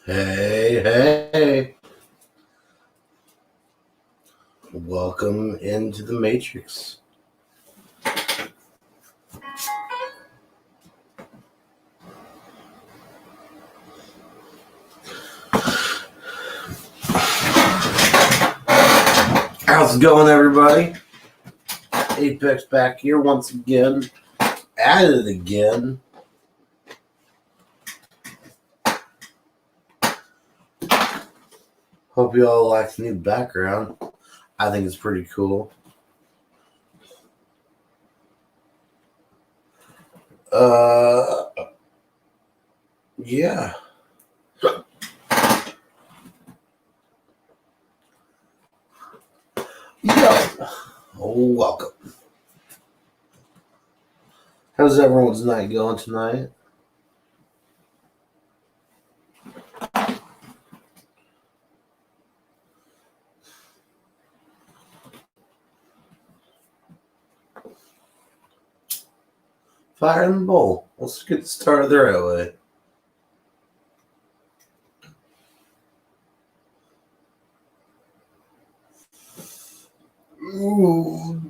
Hey, hey. Welcome into the Matrix. How's it going, everybody? Apex back here once again. At it again. Hope you all like the new background. I think it's pretty cool. Yeah. Yo. Welcome. How's everyone's night going tonight? Fire in the bowl. Let's get started the right way. Ooh.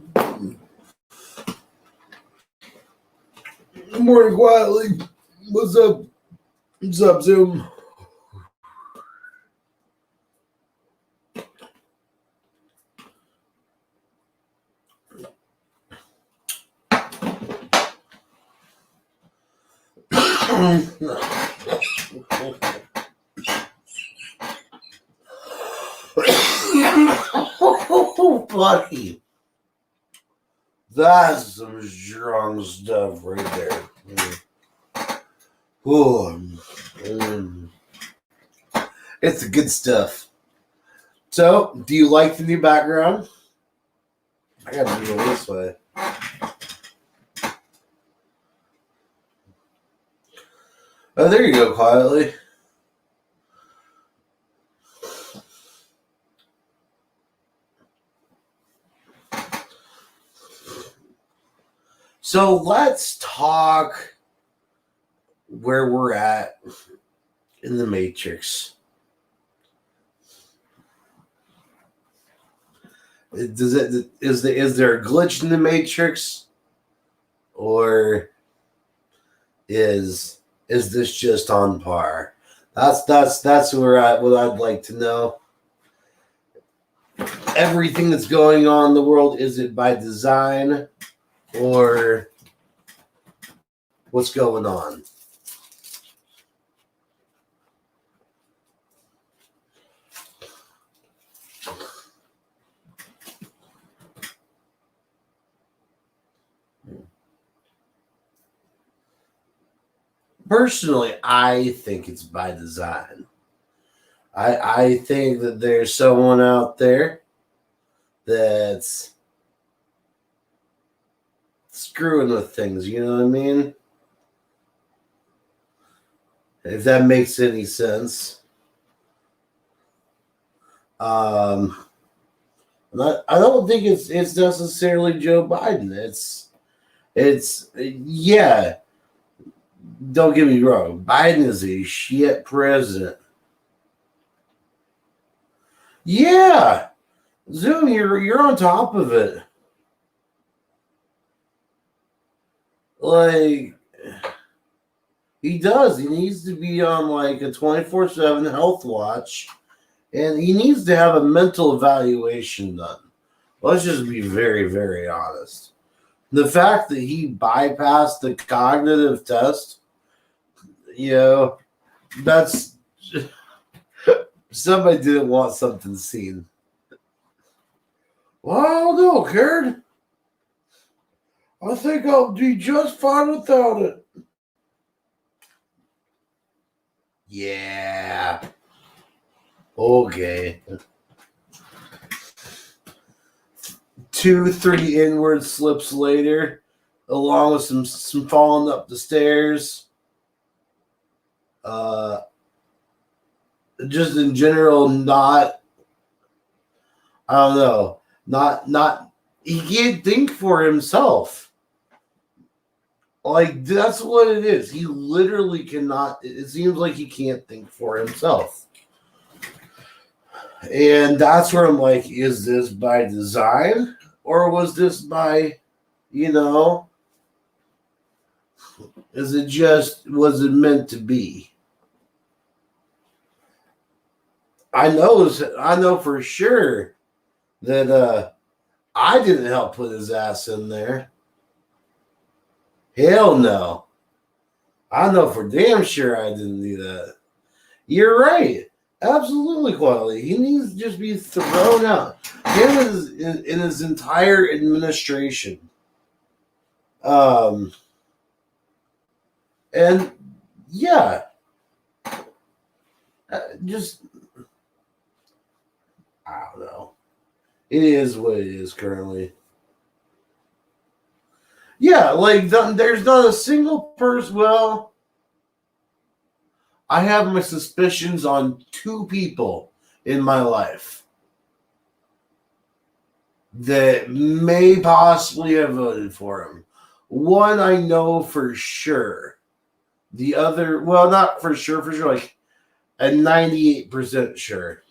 Good morning, quietly. What's up? What's up, Zoom? Oh, buddy. That's some strong stuff right there. It's the good stuff. So, do you like the new background? I gotta do it this way. Oh, there you go, quietly. So let's talk where we're at in the Matrix. Is there a glitch in the Matrix, or is this just on par? That's where what I'd like to know. Everything that's going on in the world, is it by design, or what's going on? Personally, I think it's by design. I think that there's someone out there that's screwing with things, you know what I mean? If that makes any sense. I don't think it's necessarily Joe Biden. It's yeah. Don't get me wrong. Biden is a shit president. Yeah, Zoom, you're on top of it. Like, he does. He needs to be on like a 24/7 health watch, and he needs to have a mental evaluation done. Let's just be very, very honest. The fact that he bypassed the cognitive test, that's somebody didn't want something seen. Well, I don't know, Karen. I think I'll be just fine without it. Yeah. Okay. 2-3 inward slips later, along with some falling up the stairs. Just in general, not. I don't know. Not. He can't think for himself. Like, that's what it is. He literally cannot, it seems like he can't think for himself. And that's where I'm like, is this by design? Or was this by, was it meant to be? I know for sure that I didn't help put his ass in there. Hell no. I know for damn sure I didn't do that. You're right. Absolutely, quality. He needs to just be thrown out. Him in his entire administration. And yeah, just I don't know. It is what it is currently. Yeah, like there's not a single person. Well, I have my suspicions on 2 people in my life that may possibly have voted for him. One I know for sure. The other, well, not for sure, like a 98% sure.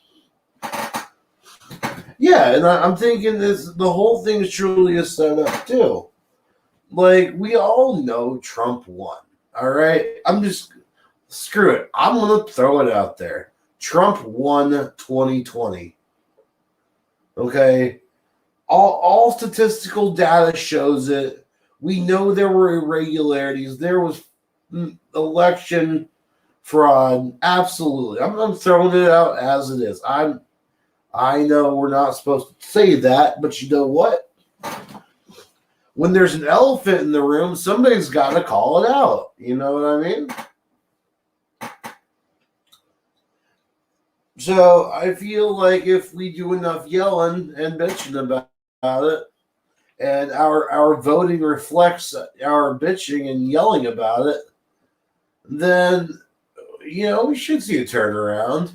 Yeah, and I'm thinking the whole thing is truly a setup too. Like, we all know Trump won. All right, screw it. I'm gonna throw it out there. Trump won 2020. Okay, all statistical data shows it. We know there were irregularities. There was election fraud. Absolutely, I'm throwing it out as it is. I know we're not supposed to say that, but you know what? When there's an elephant in the room, somebody's got to call it out. You know what I mean? So I feel like if we do enough yelling and bitching about it, and our voting reflects our bitching and yelling about it, then we should see a turnaround.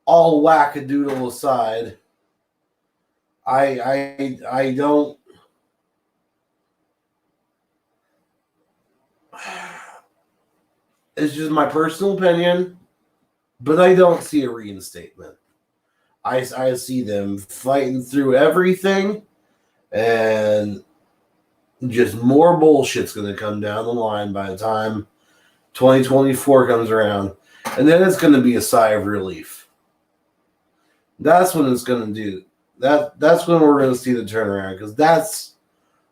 All wackadoodle aside, I don't. It's just my personal opinion, but I don't see a reinstatement. I see them fighting through everything, and just more bullshit's going to come down the line by the time 2024 comes around. And then it's going to be a sigh of relief. That's when it's going to do. That's when we're going to see the turnaround, because that's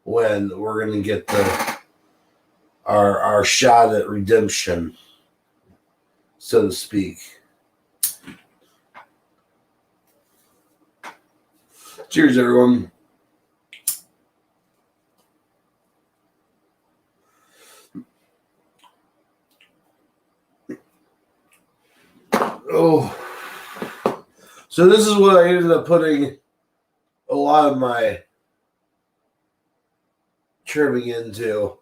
when we're going to get our shot at redemption, so to speak. Cheers, everyone. Oh, so this is what I ended up putting a lot of my trimming into.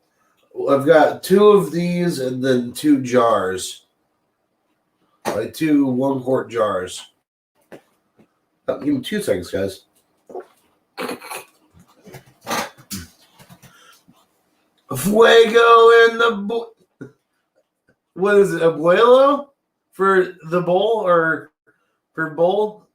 I've got 2 of these and then 2 jars, like 2 1-quart jars. Give me 2 seconds, guys. Fuego in the what is it? Abuelo for the bowl or for bowl?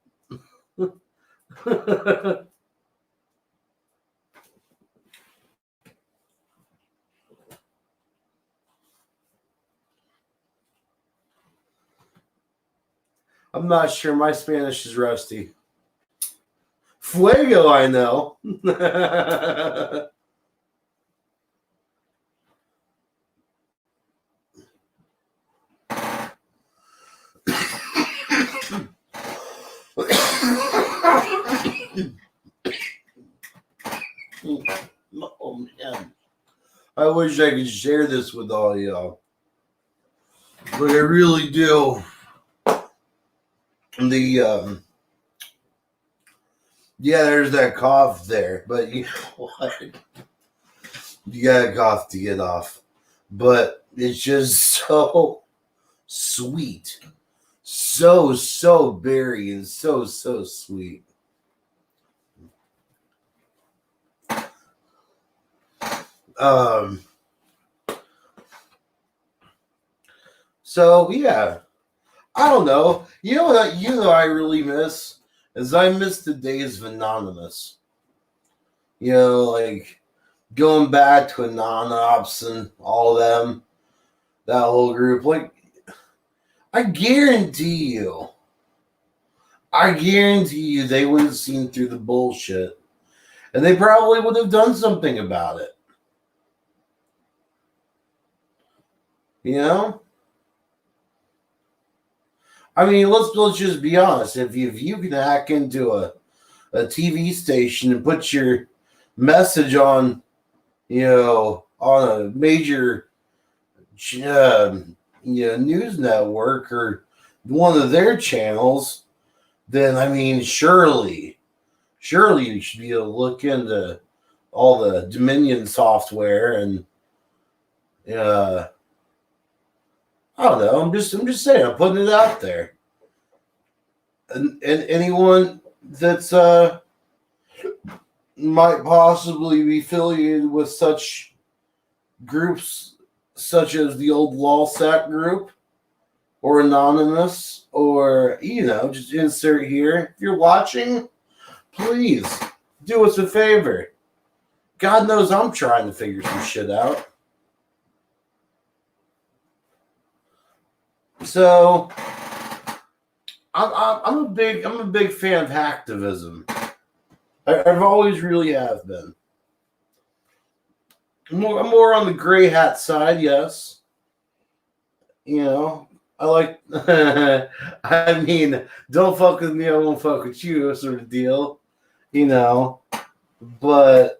I'm not sure. My Spanish is rusty. Fuego, I know. Oh, man. I wish I could share this with all y'all. But I really do. There's that cough there, but you know what? You got a cough to get off. But it's just so sweet. so berry and so sweet. So yeah, I don't know. You know what? I really miss is I miss the days of Anonymous. You know, like going back to Anonymous and all of them, that whole group. Like, I guarantee you they would have seen through the bullshit, and they probably would have done something about it. You know? I mean, let's just be honest. If you can hack into a TV station and put your message on, on a major, news network or one of their channels, then I mean, surely you should be able to look into all the Dominion software and, I don't know. I'm just saying. I'm putting it out there. And anyone that's might possibly be affiliated with such groups, such as the old LawSat group or Anonymous, or just insert here. If you're watching, please do us a favor. God knows I'm trying to figure some shit out. So I'm a big fan of hacktivism. I've always really have been. I'm more on the gray hat side, yes. I like. I mean, don't fuck with me, I won't fuck with you, sort of deal. But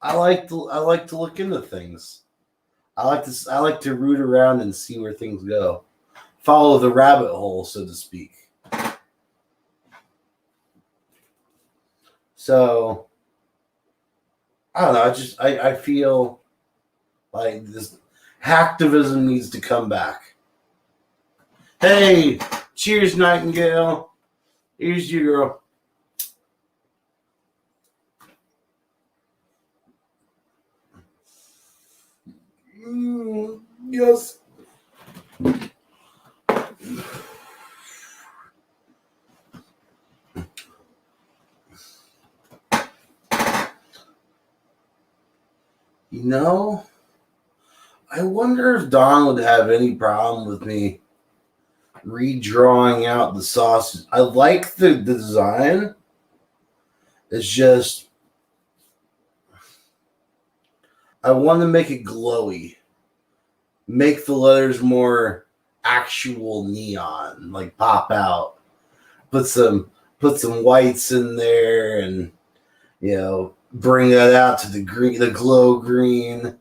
I like to look into things. I like to root around and see where things go. Follow the rabbit hole, so to speak. So I don't know. I feel like this hacktivism needs to come back. Hey, cheers, Nightingale. Here's you, girl. Yes. I wonder if Don would have any problem with me redrawing out the sausage. I like the design. It's just I want to make it glowy. Make the letters more actual neon, like pop out. Put some whites in there and bring that out to the green, the glow green.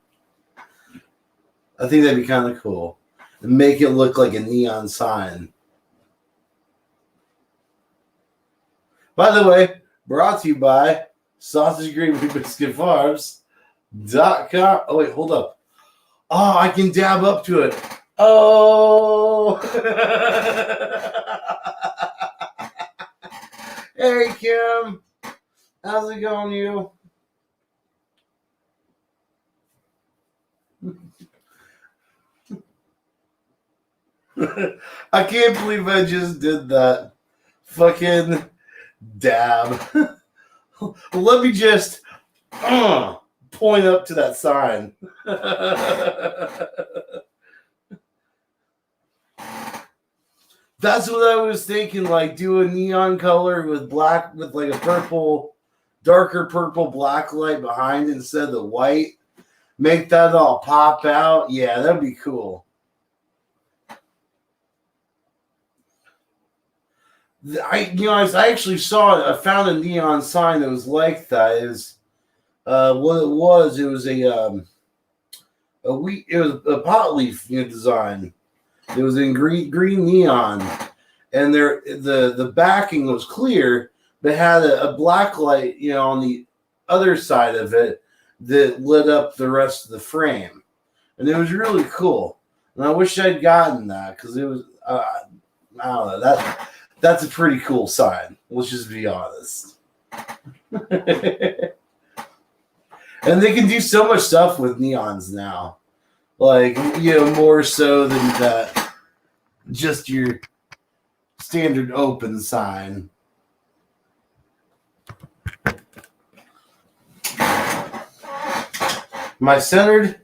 I think that'd be kind of cool. And make it look like a neon sign. By the way, brought to you by Sausage Gravy Biscuit Farms.com. Oh, wait, hold up. Oh, I can dab up to it. Oh. Hey, Kim. How's it going, you? I can't believe I just did that. Fucking dab. Let me just point up to that sign. That's what I was thinking, like do a neon color with black, with like a purple, darker purple black light behind instead of the white. Make that all pop out. Yeah, that'd be cool. I actually saw it. I found a neon sign that was like that. What it was a pot leaf design. It was in green neon, and the backing was clear, but had a black light on the other side of it that lit up the rest of the frame, and it was really cool. And I wish I'd gotten that because it was I don't know. That's a pretty cool sign. Let's just be honest. And they can do so much stuff with neons now. Like, more so than that. Just your standard open sign. Am I centered?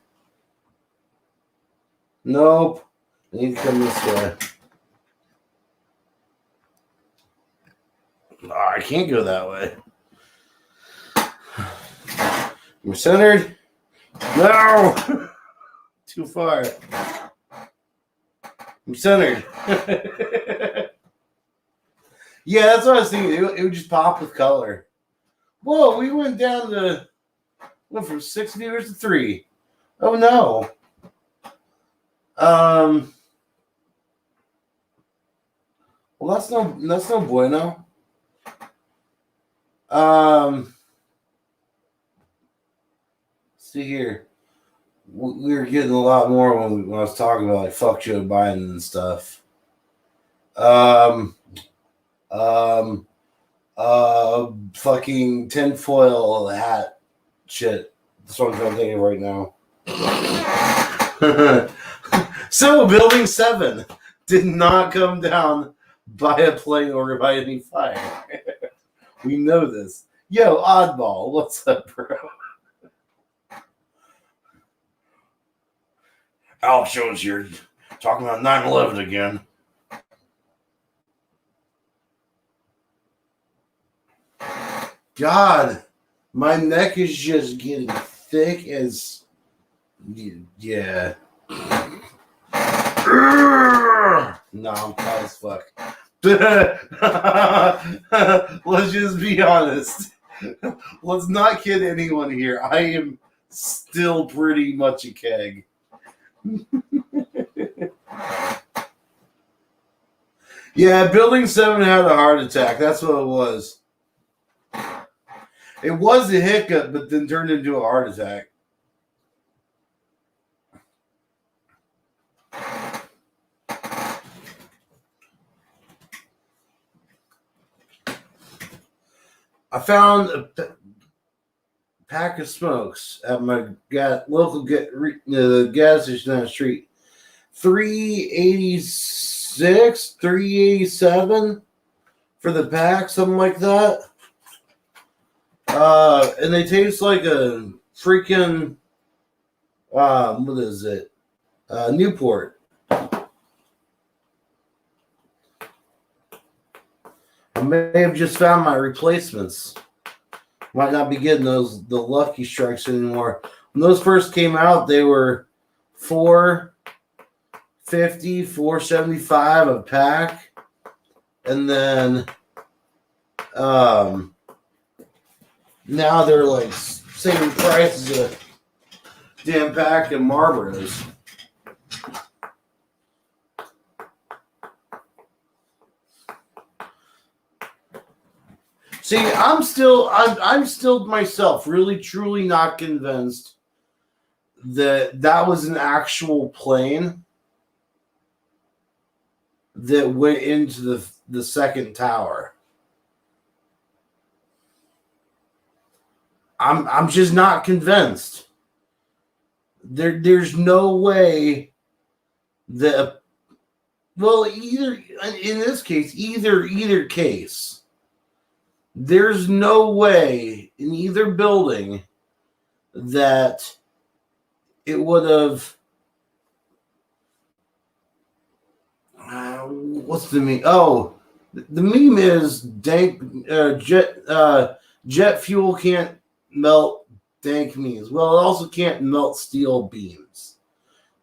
Nope. I need to come this way. Oh, I can't go that way. Am I centered? No! Too far. I'm centered. Yeah, that's what I was thinking. It would just pop with color. Whoa, we went from 6 viewers to 3. Oh no. Well, that's no bueno. See here. We were getting a lot more when I was talking about like fuck Joe Biden and stuff. Fucking tinfoil hat shit. That's what I'm thinking right now. So, Building 7 did not come down by a plane or by any fire. We know this. Yo, Oddball, what's up, bro? Alex Jones here, talking about 9/11 again. God, my neck is just getting thick as... Yeah. No, I'm tired as fuck. Let's just be honest. Let's not kid anyone here. I am still pretty much a keg. Yeah, Building 7 had a heart attack. That's what it was. It was a hiccup, but then turned into a heart attack. I found a pack of smokes at my local gas station down the street. $3.86, $3.87 for the pack, something like that. And they taste like a freaking what is it? Newport. I may have just found my replacements. Might not be getting the Lucky Strikes anymore. When those first came out, they were $4.50, $4.75 a pack, and then now they're like same price as a damn pack of Marlboros. See, I'm still myself really truly not convinced that was an actual plane that went into the second tower. I'm just not convinced. There's no way that either in this case, either case. There's no way in either building that it would have. What's the meme? Oh, the meme is jet fuel can't melt dank memes. Well, it also can't melt steel beams.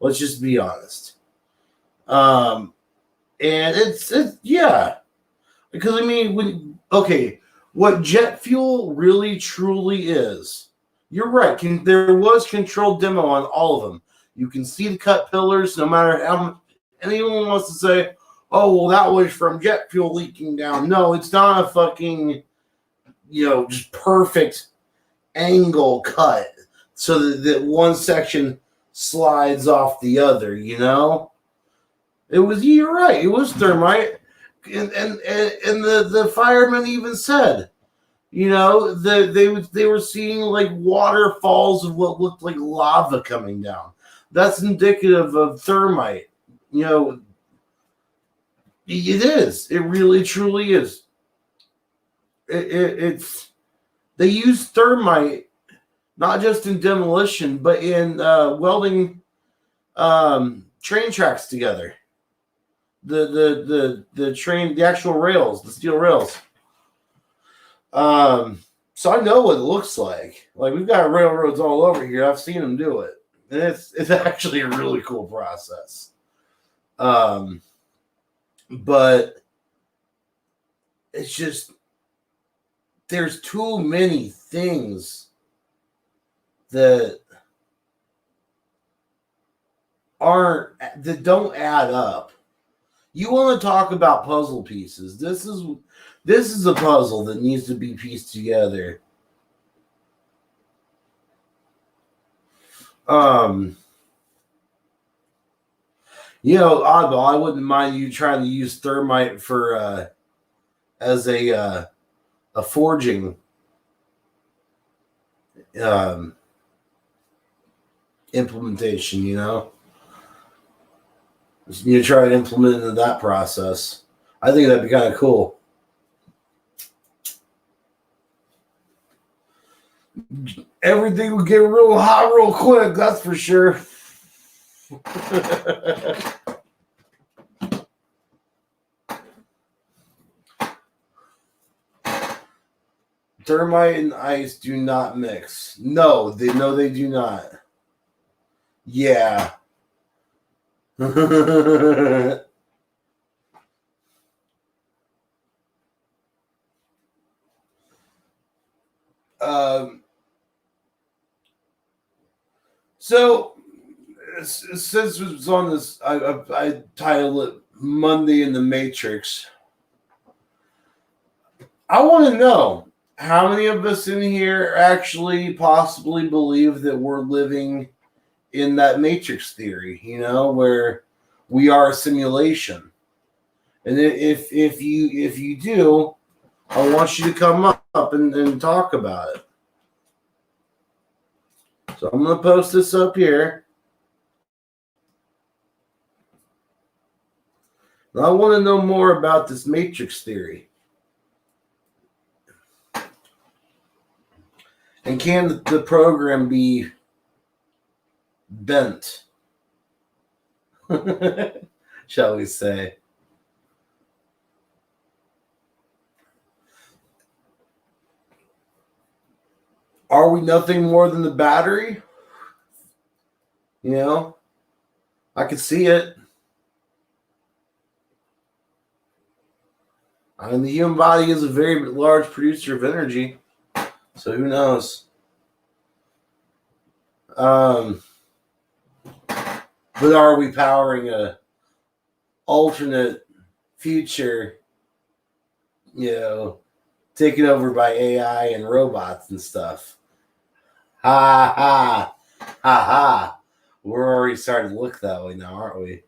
Let's just be honest. And it's yeah, because I mean what jet fuel really truly is. You're right. There was controlled demo on all of them. You can see the cut pillars, no matter how anyone wants to say, oh, well, that was from jet fuel leaking down. No, it's not a fucking, just perfect angle cut so that one section slides off the other, You're right. It was thermite. And the firemen even said, they were seeing like waterfalls of what looked like lava coming down. That's indicative of thermite. It is. It really truly is. It's they use thermite not just in demolition, but in welding train tracks together. The actual rails, the steel rails. So I know what it looks like. Like, we've got railroads all over here. I've seen them do it, and it's actually a really cool process. But it's just there's too many things that don't add up. You want to talk about puzzle pieces? This is a puzzle that needs to be pieced together. Oddball, I wouldn't mind you trying to use thermite for as a forging implementation. You try to implement into that process. I think that'd be kind of cool. Everything will get real hot real quick, that's for sure. Thermite and ice do not mix. No, they do not. Yeah. So since it was on this, I titled it Monday in the Matrix. I want to know how many of us in here actually possibly believe that we're living in that Matrix theory, where we are a simulation. And if you do, I want you to come up and talk about it. So I'm going to post this up here. And I want to know more about this Matrix theory. And can the program be bent? Shall we say? Are we nothing more than the battery? I could see it. I mean, the human body is a very large producer of energy, so who knows? But are we powering a alternate future, taken over by AI and robots and stuff? Ha ha ha ha! We're already starting to look that way now, aren't we?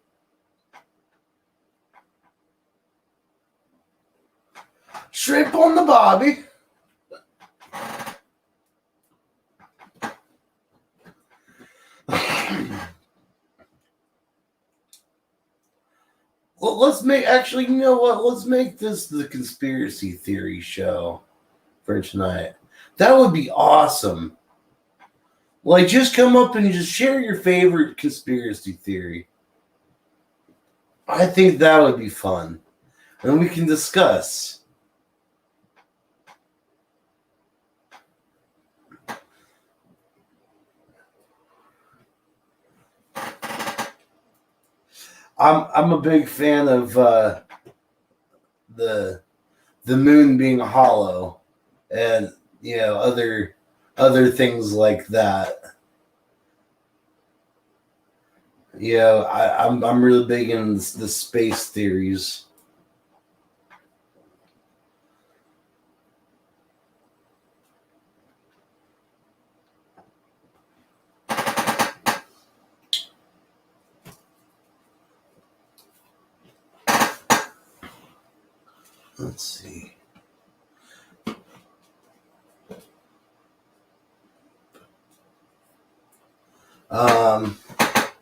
Shrimp on the bobby. Well, let's make let's make this the conspiracy theory show for tonight. That would be awesome. Like, just come up and just share your favorite conspiracy theory. I think that would be fun. And we can discuss. I'm a big fan of the moon being hollow, and other things like that. I'm really big in the space theories. Let's see.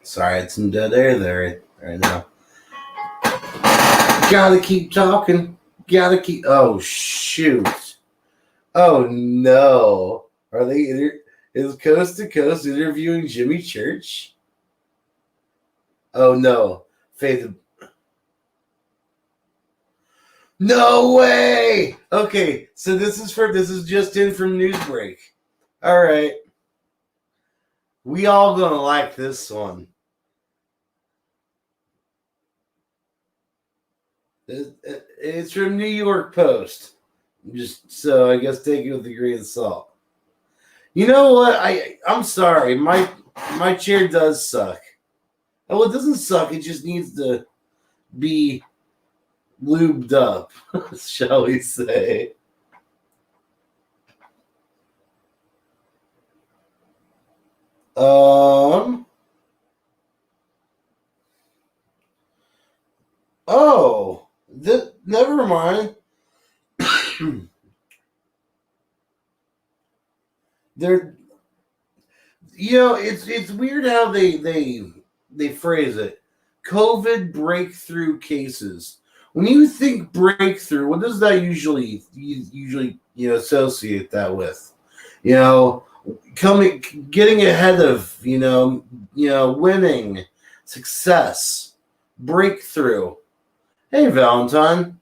Sorry, it's some dead air there right now. Gotta keep talking. Gotta keep. Oh shoot. Oh no. Are they? Is Coast to Coast interviewing Jimmy Church? Oh no. Faith. No way. Okay, so this is just in from Newsbreak. All right. We all gonna like this one. It's from New York Post. Just so I guess take it with a grain of salt. You know what? I'm sorry. My chair does suck. Oh, it doesn't suck. It just needs to be lubed up, shall we say? Oh, never mind. They're, it's weird how they phrase it. COVID breakthrough cases. When you think breakthrough, what does that usually associate that with? Getting ahead of, winning, success, breakthrough. Hey, Valentine,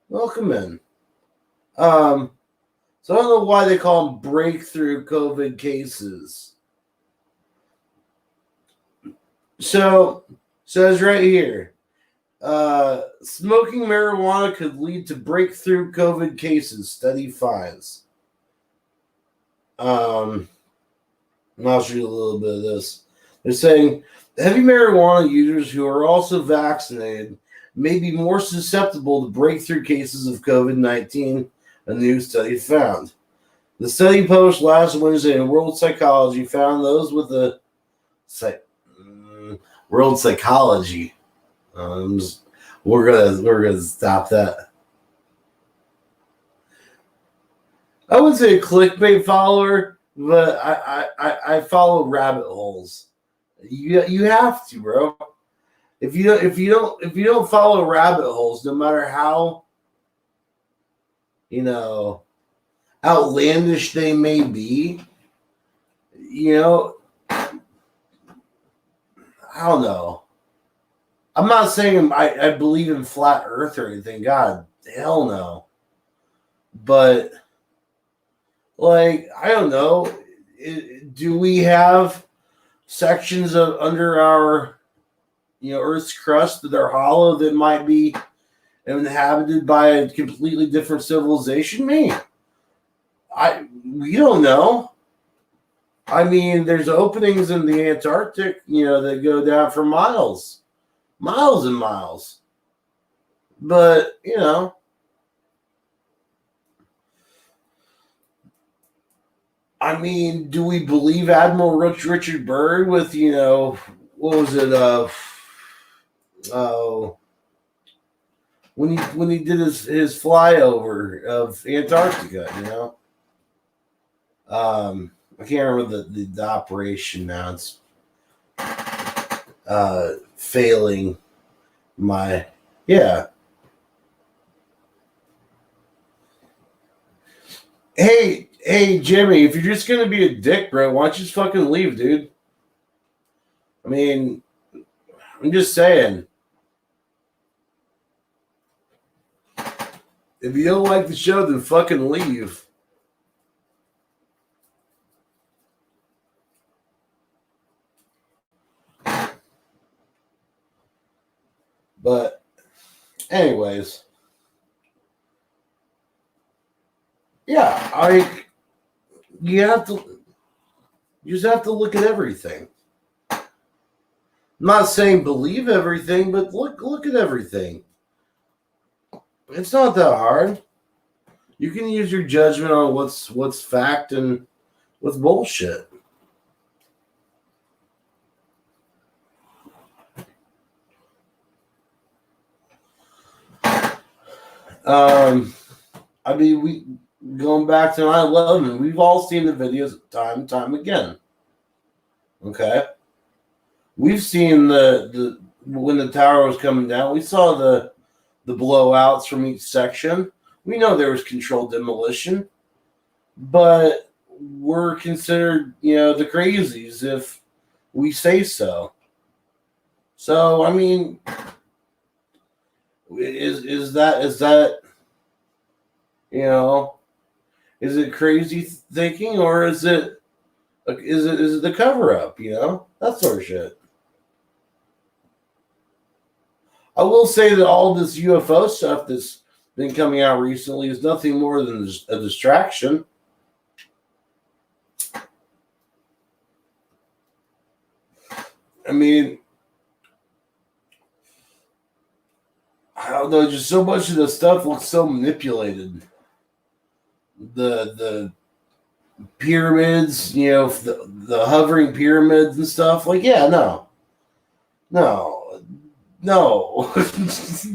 welcome in. So I don't know why they call them breakthrough COVID cases. So says right here, smoking marijuana could lead to breakthrough COVID cases, study finds. I'll show you a little bit of this. They're saying heavy marijuana users who are also vaccinated may be more susceptible to breakthrough cases of COVID-19, a new study found. The study published last Wednesday in World Psychology found those with the World Psychology. We're gonna stop that. I wouldn't say a clickbait follower, but I follow rabbit holes. You have to, bro. If you don't follow rabbit holes, no matter how outlandish they may be, I don't know. I'm not saying I believe in flat Earth or anything. God, hell no. But I don't know. Do we have sections of under our Earth's crust that are hollow that might be inhabited by a completely different civilization? We don't know. I mean, there's openings in the Antarctic, that go down for miles and miles. But, I mean, do we believe Admiral Richard Byrd with, what was it? When he did his flyover of Antarctica, I can't remember the operation now. It's failing my Hey, Jimmy, if you're just gonna be a dick, bro, why don't you just fucking leave, dude? I mean, I'm just saying. If you don't like the show, then fucking leave. But, anyways, yeah, you just have to look at everything. I'm not saying believe everything, but look at everything. It's not that hard. You can use your judgment on what's fact and what's bullshit. I mean, we going back to 9/11, we've all seen the videos time and time again. Okay, we've seen the when the tower was coming down. We saw the blowouts from each section. We know there was controlled demolition, but we're considered, the crazies if we say so. So I mean, is that is it crazy thinking, or is it the cover up? That sort of shit. I will say that all this UFO stuff that's been coming out recently is nothing more than a distraction. I mean, I don't know, just so much of the stuff looks so manipulated. The pyramids, the hovering pyramids and stuff. Like, yeah, no,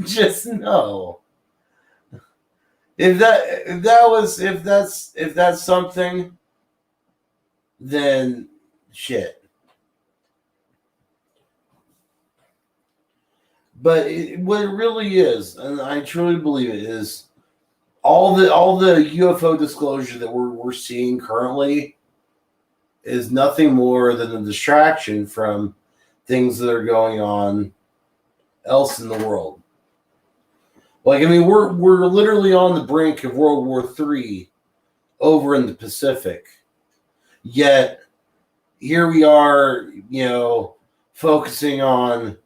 just no. If that's something, then shit. But what it really is, and I truly believe it, is all the UFO disclosure that we're seeing currently is nothing more than a distraction from things that are going on else in the world. Like, I mean, we're literally on the brink of World War III over in the Pacific. Yet here we are, focusing on,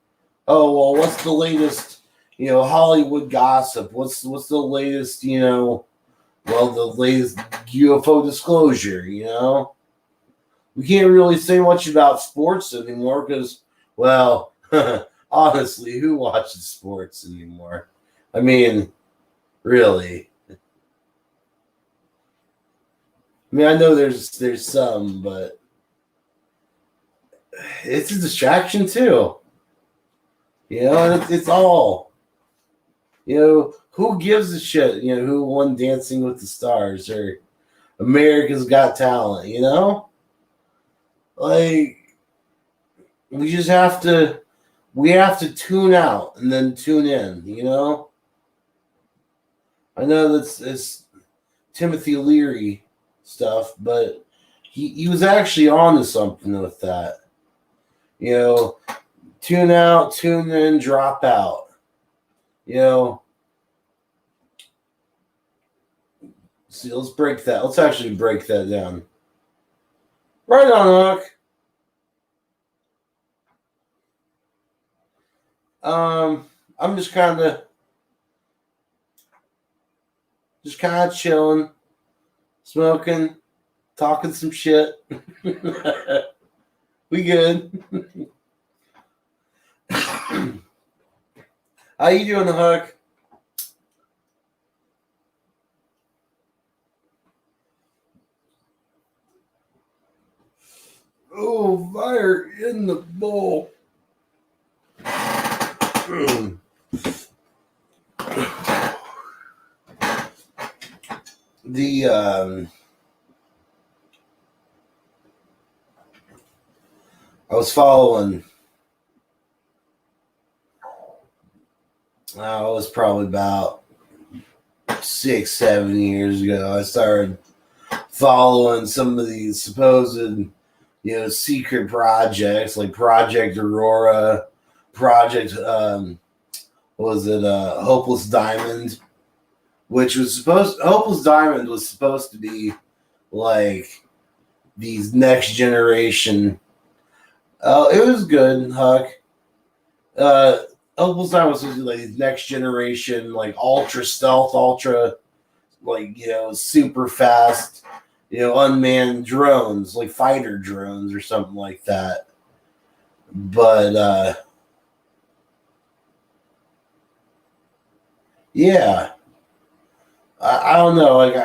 oh, well, what's the latest, Hollywood gossip? What's the latest, the latest UFO disclosure, We can't really say much about sports anymore because, well, honestly, who watches sports anymore? I mean, really. I mean, I know there's some, but it's a distraction too. It's all. Who gives a shit? Who won Dancing with the Stars or America's Got Talent? Like, we just have to tune out and then tune in. I know it's Timothy Leary stuff, but he was actually on to something with that. Tune out, tune in, drop out. See, let's break that. Let's actually break that down. Right on, Huck. I'm just kind of chilling, smoking, talking some shit. We good. How you doing, Huck? Oh, fire in the bowl. I was following. It was probably about 6-7 years ago. I started following some of these supposed, secret projects like Project Aurora, Project, Hopeless Diamond, which was Hopeless Diamond was supposed to be like these next generation. It was good, Huck. Hopeless Diamond was supposed to be like these next generation, like ultra stealth, ultra, like, super fast, unmanned drones, like fighter drones or something like that. But yeah, I don't know. Like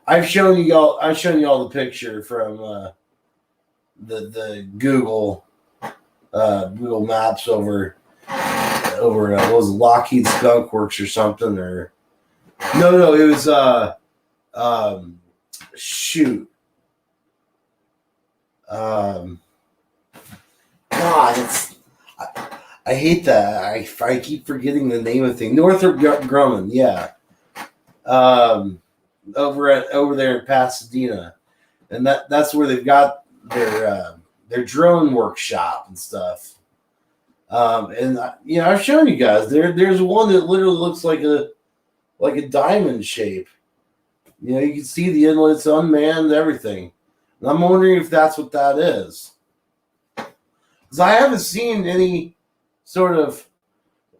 I've shown you all the picture from the Google Maps over what was it, Lockheed Skunk Works or something, or No, it was shoot. God, I hate that. I keep forgetting the name of thing. Northrop Grumman, yeah. Over there in Pasadena, and that's where they've got their drone workshop and stuff. And I've shown you guys there's one that literally looks like a diamond shape. You can see the inlets, unmanned, everything. And I'm wondering if that's what that is. Because I haven't seen any sort of,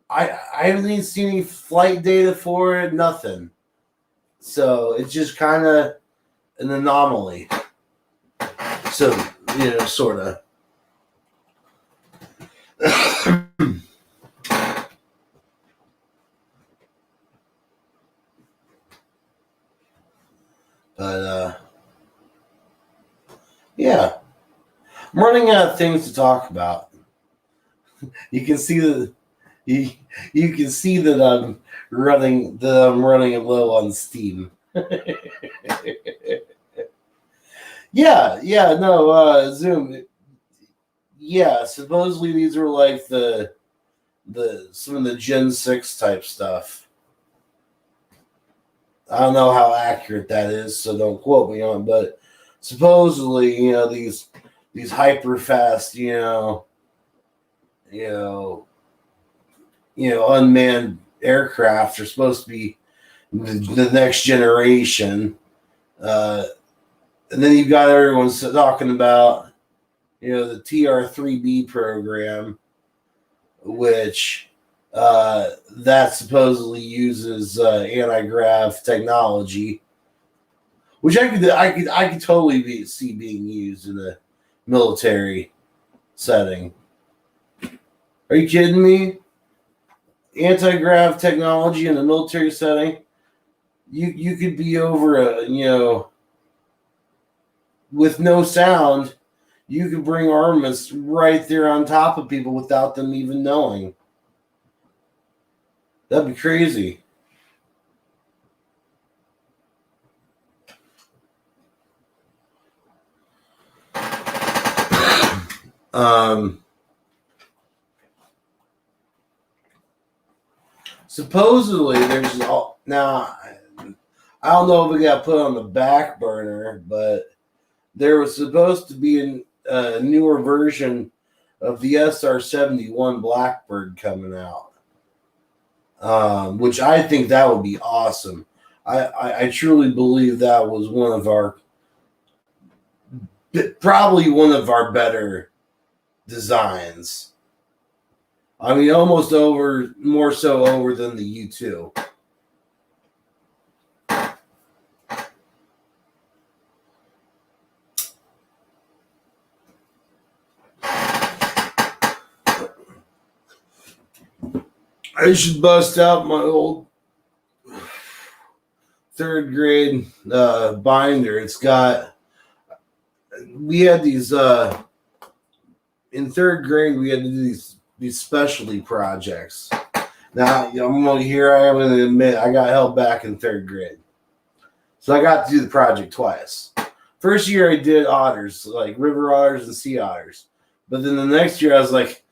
I haven't even seen any flight data for it, nothing. So it's just kind of an anomaly. So, sort of. But, yeah. I'm running out of things to talk about. You can see that you can see that I'm running low on steam. No, Zoom. Yeah, supposedly these were like the some of the Gen 6 type stuff. I don't know how accurate that is, so don't quote me on it, but supposedly, these hyper fast, unmanned aircraft are supposed to be the next generation. And then you've got everyone talking about, the tr3B program, which that supposedly uses anti-grav technology, which I could totally see being used in a military setting. Are you kidding me? Anti-grav technology in a military setting? You could be over with no sound. You could bring armaments right there on top of people without them even knowing. That'd be crazy. Supposedly, there's now. I don't know if it got put on the back burner, but there was supposed to be a newer version of the SR-71 Blackbird coming out, which I think that would be awesome. I truly believe that was probably one of our better designs. I mean, more so over than the U-2. I should bust out my old 3rd grade binder. We had these, in 3rd grade, we had to do these specialty projects. Now, here I am going to admit I got held back in 3rd grade. So I got to do the project twice. First year I did otters, like river otters and sea otters. But then the next year I was like,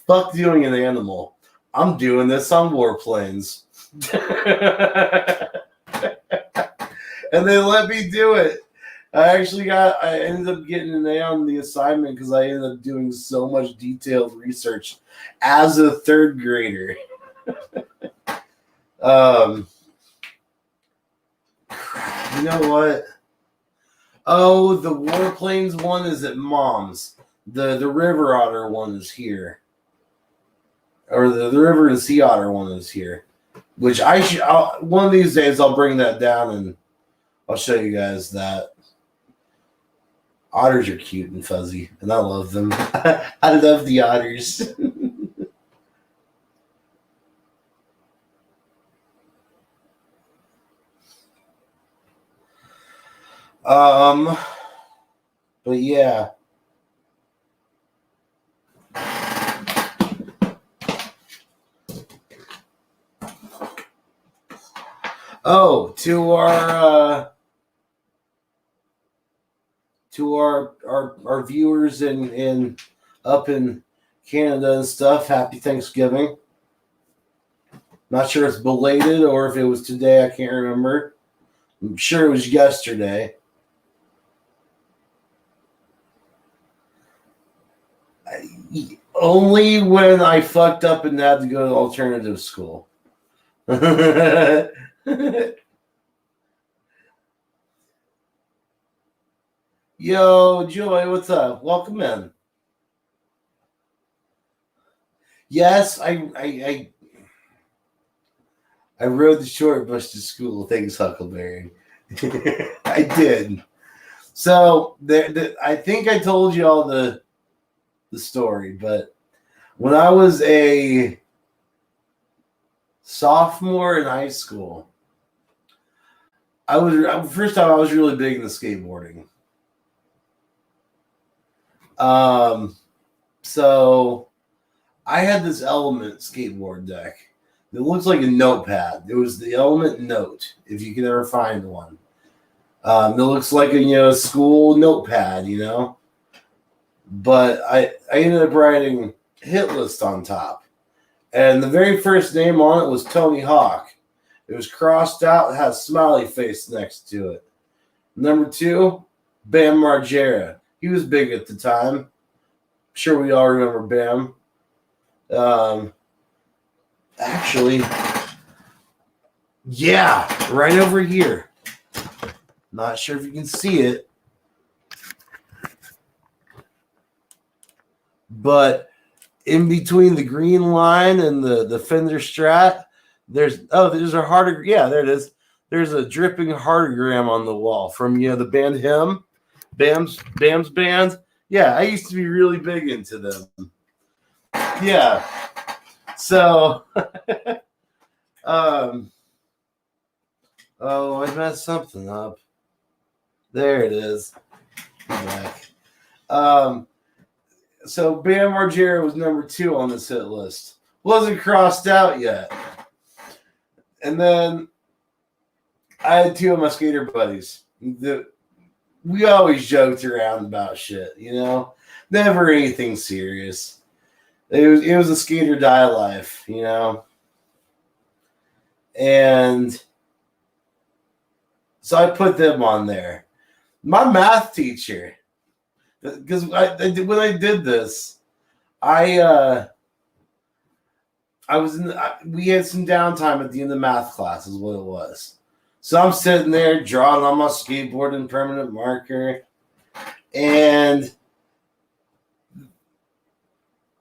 fuck doing an animal. I'm doing this on warplanes. And they let me do it. I ended up getting an A on the assignment because I ended up doing so much detailed research as a 3rd grader. You know what? Oh, the warplanes one is at Mom's. The river otter one is here. Or the river and sea otter one is here. Which one of these days I'll bring that down and I'll show you guys that. Otters are cute and fuzzy, and I love them. I love the otters. But yeah. Oh, to our viewers in up in Canada and stuff, happy Thanksgiving. Not sure if it's belated or if it was today, I can't remember. I'm sure it was yesterday. Only when I fucked up and had to go to alternative school. Yo, Joy, what's up? Welcome in. Yes, I rode the short bus to school. Thanks, Huckleberry. I did. So I think I told you all the story, but when I was a sophomore in high school, first time I was really big into skateboarding. So I had this Element skateboard deck. It looks like a notepad. It was the Element Note, if you can ever find one. It looks like a school notepad, But I ended up writing hit list on top. And the very first name on it was Tony Hawk. It was crossed out and had a smiley face next to it. Number 2, Bam Margera. He was big at the time. I'm sure we all remember Bam. Actually, yeah, right over here. Not sure if you can see it, but in between the green line and the Fender Strat, there's a harder. Yeah, there it is. There's a dripping heartogram on the wall from the band Him, Bam's band. Yeah, I used to be really big into them. Yeah. So, oh, I messed something up. There it is. Back. So Bam Margera was number 2 on this hit list. Wasn't crossed out yet. And then I had 2 of my skater buddies. We always joked around about shit, Never anything serious. It was a skate or die life, And so I put them on there. My math teacher, because when I did this, we had some downtime at the end of math class, is what it was. So I'm sitting there drawing on my skateboard in permanent marker, and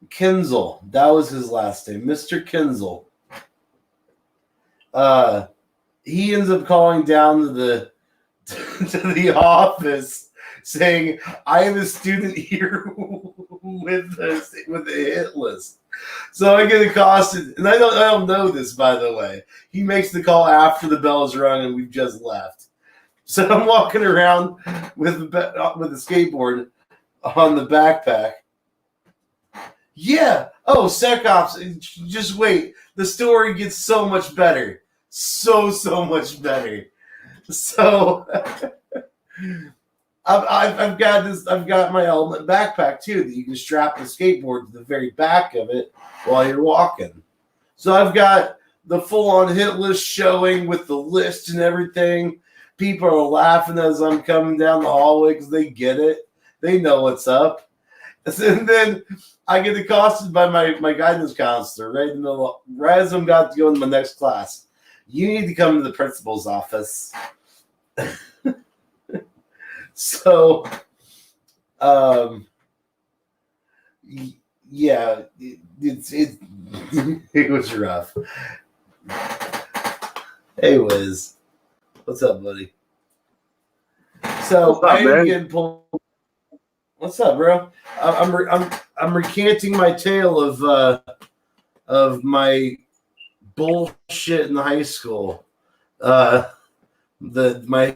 Kinzel, that was his last name, Mr. Kinzel. He ends up calling down to the office saying, I have a student here with the hit list. So I get accosted, and I don't know this, by the way. He makes the call after the bell's rung and we've just left. So I'm walking around with a skateboard on the backpack. Yeah. Oh, SecOps. Just wait. The story gets so much better. So much better. So I've got my Element backpack too that you can strap the skateboard to the very back of it while you're walking. So I've got the full-on hit list showing with the list and everything. People are laughing as I'm coming down the hallway because they get it. They know what's up. And then I get accosted by my guidance counselor right as I'm about to go into my next class. You need to come to the principal's office. So, yeah, it was rough. Hey, Wiz, what's up, buddy? So I am getting pulled. What's up, bro? I'm recanting my tale of my bullshit in high school. My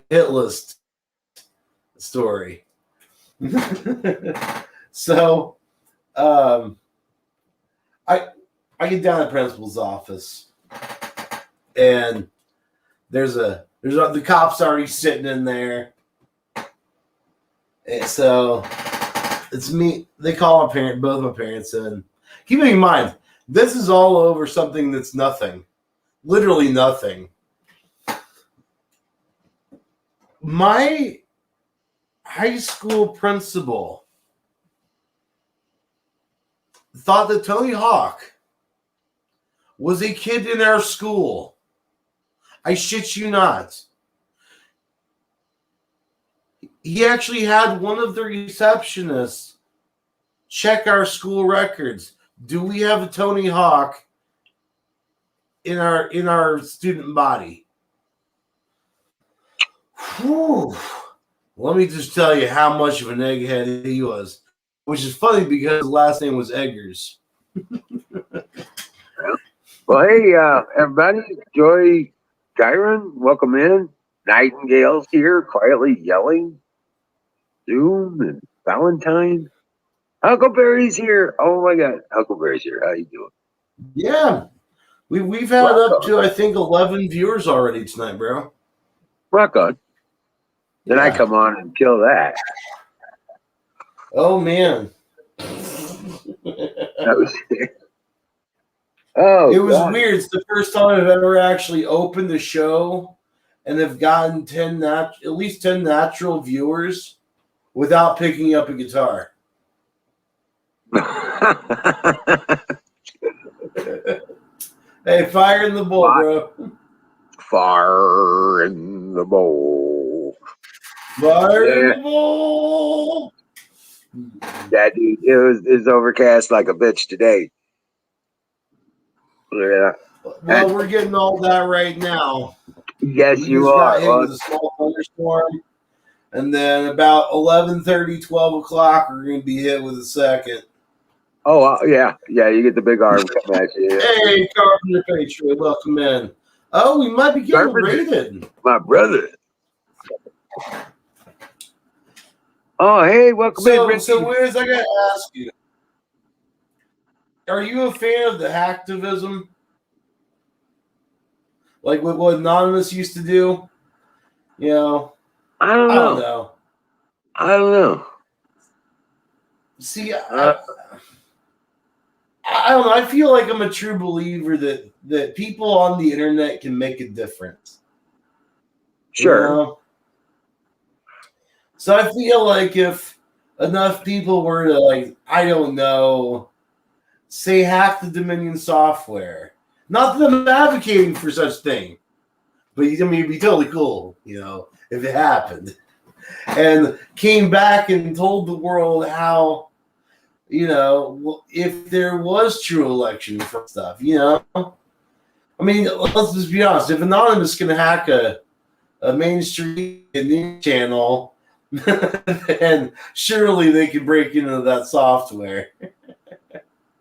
hit list story. So, I get down to the principal's office, and the cops already sitting in there. And so it's me. They call both my parents in. Keep in mind, this is all over something that's nothing. Literally nothing. My high school principal thought that Tony Hawk was a kid in our school. I shit you not. He actually had one of the receptionists check our school records. Do we have a Tony Hawk in our student body? Whew. Let me just tell you how much of an egghead he was, which is funny because his last name was Eggers. Well, hey, everybody, Joy Gyron, welcome in. Nightingale's here, quietly yelling. Zoom and Valentine. Huckleberry's here. Oh my God, Huckleberry's here. How you doing? Yeah, we've had up to I think 11 viewers already tonight, bro. Rock on. Then I come on and kill that. Oh man. That was Oh, it was weird. It's the first time I've ever actually opened the show and have gotten at least 10 natural viewers without picking up a guitar. Hey, fire in the bowl, bro. Fire in the bowl. Fire in the bowl. Yeah, dude, it's overcast like a bitch today. Yeah. Well, we're getting all that right now. Yes, you are. Got hit with a small thunderstorm, and then about 11:30, 12 o'clock, we're going to be hit with a second. Oh, yeah. Yeah, you get the big arm coming at you. Hey, Carpenter Patriot, welcome in. Oh, we might be getting raided. My brother. Oh, hey, welcome in, Ricky. So, Wiz, I got to ask you, are you a fan of the hacktivism? Like what Anonymous used to do? You know? I don't know. I don't know. See, I don't know. I feel like I'm a true believer that people on the internet can make a difference. Sure. You know? So I feel like if enough people were to, like, I don't know, say hack the Dominion software. Not that I'm advocating for such thing, but I mean, it'd be totally cool, you know, if it happened. And came back and told the world how, you know, if there was true election for stuff, you know. I mean, let's just be honest. If Anonymous can hack a mainstream news channel, then surely they can break into that software.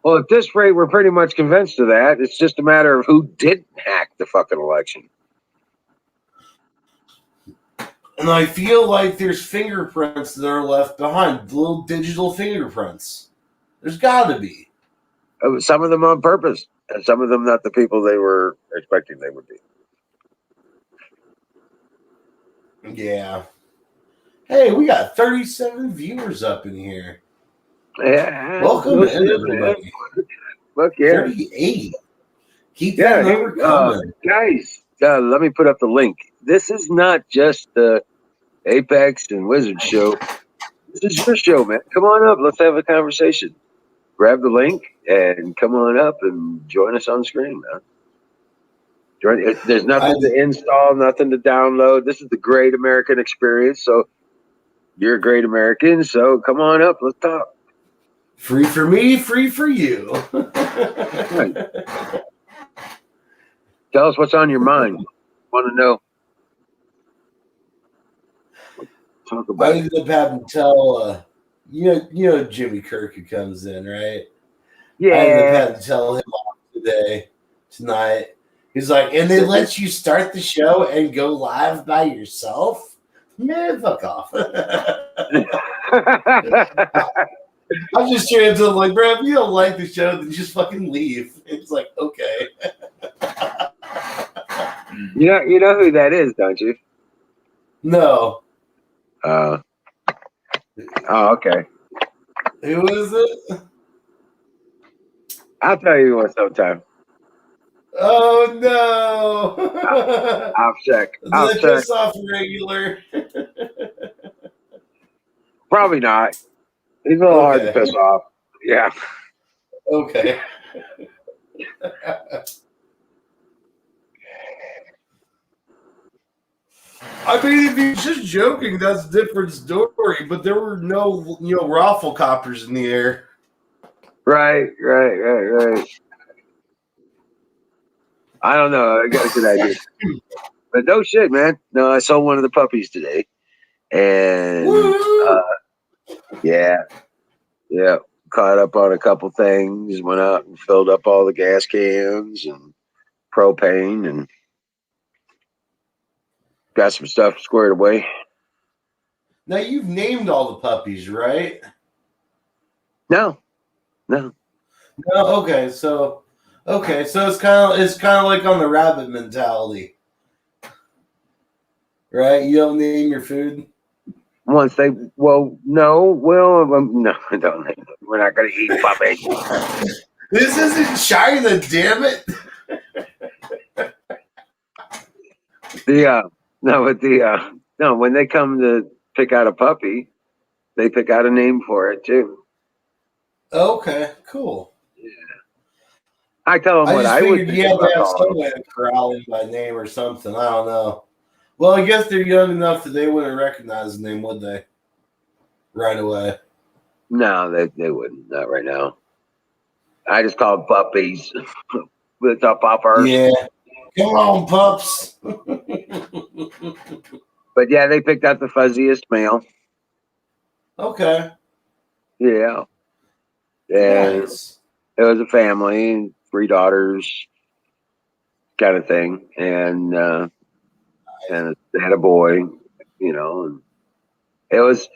Well, at this rate, we're pretty much convinced of that. It's just a matter of who didn't hack the fucking election. And I feel like there's fingerprints that are left behind, little digital fingerprints. There's got to be. Some of them on purpose, and some of them not the people they were expecting they would be. Yeah. Hey, we got 37 viewers up in here. Yeah. Welcome in, everybody. Look, yeah. 38. Keep that number coming. Guys, let me put up the link. This is not just the Apex and Wizard show. This is your show, man. Come on up. Let's have a conversation. Grab the link and come on up and join us on screen, man. There's nothing to install, nothing to download. This is the great American experience. So you're a great American. So come on up. Let's talk. Free for me, free for you. Right. Tell us what's on your mind. Want to know? Talk about. I ended up having to tell, you know Jimmy Kirk who comes in, right? Yeah. I ended up having to tell him tonight. He's like, and they let you start the show and go live by yourself? Man, fuck off. I'm just trying to like, bro, if you don't like the show, then just fucking leave. It's like, okay. You know who that is, don't you? No. Oh, okay. Who is it? I'll tell you one sometime. Oh no! I'll check. Did I'll they check. piss off regular? Probably not. He's a little hard to Okay. piss off. Yeah. Okay. I mean, if you're just joking, that's a different story. But there were no, raffle coppers in the air. Right. I don't know. I got a good idea. But no shit, man. No, I saw one of the puppies today. And yeah. Caught up on a couple things, went out and filled up all the gas cans and propane and got some stuff squared away. Now you've named all the puppies, right? No. No. Okay, so it's kind of like on the rabbit mentality, right? You don't name your food. Once they, no, don't. We're not going to eat puppies. This isn't China, damn it. When they come to pick out a puppy, they pick out a name for it too. Okay, cool. Yeah. I tell them what I would figured you had to have some way of corralling by name or something. I don't know. Well, I guess they're young enough that they wouldn't recognize the name, would they? Right away. No, they wouldn't. Not right now. I just call them puppies. With the puppers. Yeah. Come on, pups. But yeah, they picked out the fuzziest male. Okay. Yeah. And nice. It was a family, 3 daughters, kind of thing, and they had a boy, and it was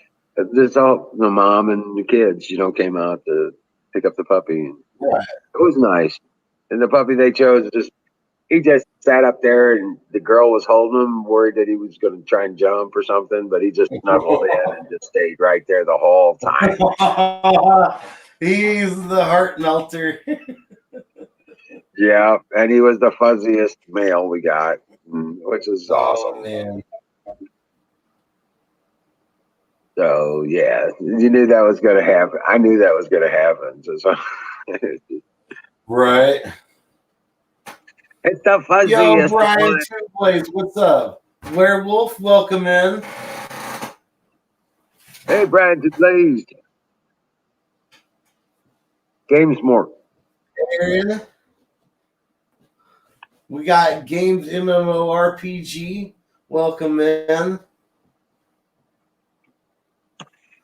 just all the mom and the kids, came out to pick up the puppy. Right. It was nice, and the puppy they chose he just sat up there, and the girl was holding him, worried that he was going to try and jump or something, but he just snuggled in and just stayed right there the whole time. He's the heart melter. Yeah, and he was the fuzziest male we got, which is awesome. Oh, man. So yeah, you knew that was going to happen. I knew that was going to happen. So, right. It's the fuzziest. Yo, Brian Two Blaze, what's up? Werewolf, welcome in. Hey, Brian Two Blaze. Games more. Aaron. We got Games MMORPG. Welcome in.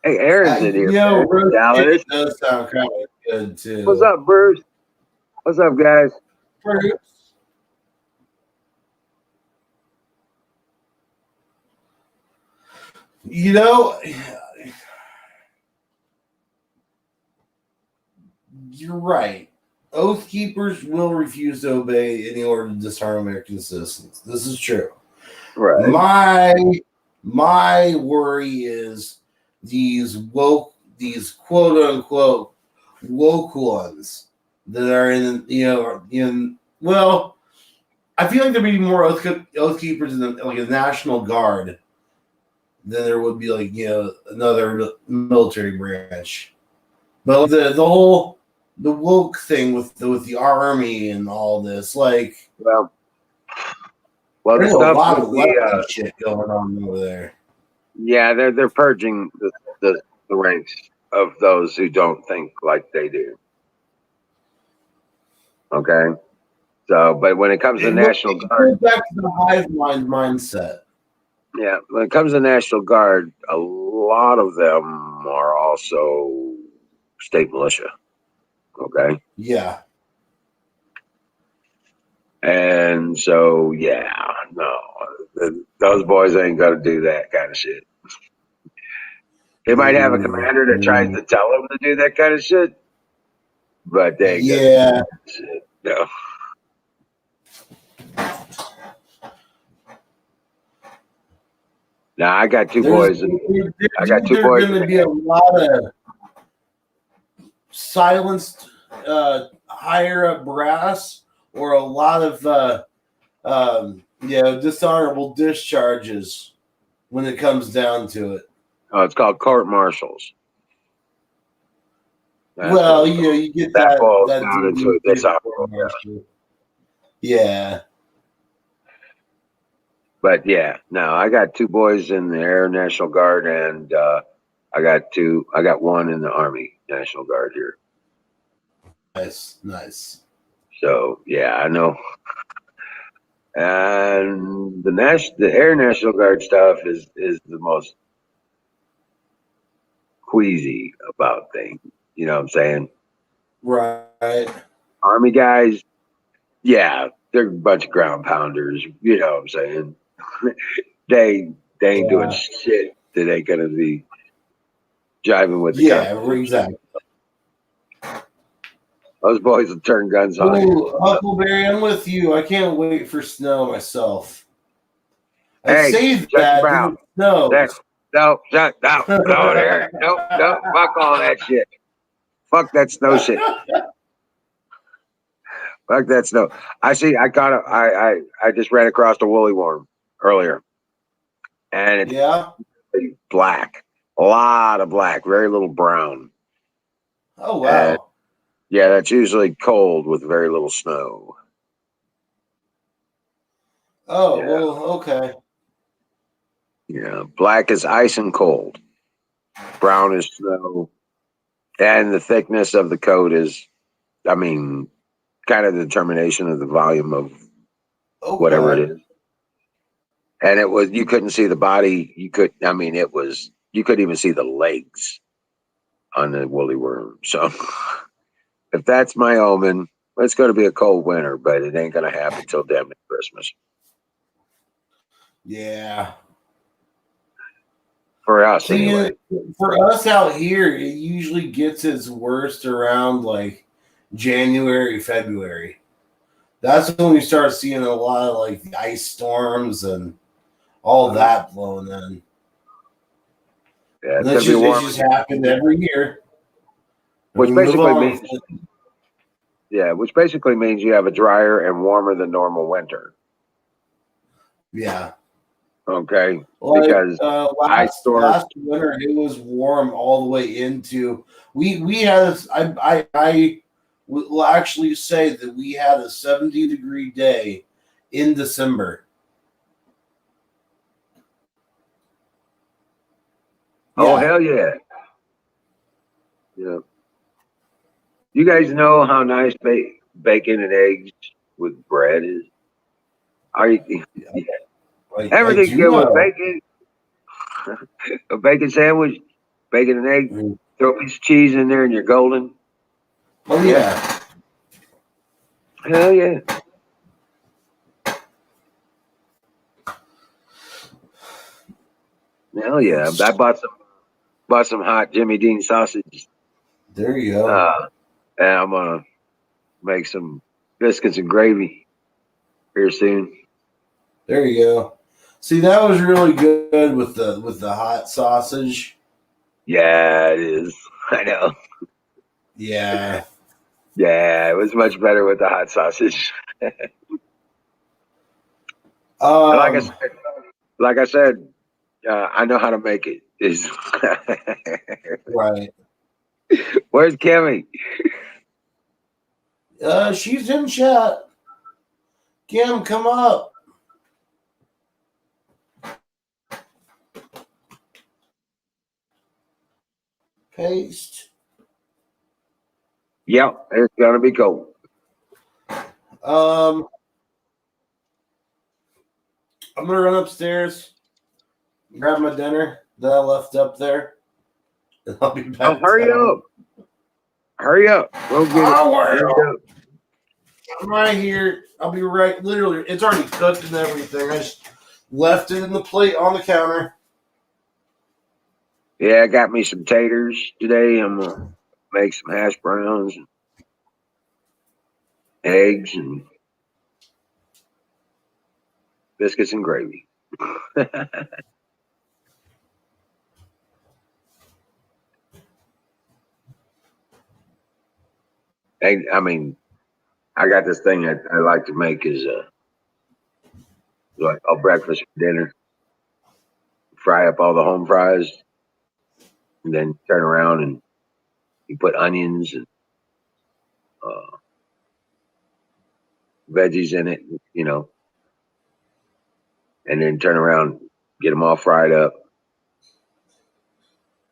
Hey, Aaron's in here. Yo, Dallas does sound kind of good too. What's up, Bruce? What's up, guys? Bruce. You're right. Oath keepers will refuse to obey any order to disarm American citizens. This is true. Right. My worry is these quote unquote woke ones that are well, I feel like there'd be more oath keepers in like a National Guard than there would be like another military branch. But the woke thing with the army and all this, like, well, there's a lot of lefty shit going on over there. Yeah, they're purging the ranks of those who don't think like they do. Okay, so but when it comes to National Guard, back to the hive mind mindset. Yeah, when it comes to National Guard, a lot of them are also state militia. Okay. Yeah. And so, those boys ain't gonna do that kind of shit. They might have a commander that tries to tell them to do that kind of shit, but they ain't gonna do that shit. No. Now I got two There's boys. I got two boys. going to be a lot of silenced higher up brass or a lot of dishonorable discharges when it comes down to it. Oh, it's called court martials. Well, you get that falls that down into this honorable. Yeah. But yeah, no, I got two boys in the Air National Guard, and I got one in the Army National Guard here. Nice. So yeah, I know. And the Air National Guard stuff is the most queasy about things. You know what I'm saying? Right. Army guys, yeah, they're a bunch of ground pounders. You know what I'm saying? they ain't doing shit that ain't gonna be jiving with the exactly. Those boys will turn guns on you. Huckleberry, I'm with you. I can't wait for snow myself. Hey, saved that. No. No, there. No, fuck all that shit. Fuck that snow shit. Fuck that snow. I just ran across a woolly worm earlier. And it's black. A lot of black, very little brown. Oh wow. And yeah, that's usually cold with very little snow. Oh, yeah. Well, okay. Yeah, black is ice and cold. Brown is snow. And the thickness of the coat is, kind of the determination of the volume of whatever it is. And you couldn't see the body. You couldn't even see the legs on the woolly worm. So if that's my omen, it's going to be a cold winter, but it ain't going to happen till damn Christmas. Yeah. For us, anyway. For us out here, it usually gets its worst around like January, February. That's when we start seeing a lot of like ice storms and all that blowing in. Yeah, it's it just happened every year. Which basically means you have a drier and warmer than normal winter. Yeah. Okay. Like, because last winter it was warm all the way into we had I will actually say that we had a 70-degree day in December. Oh hell yeah. Yeah. You guys know how nice bacon and eggs with bread is? Everything's good with bacon. A bacon sandwich, bacon and egg, throw a piece of cheese in there and you're golden. Oh yeah. Hell yeah. Hell yeah. I bought some hot Jimmy Dean sausage. There you go. And I'm gonna make some biscuits and gravy here soon. There you go. See, that was really good with the hot sausage. Yeah, it is. I know. Yeah. Yeah, it was much better with the hot sausage. Like I said, I know how to make it. Right. Where's Kimmy? She's in chat. Kim, come up. Paste. Yep, it's gonna be cold. I'm gonna run upstairs, grab my dinner that I left up there, and I'll be back. Oh, hurry up! Hurry up! We'll get it. I'm right here. I'll be right. Literally, it's already cooked and everything. I just left it in the plate on the counter. Yeah, I got me some taters today. I'm gonna make some hash browns, and eggs, and biscuits and gravy. I mean, I got this thing I like to make is like a breakfast for dinner. Fry up all the home fries, and then turn around and you put onions and uh, veggies in it, and then turn around, get them all fried up,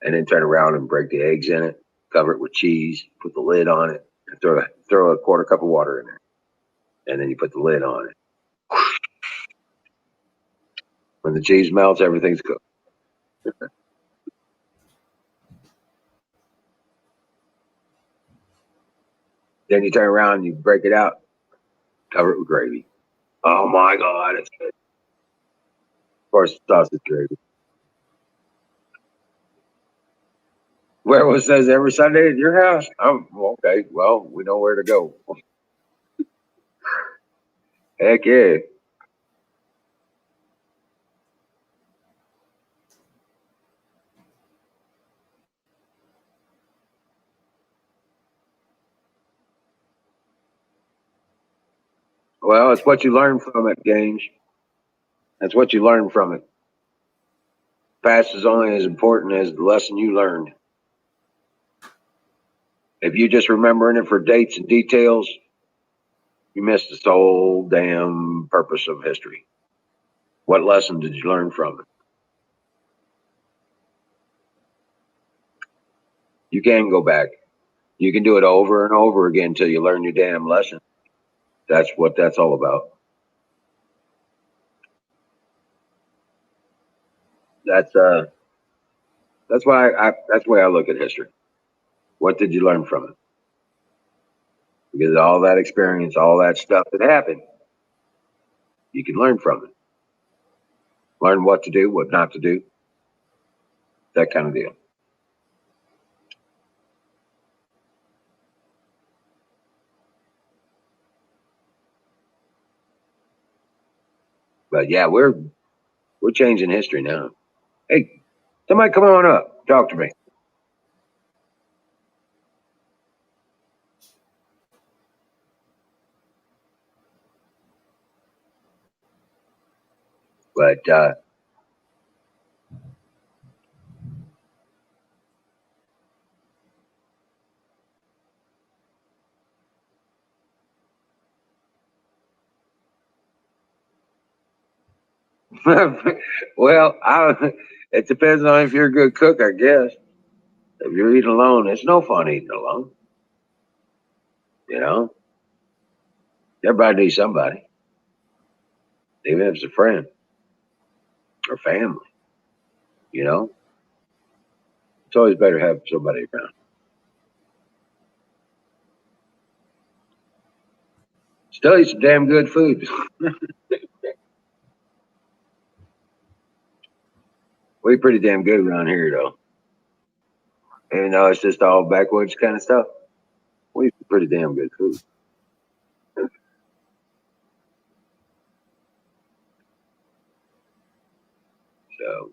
and then turn around and break the eggs in it, cover it with cheese, put the lid on it, and throw a quarter cup of water in there, and then you put the lid on it. When the cheese melts, everything's cooked. Then you turn around and you break it out, cover it with gravy. Oh my God, it's good. Of course, sausage gravy. Where was says every Sunday at your house? Oh, okay. Well, we know where to go. Heck yeah. Well, it's what you learn from it, Gaines. That's what you learn from it. Past is only as important as the lesson you learned. If you just remembering it for dates and details, you missed the whole damn purpose of history. What lesson did you learn from it? You can go back. You can do it over and over again until you learn your damn lesson. That's what that's all about. That's that's the way I look at history. What did you learn from it? Because all that experience, all that stuff that happened, you can learn from it. Learn what to do, what not to do, that kind of deal. But yeah, we're changing history now. Hey, somebody come on up, talk to me. But well, it depends on if you're a good cook, I guess. If you're eating alone, it's no fun eating alone. You know, everybody needs somebody, even if it's a friend or family. You know, it's always better to have somebody around. Still eat some damn good food. We eat pretty damn good around here, though. Even though it's just all backwoods kind of stuff, we eat pretty damn good food. So,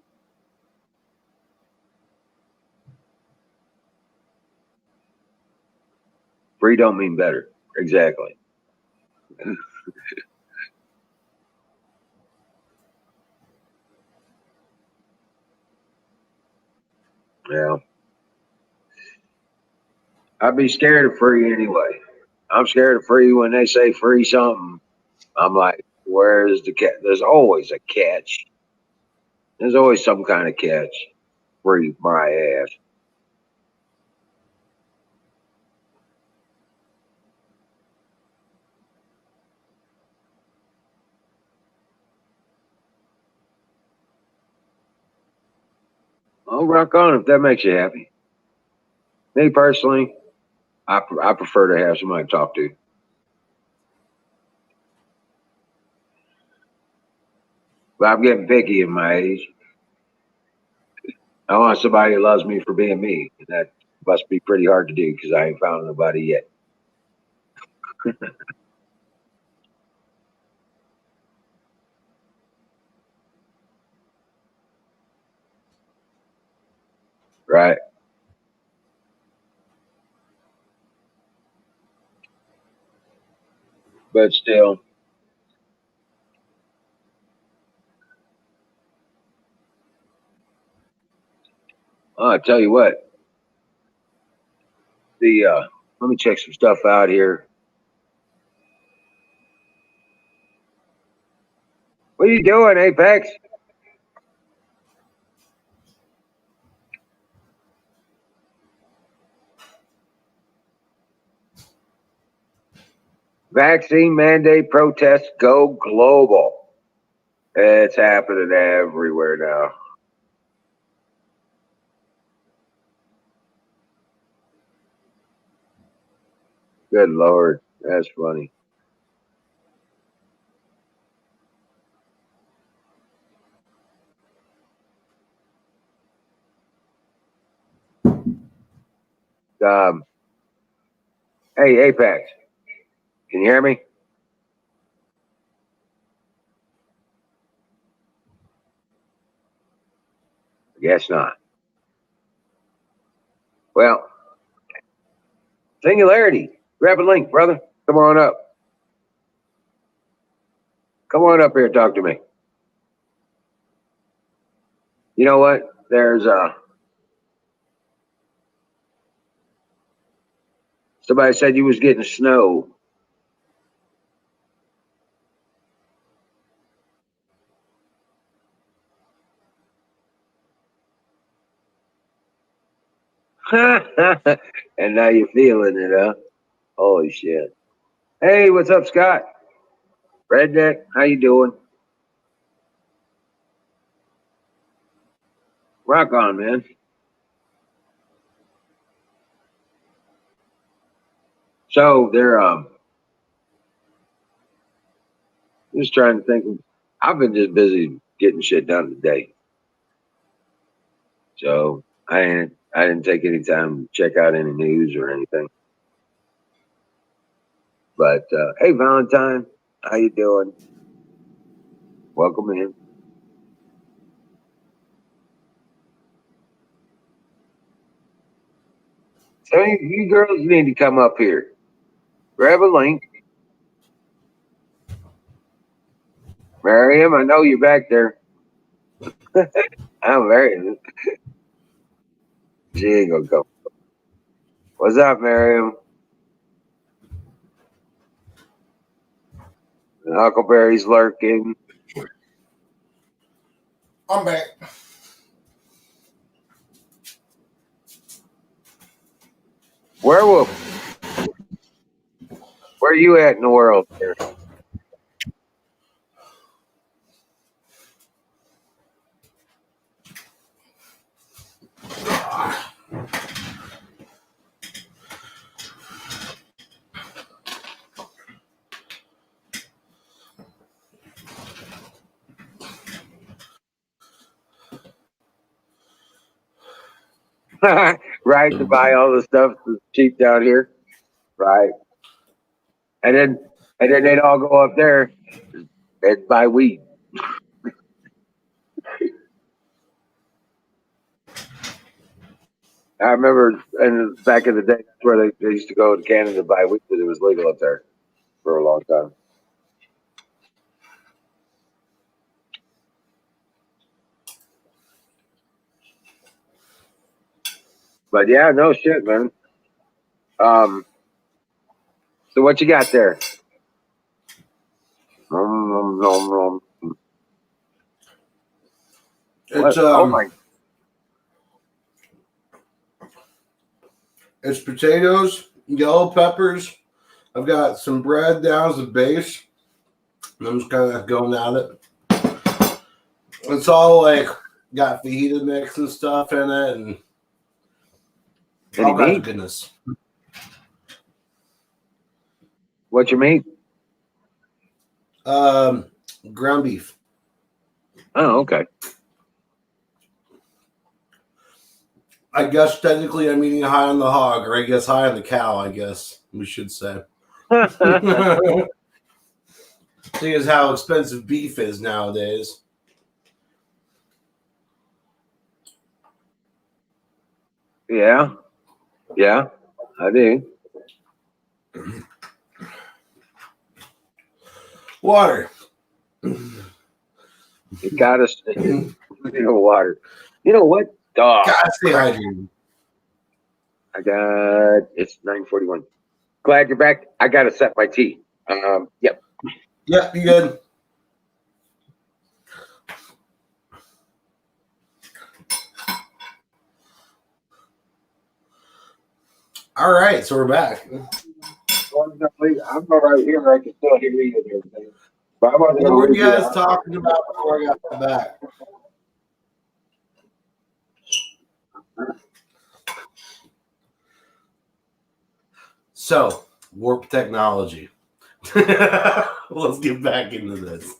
free don't mean better. Exactly. Yeah. I'd be scared of free anyway. I'm scared of free when they say free something. I'm like, where's the catch? There's always a catch. There's always some kind of catch. Free my ass. Oh, rock on if that makes you happy. Me personally, I prefer to have somebody to talk to. But I'm getting picky in my age. I want somebody who loves me for being me. And that must be pretty hard to do because I ain't found nobody yet. Right? but still. Oh, I tell you what. Let me check some stuff out here. What are you doing, Apex? Vaccine mandate protests go global. It's happening everywhere now. Good Lord, that's funny. Hey, Apex, can you hear me? I guess not. Well, Singularity, grab a link, brother. Come on up. Come on up here and talk to me. You know what? There's somebody said you was getting snow. And now you're feeling it, huh? Holy shit. Hey, what's up, Scott? Redneck, how you doing? Rock on, man. So they're just trying to think. I've been just busy getting shit done today. So I didn't take any time to check out any news or anything. But hey, Valentine, how you doing? Welcome in. So you girls need to come up here. Grab a link. Miriam, I know you're back there. I'm very. She ain't gonna come. What's up, Miriam? Huckleberry's lurking. I'm back. Werewolf, where are you at in the world? Right, to buy all the stuff that's cheap down here. Right. And then they'd all go up there and buy weed. I remember back in the day, that's where they used to go to Canada to buy weed because it was legal up there for a long time. But yeah, no shit, man. So what you got there? It's Oh my! It's potatoes, yellow peppers. I've got some bread down as a base. And I'm just kind of going at it. It's all like got fajita mix and stuff in it, and all kinds of goodness. What you mean? Ground beef. Oh, okay. I guess technically I'm eating high on the hog, or I guess high on the cow, I guess we should say. Seeing as how expensive beef is nowadays. Yeah, I do. Water. You gotta stay water. You know what? Gotta stay hydrated. It's 9:41. Glad you're back. I gotta set my tea. Yep. Yep, you good. All right, so we're back. I'm all right here. I can still hear you and everything. But What were you guys talking about before I got back? So, warp technology. Let's get back into this.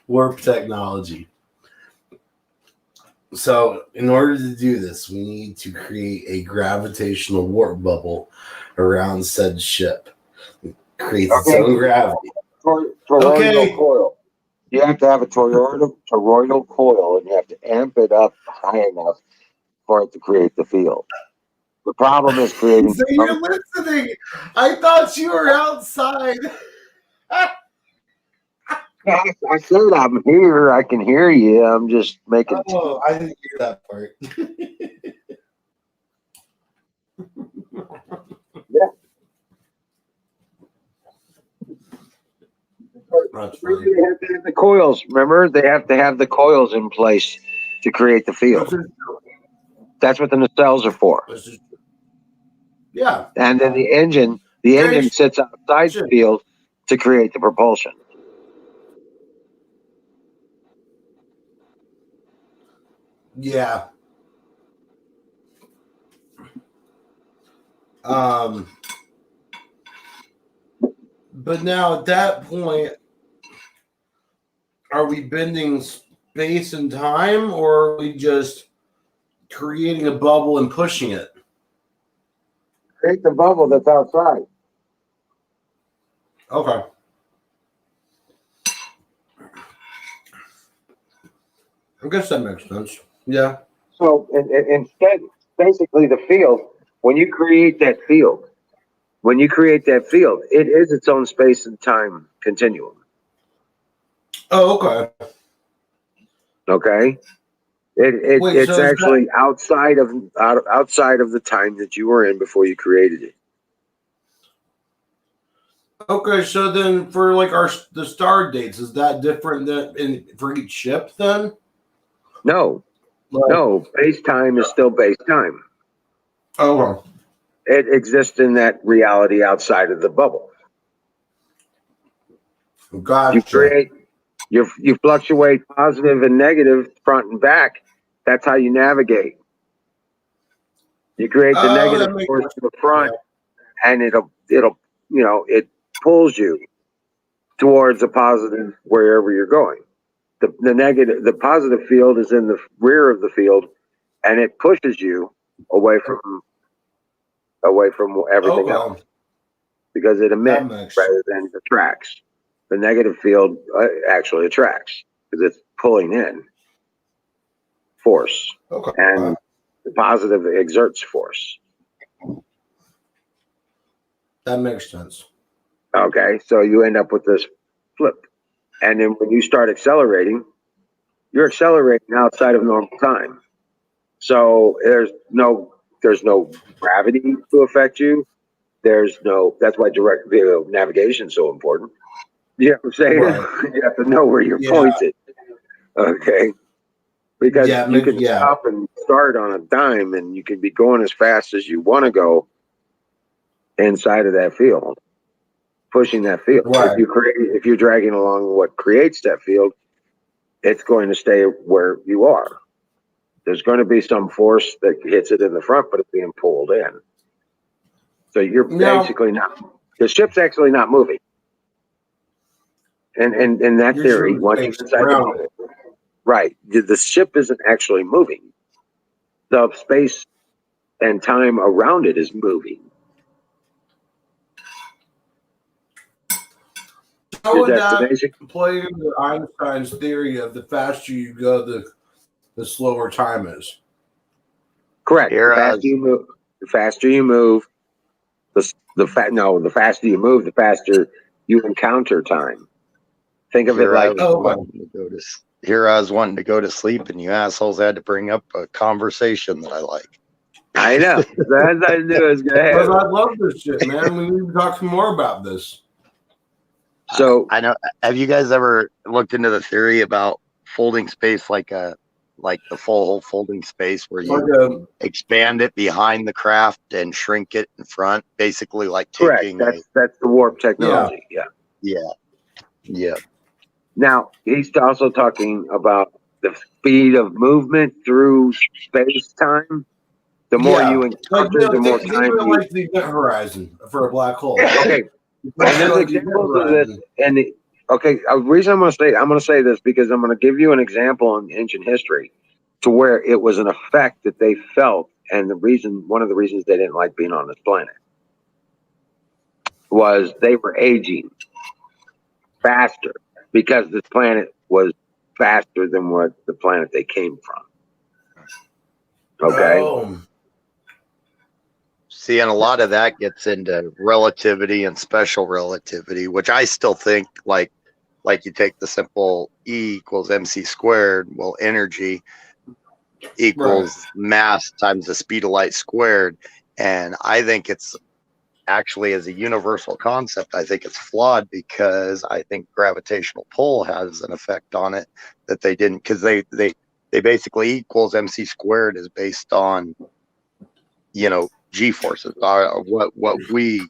Warp technology. So, in order to do this, we need to create a gravitational warp bubble around said ship. It creates its own gravity. Toroidal coil. You have to have a toroidal coil, and you have to amp it up high enough for it to create the field. The problem is creating. So you're listening. I thought you were outside. I said I'm here. I can hear you. I'm just making. Oh, I didn't hear that part. Yeah. That's They have to have the coils. Remember, they have to have the coils in place to create the field. That's what the nacelles are for. Yeah. And then the engine sits outside the field to create the propulsion. Yeah. But now at that point, are we bending space and time, or are we just creating a bubble and pushing it? Create the bubble that's outside. Okay. I guess that makes sense. Yeah. So instead, basically the field, when you create that field, it is its own space and time continuum. Oh, okay. Okay. It's actually outside of the time that you were in before you created it. Okay, so then for like the star dates, is that different for each ship then? No. No, base time is still base time. Oh, it exists in that reality outside of the bubble. Gotcha. You fluctuate positive and negative front and back. That's how you navigate. You create the negative force to the front, and it pulls you towards a positive wherever you're going. The positive field is in the rear of the field, and it pushes you away from everything else because it emits rather than attracts. The negative field actually attracts because it's pulling in force, and the positive exerts force. That makes sense. Okay, so you end up with this flip, and then when you start accelerating, you're accelerating outside of normal time. So there's no gravity to affect you. That's why direct navigation is so important. You know what I'm saying? Right. You have to know where you're pointed. Okay. Because you can stop and start on a dime, and you can be going as fast as you want to go inside of that field, pushing that field. Right. If you're dragging along what creates that field, it's going to stay where you are. There's going to be some force that hits it in the front, but it's being pulled in. So you're basically the ship's actually not moving. And in that theory, once you're inside the bubble, right, the ship isn't actually moving. The space and time around it is moving. How would that play into Einstein's theory of the faster you go, the slower time is? Correct. The faster you move, the faster you move, the faster you encounter time. Think of it like, here I was wanting to go to sleep, and you assholes had to bring up a conversation that I like. I know. That's I knew it was gonna happen. I love this shit, man. We need to talk some more about this. So I know. Have you guys ever looked into the theory about folding space, like the full folding space, where you expand it behind the craft and shrink it in front, basically like taking that's the warp technology. Yeah. Now he's also talking about the speed of movement through space time. The more you encounter, the more time you like the event horizon for a black hole. Okay. And there's examples of this, and the reason I'm going to say this because I'm going to give you an example in ancient history to where it was an effect that they felt, and one of the reasons they didn't like being on this planet was they were aging faster because this planet was faster than what the planet they came from. Okay. Oh. See, and a lot of that gets into relativity and special relativity, which I still think like you take the simple E equals mc squared. Well, energy equals mass times the speed of light squared. And I think it's actually, as a universal concept, I think it's flawed because I think gravitational pull has an effect on it that they didn't, because they basically equals mc squared is based on, G forces are what we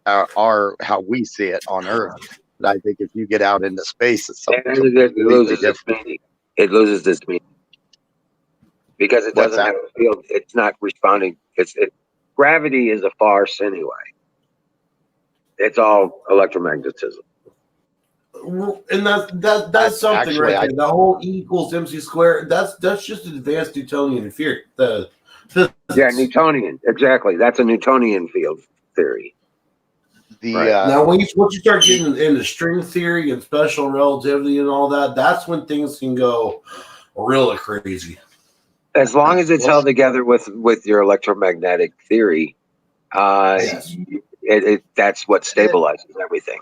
are how we see it on Earth. But I think if you get out into space, it's something it loses its meaning. It loses its meaning because it doesn't have a field. It's not responding. Gravity is a farce anyway. It's all electromagnetism. And that's something actually, right there. The whole E equals mc squared. That's just advanced Newtonian theory. Newtonian, exactly. That's a Newtonian field theory. Now, once you start getting into string theory and special relativity and all that, that's when things can go really crazy. As long as it's held together with your electromagnetic theory, that's what stabilizes everything.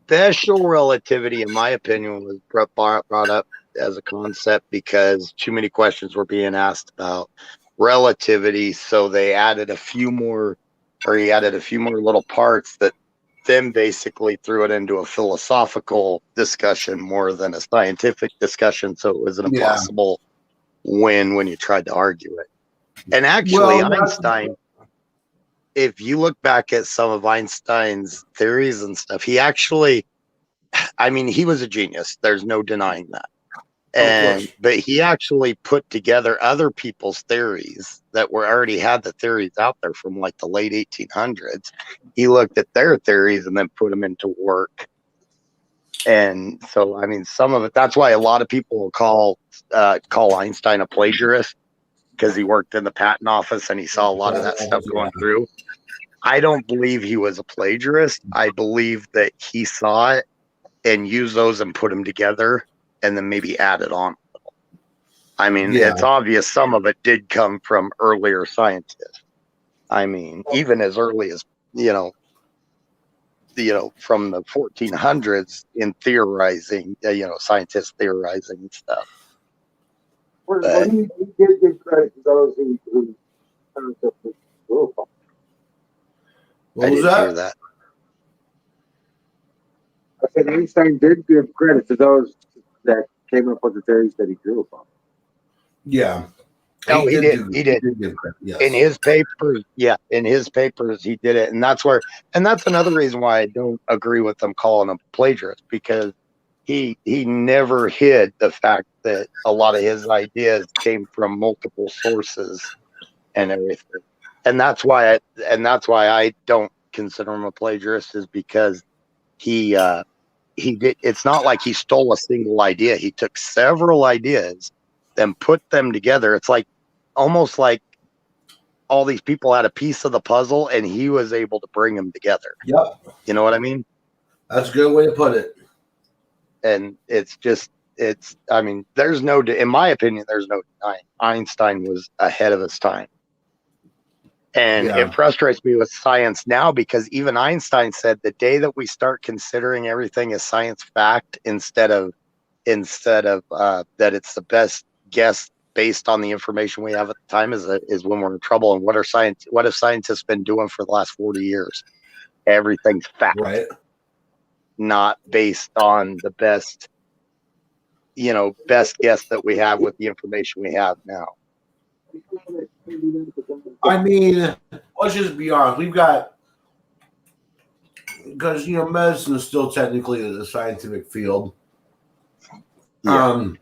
Special relativity, in my opinion, was brought up as a concept because too many questions were being asked about relativity, so they added a few more little parts that then basically threw it into a philosophical discussion more than a scientific discussion, so it was an impossible win when you tried to argue it. And actually, Einstein, if you look back at some of Einstein's theories and stuff, he actually, he was a genius, there's no denying that. But he actually put together other people's theories that already had the theories out there from like the late 1800s. He looked at their theories and then put them into work. And so, some of it, that's why a lot of people will call Einstein a plagiarist, because he worked in the patent office and he saw a lot of that stuff going through. I don't believe he was a plagiarist. I believe that he saw it and used those and put them together and then maybe added on. It's obvious some of it did come from earlier scientists. Even as early as, from the 1400s in theorizing, scientists theorizing and stuff. Well, he did give credit to those who concept was glorified. What was that? That. I said Einstein did give credit to those that came up with the theories that he drew upon. Yeah. No, he did. He did give credit. Yes. In his papers, he did it, and that's another reason why I don't agree with them calling him plagiarist, because he never hid the fact that a lot of his ideas came from multiple sources and everything, and that's why I don't consider him a plagiarist, is because he did. It's not like he stole a single idea. He took several ideas, then put them together. It's like almost like all these people had a piece of the puzzle, and he was able to bring them together. Yep. You know what I mean? That's a good way to put it. And there's no, in my opinion, there's no denying Einstein was ahead of his time. And Yeah. it frustrates me with science now because even Einstein said the day that we start considering everything as science fact instead of that it's the best guess based on the information we have at the time is when we're in trouble. And what have scientists been doing for the last 40 years? Everything's fact, Right. not based on the best guess that we have with the information we have now. I mean, let's just be honest. We've got, because medicine is still technically a scientific field. Yeah.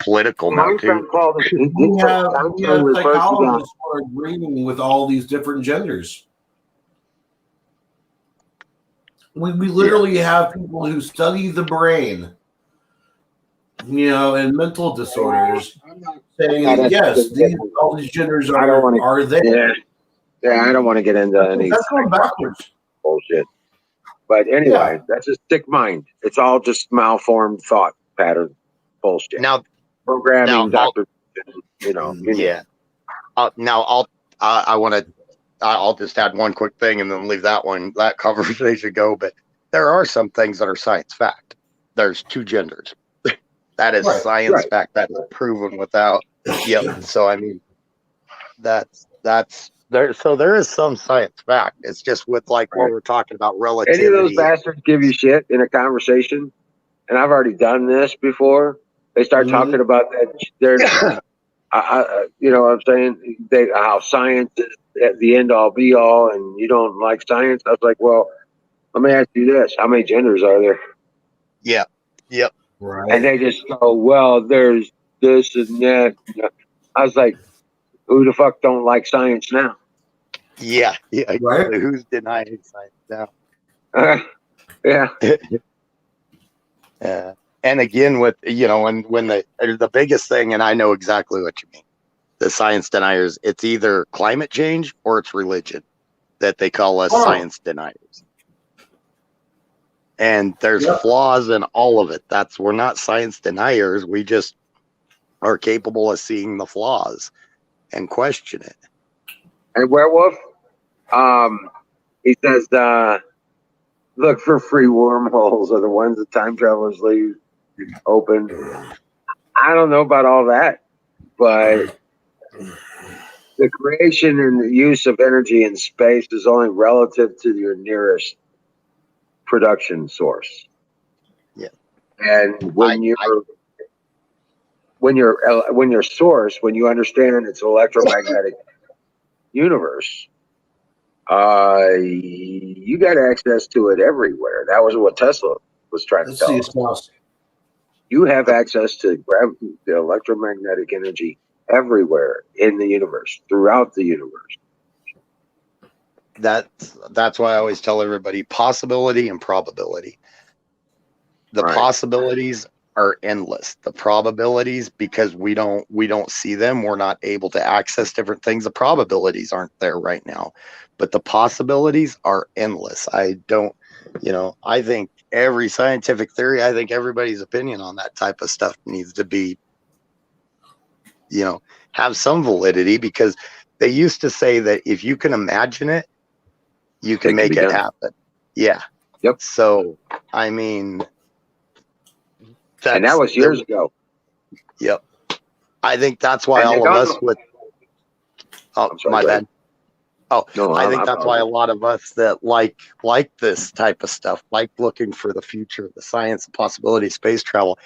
Political now too. We have psychologists who are agreeing with all these different genders. We literally have people who study the brain, and mental disorders, saying that yes, all these genders are there. Yeah, I don't want to get into any That's going backwards. bullshit. But anyway, that's a sick mind. It's all just malformed thought pattern bullshit. Now, programming, doctor, yeah. Now I'll just add one quick thing and then leave that conversation go. But there are some things that are science fact. There's two genders. That is science fact. That is proven without. Yep. So I mean, that's there. So there is some science fact. It's just with what we're talking about relativity. Any of those bastards give you shit in a conversation, and I've already done this before. They start talking about that. There's, you know what I'm saying? How science is at the end all be all, and you don't like science. I was like, well, let me ask you this: how many genders are there? Yeah. Yep. Right. And they just go, well, there's this and that. I was like, who the fuck don't like science now? Yeah. Right. Who's denying science now? Yeah. Yeah. And again, with and when the biggest thing, and I know exactly what you mean, the science deniers, it's either climate change or it's religion that they call us science deniers. And there's flaws in all of it. We're not science deniers. We just are capable of seeing the flaws and question it. And Werewolf, he says, look for free wormholes are the ones that time travelers leave open. I don't know about all that, but the creation and the use of energy in space is only relative to your nearest production source. Yeah. And when your source, when you understand it's an electromagnetic universe, you got access to it everywhere. That was what Tesla was trying to tell us. You have access to the electromagnetic energy everywhere in the universe, throughout the universe. That's why I always tell everybody possibility and probability. The possibilities are endless. The probabilities, because we don't see them, we're not able to access different things. The probabilities aren't there right now, but the possibilities are endless. I think every scientific theory, I think everybody's opinion on that type of stuff needs to be, have some validity, because they used to say that if you can imagine it, you can make it happen. Yeah. Yep. So, I mean, and that was years ago. Yep. I think that's why all of us my bad. Oh, no, I think that's why a lot of us that like this type of stuff, like looking for the future, the science and possibility, space travel.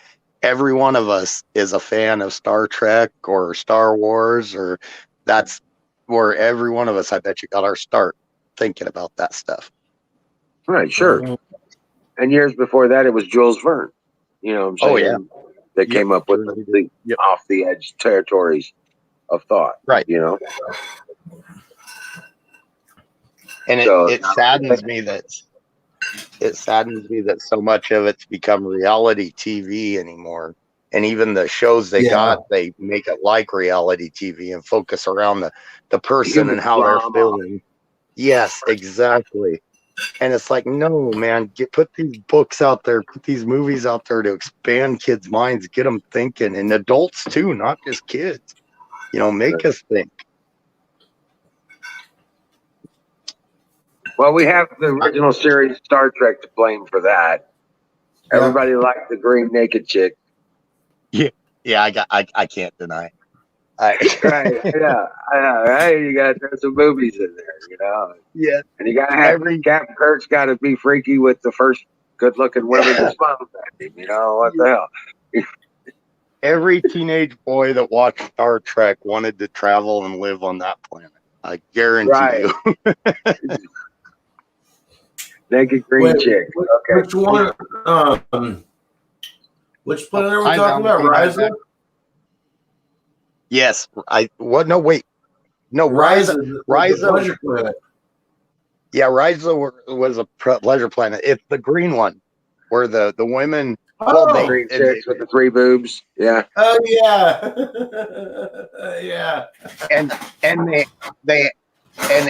Every one of us is a fan of Star Trek or Star Wars, or that's where every one of us, I bet you, got our start thinking about that stuff. Right, sure. And years before that, it was Jules Verne. You know what I'm saying? Oh, yeah. They came up with the off the edge territories of thought. Right. And it saddens me that so much of it's become reality TV anymore. And even the shows they make it like reality TV and focus around the person and how they're feeling. Yes, exactly. And it's like, no, man, put these books out there, put these movies out there to expand kids' minds, get them thinking, and adults too, not just kids. Make us think. Well, we have the original series Star Trek to blame for that. Yeah. Everybody liked the green naked chick. Yeah, I can't deny. Right? Yeah, I know. Right? You got to throw some movies in there, you know. Yeah. And you got to have Captain Kirk's got to be freaky with the first good-looking women that smiles at him. You know what the hell? Every teenage boy that watched Star Trek wanted to travel and live on that planet. I guarantee you. Naked green chick. Okay. Which one? Which planet are we talking about? Ryza? Yes. No, wait. No, Ryza. Ryza. Yeah, Ryza was a pleasure planet. It's the green one where the women. The green chicks with the 3 boobs. Yeah. Oh yeah. Yeah. And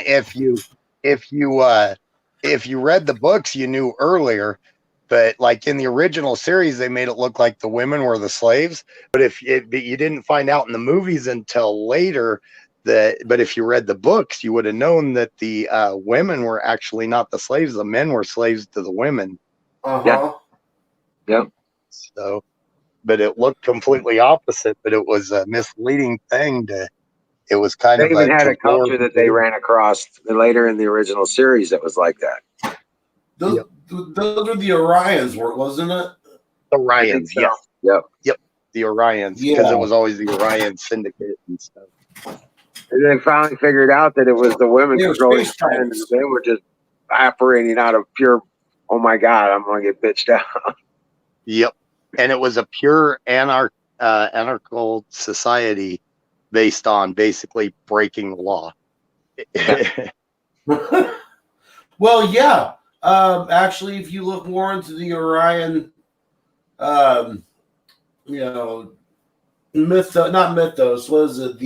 if you read the books, you knew earlier. But like in the original series, they made it look like the women were the slaves. But you didn't find out in the movies until later but if you read the books, you would have known that the women were actually not the slaves. The men were slaves to the women. Uh-huh. Yep. So, but it looked completely opposite. But it was a misleading thing it was kind they of. They even had a culture that they ran across later in the original series that was like that. Those are the Orions, wasn't it? The Orions, so. Yep. The Orions, because it was always the Orion Syndicate and stuff. And they finally figured out that it was the women controlling the planet, and they were just operating out of pure, oh my God, I'm going to get bitched out. Yep. And it was a pure anarchical society based on basically breaking the law. Well, yeah. Actually, if you look more into the Orion, not mythos, what is it?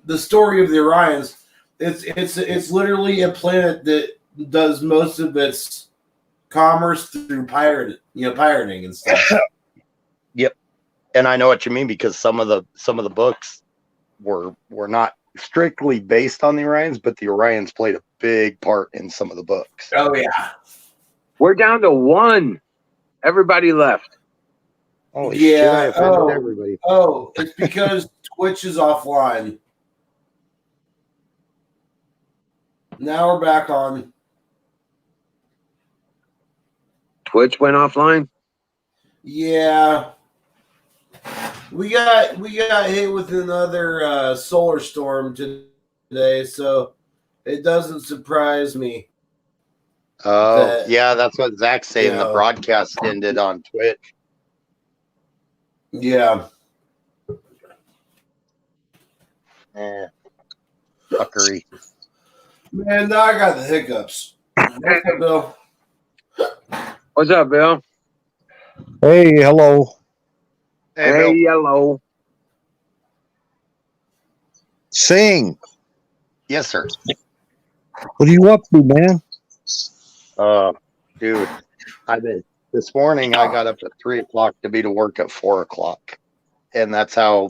The story of the Orions. It's literally a planet that does most of its commerce through pirating and stuff. Yep. And I know what you mean, because some of the books were not strictly based on the Orions, but the Orions played a big part in some of the books. Oh yeah. We're down to 1. Everybody left. Oh yeah. Shit, I offended everybody. Oh, it's because Twitch is offline. Now we're back on. Twitch went offline? Yeah. We got hit with another solar storm today, so it doesn't surprise me. Oh, yeah, that's what Zach's saying. The broadcast ended on Twitch. Yeah. Fuckery. Man, now I got the hiccups. What's up, Bill? What's up, Bill? Hey, hello. Hey, hello. Sing. Yes, sir. What are you up to, man? Dude, this morning I got up at 3:00 to be to work at 4:00, and that's how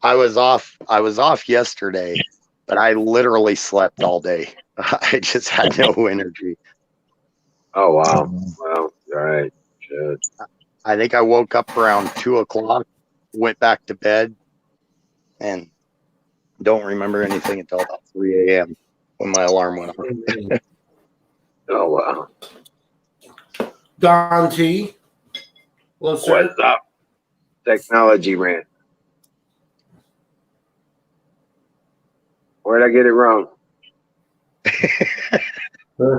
I was off. I was off yesterday, but I literally slept all day. I just had no energy. Oh wow! Well, all right. Good. I think I woke up around 2:00, went back to bed, and don't remember anything until about 3 a.m. when my alarm went off. Oh wow! Don T. What's up? Technology rant. Where'd I get it wrong? As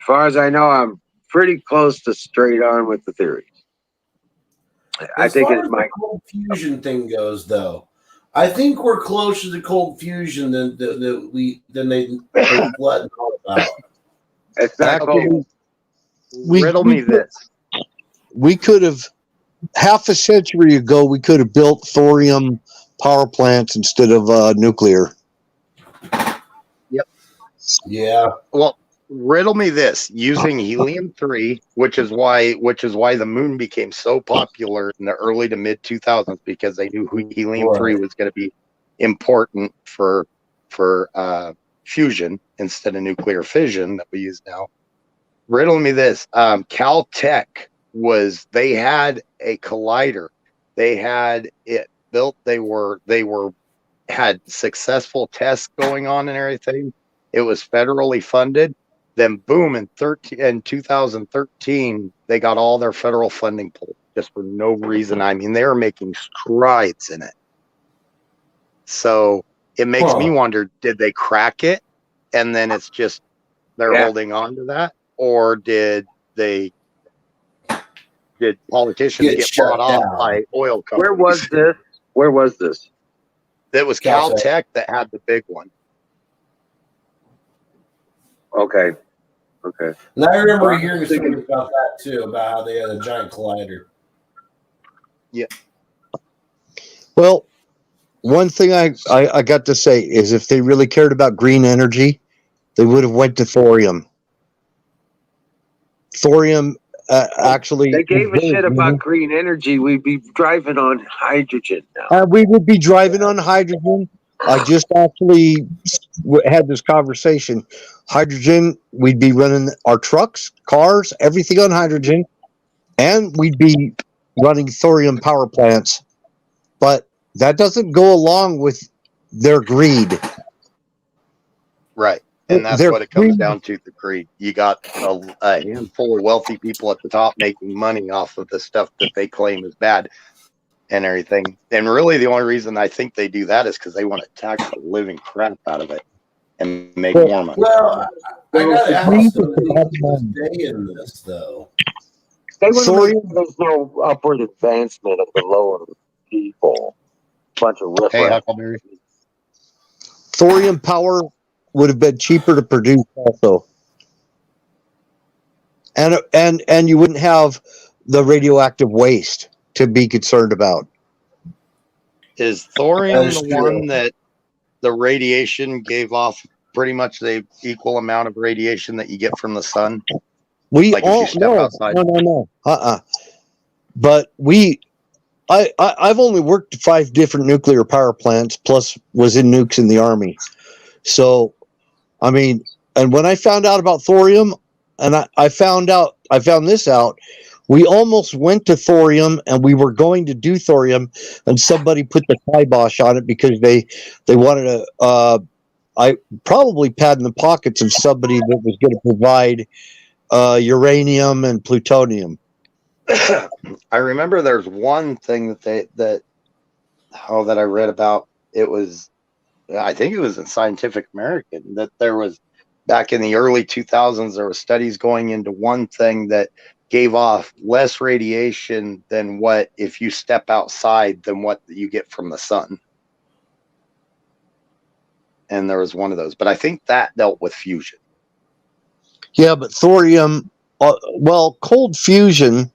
far as I know, I'm pretty close to straight on with the theories. I think it's my cold fusion thing goes, though. I think we're closer to cold fusion than they let know about. It's not cold. Riddle me this. We could have, half a century ago, we could have built thorium power plants instead of nuclear. Yep. Yeah. Well, riddle me this: using helium-3, which is why the moon became so popular in the early to mid 2000s, because they knew helium-3 was going to be important for fusion instead of nuclear fission that we use now. Riddle me this. Caltech they had a collider. They had it built. They had successful tests going on and everything. It was federally funded. Then boom, in 2013, they got all their federal funding pulled just for no reason. I mean, they were making strides in it. So it makes me wonder, did they crack it? And then it's just they're holding on to that? Or did politicians get bought off by oil companies? Where was this? It was Caltech that had the big one. Okay. And I remember hearing something about that too, about how they had a giant collider. Yeah. Well, one thing I got to say is if they really cared about green energy, they would have went to thorium. Thorium actually... They gave a shit about green energy. We'd be driving on hydrogen now. We would be driving on hydrogen. I just actually had this conversation. Hydrogen, we'd be running our trucks, cars, everything on hydrogen, and we'd be running thorium power plants. But that doesn't go along with their greed. Right. And that's what it comes down to, the greed. You got a handful of wealthy people at the top making money off of the stuff that they claim is bad and everything. And really the only reason I think they do that is because they want to tax the living crap out of it and make more money. Well, I got to ask them to stay in this, though. They want to make there's no upward advancement of the lower people. Bunch of riffraff. Thorium power would have been cheaper to produce also. And you wouldn't have the radioactive waste to be concerned about. Is thorium the one that the radiation gave off pretty much the equal amount of radiation that you get from the sun? No. But I've only worked 5 different nuclear power plants, plus was in nukes in the Army. So, I mean, and when I found out about thorium, and I found this out, we almost went to thorium, and we were going to do thorium, and somebody put the kibosh on it because they wanted to, I probably pad in the pockets of somebody that was going to provide uranium and plutonium. I remember there's one thing that I read about. I think it was in Scientific American, that there was back in the early 2000s, there were studies going into one thing that gave off less radiation than what, if you step outside, than what you get from the sun. And there was one of those, but I think that dealt with fusion. Yeah, but thorium, cold fusion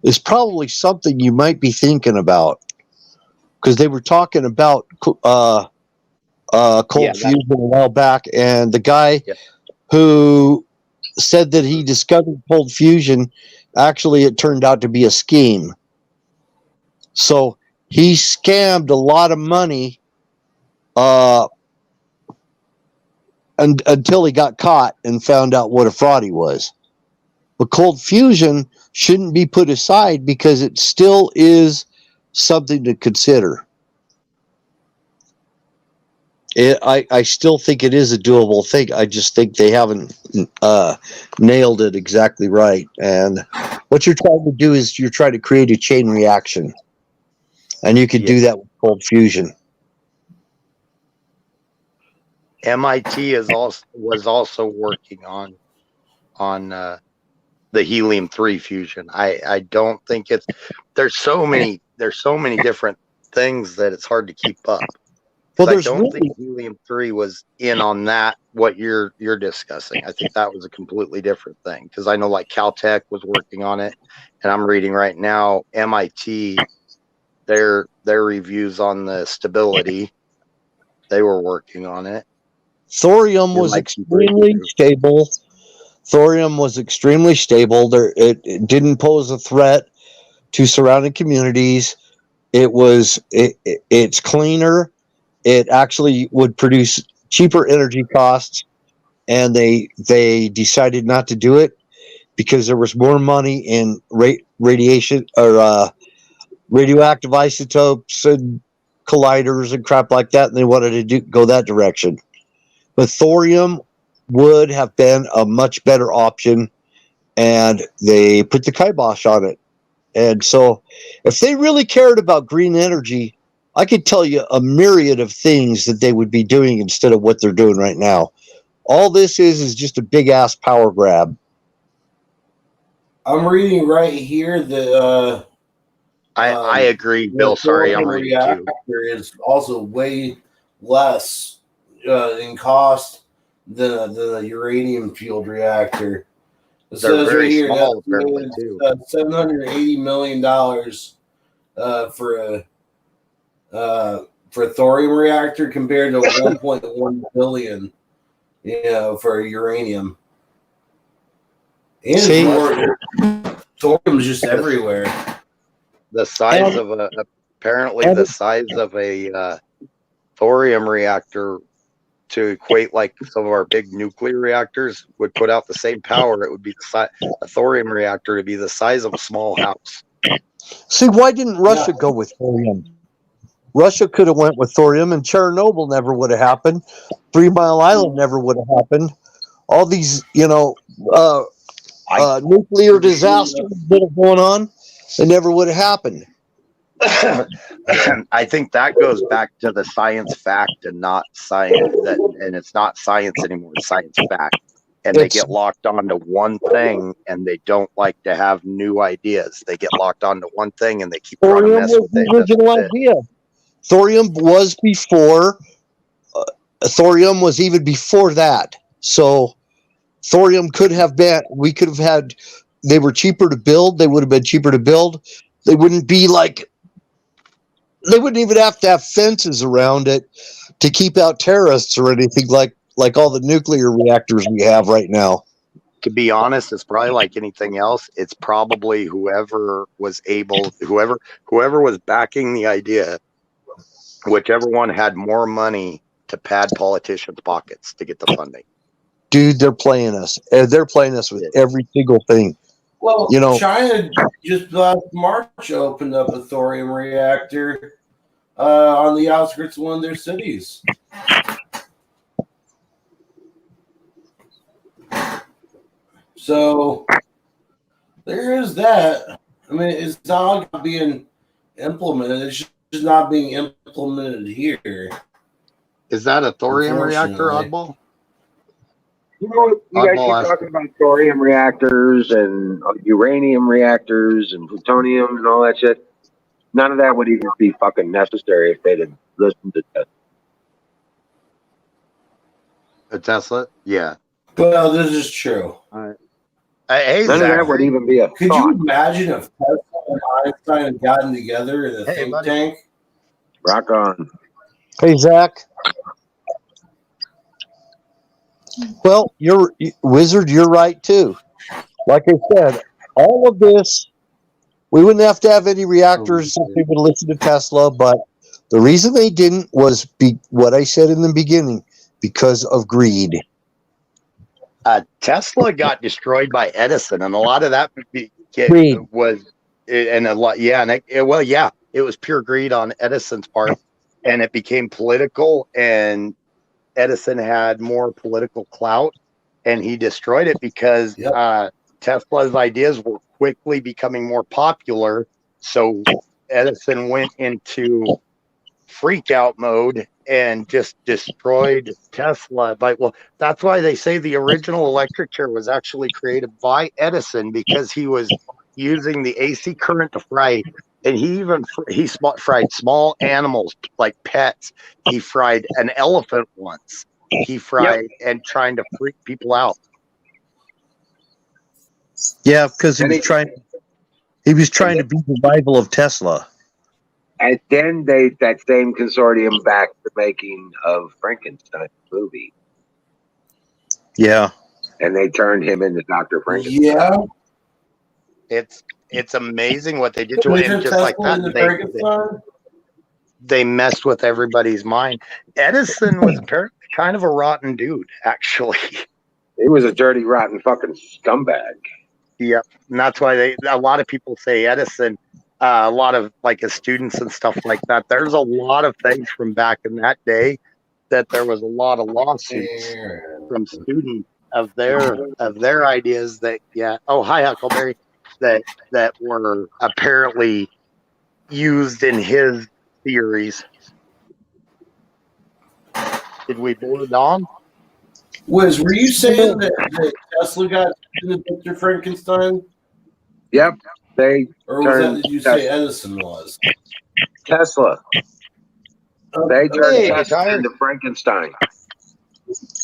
is probably something you might be thinking about, because they were talking about cold fusion a while back, and the guy who said that he discovered cold fusion, actually it turned out to be a scheme. So he scammed a lot of money until he got caught and found out what a fraud he was. But cold fusion shouldn't be put aside because it still is something to consider. I still think it is a doable thing. I just think they haven't nailed it exactly right. And what you're trying to do is you're trying to create a chain reaction. And you can do that with cold fusion. MIT was also working on the helium-3 fusion. I don't think there's so many different things that it's hard to keep up. Well, I don't think helium-3 was in on that, what you're discussing. I think that was a completely different thing, because I know like Caltech was working on it, and I'm reading right now MIT, their reviews on the stability, they were working on it. Thorium was extremely stable. Thorium was extremely stable. It didn't pose a threat to surrounding communities. It's cleaner. It actually would produce cheaper energy costs, and they decided not to do it because there was more money in radiation or radioactive isotopes and colliders and crap like that, and they wanted to go that direction. But thorium would have been a much better option, and they put the kibosh on it. And so if they really cared about green energy, I could tell you a myriad of things that they would be doing instead of what they're doing right now. All this is just a big ass power grab. I'm reading right here that I agree, Bill. Sorry, I'm reading too. Is also way less in cost than the uranium fueled reactor. It They're says very right here small, apparently, too. $780 million for a thorium reactor compared to 1.1 billion, for uranium. And thorium's just everywhere. The size of the size of a thorium reactor to equate like some of our big nuclear reactors would put out the same power. It would be a thorium reactor to be the size of a small house. See, why didn't Russia go with thorium? Russia could have went with thorium, and Chernobyl never would have happened. 3 Mile Island never would have happened. All these, nuclear disasters that are going on, they never would have happened. I think that goes back to the science fact and not science, and it's not science anymore, it's science fact. And they get locked onto one thing, and they don't like to have new ideas. They get locked onto one thing, and they keep trying to mess with it. Thorium was the original idea. Thorium was before. Thorium was even before that. So thorium could have been. We could have had. They were cheaper to build. They would have been cheaper to build. They wouldn't be like. They wouldn't even have to have fences around it to keep out terrorists or anything like all the nuclear reactors we have right now. To be honest, it's probably like anything else. It's probably whoever was backing the idea, whichever one had more money to pad politicians' pockets to get the funding. Dude, they're playing us. They're playing us with every single thing. Well, China just last March opened up a thorium reactor on the outskirts of one of their cities. So there is that. I mean, it's not being implemented. It's just not being implemented here. Is that a thorium reactor, Oddball? You guys keep talking about thorium reactors and uranium reactors and plutonium and all that shit. None of that would even be fucking necessary if they'd have listened to Tesla. A Tesla? Yeah. Well, this is true. None of that would even be a Could thought. you imagine if Tesla and Einstein had gotten together in a think tank? Rock on. Hey, Zach. Well, Wizard, you're right too. Like I said, all of this, we wouldn't have to have any reactors if we would listen to Tesla, but the reason they didn't was what I said in the beginning, because of greed. Tesla got destroyed by Edison, and a lot of that was, and a lot, it was pure greed on Edison's part, and it became political, and Edison had more political clout, and he destroyed it because Tesla's ideas were quickly becoming more popular. So Edison went into freak out mode and just destroyed Tesla. That's why they say the original electric chair was actually created by Edison, because he was using the AC current to fry. And he fried small animals like pets. He fried an elephant once. He fried and trying to freak people out. Yeah, because he was trying to be the rival of Tesla. And then that same consortium backed the making of Frankenstein movie. Yeah. And they turned him into Dr. Frankenstein. Yeah. It's amazing what they did to him, just like that. They messed with everybody's mind. Edison was apparently kind of a rotten dude, actually. He was a dirty, rotten fucking scumbag. Yep. And that's why a lot of people say Edison, a lot of like his students and stuff like that. There's a lot of things from back in that day that there was a lot of lawsuits from students of their ideas that, yeah. Oh, hi, Huckleberry. That were apparently used in his theories. Did we board on? Were you saying that Tesla got into Dr. Frankenstein? Yep. They Or was that did you say Edison was? Tesla. They turned Hey, Tesla Tyler. into Frankenstein.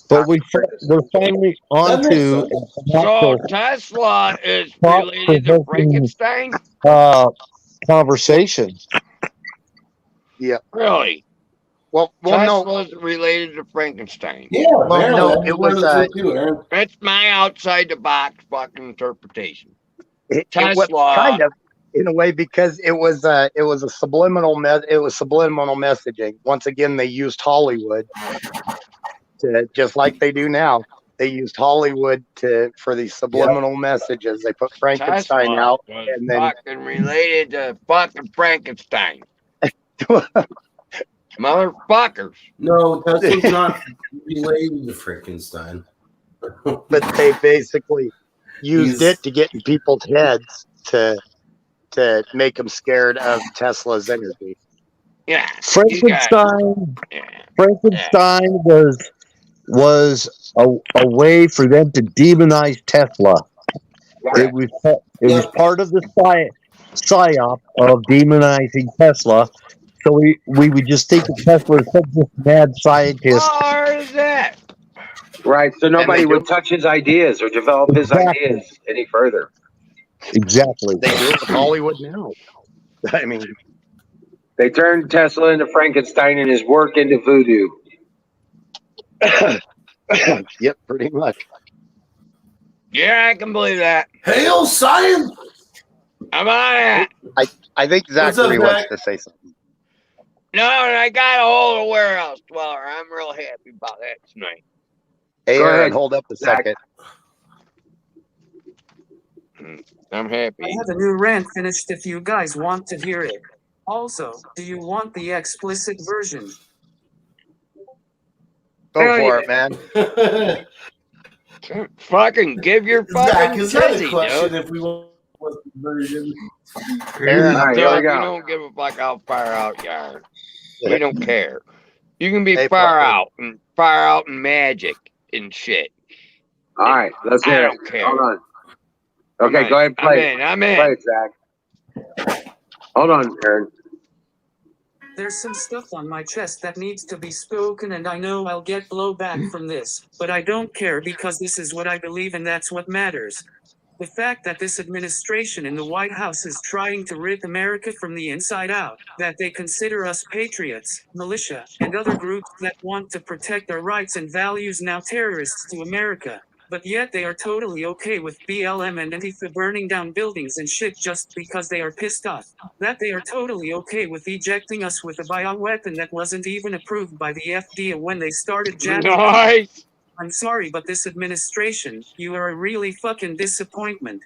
But we're finally on to So Tesla is related to Frankenstein? conversation. Yeah. Really? Well, no. Tesla's related to Frankenstein. Yeah, Well, no, apparently. it was That's my outside the box fucking interpretation. it was Tesla. kind of in a way because it was a subliminal messaging. Once again, they used Hollywood to, just like they do now. They used Hollywood for these subliminal messages. They put Frankenstein Tesla out, was and then fucking related to fucking Frankenstein. Motherfuckers. No, Tesla's not related to Frankenstein. but they basically used it to get in people's heads to make them scared of Tesla's energy. Yeah. Frankenstein Yeah. was a way for them to demonize Tesla. It was part of the psyop of demonizing Tesla. So we would just think of Tesla as some just mad scientist. Or is that? Right. So nobody would touch his ideas or develop his ideas any further. Exactly. They do it with Hollywood now. I mean, They turned Tesla into Frankenstein and his work into voodoo. yep, pretty much. Yeah, I can believe that. Hail science! I'm on it. I think Zachary wants to say something. No, and I got a hold of Warehouse Dweller. I'm real happy about that tonight. Hey, Go Aaron, ahead, hold up a Zach. second. I'm happy. I have a new rant finished if you guys want to hear it. Also, do you want the explicit version? Go for it, man. Fucking give your Zach, fucking is that a tizzy, question dude. if we want the version? Aaron, All right, here we We go. don't give a fuck how far out you are. We don't care. You can be Hey, far puppy. out and magic and shit. All right, let's I hear don't it. care. Hold on. Okay, go ahead and play it. I'm in. Play it, Zach. Hold on, Aaron. There's some stuff on my chest that needs to be spoken, and I know I'll get blowback from this, but I don't care because this is what I believe and that's what matters. The fact that this administration in the White House is trying to rid America from the inside out, that they consider us patriots, militia, and other groups that want to protect our rights and values now terrorists to America. But yet they are totally okay with BLM and Antifa burning down buildings and shit just because they are pissed off. That they are totally okay with ejecting us with a bioweapon that wasn't even approved by the FDA when they started jamming. Nice. I'm sorry, but this administration, you are a really fucking disappointment.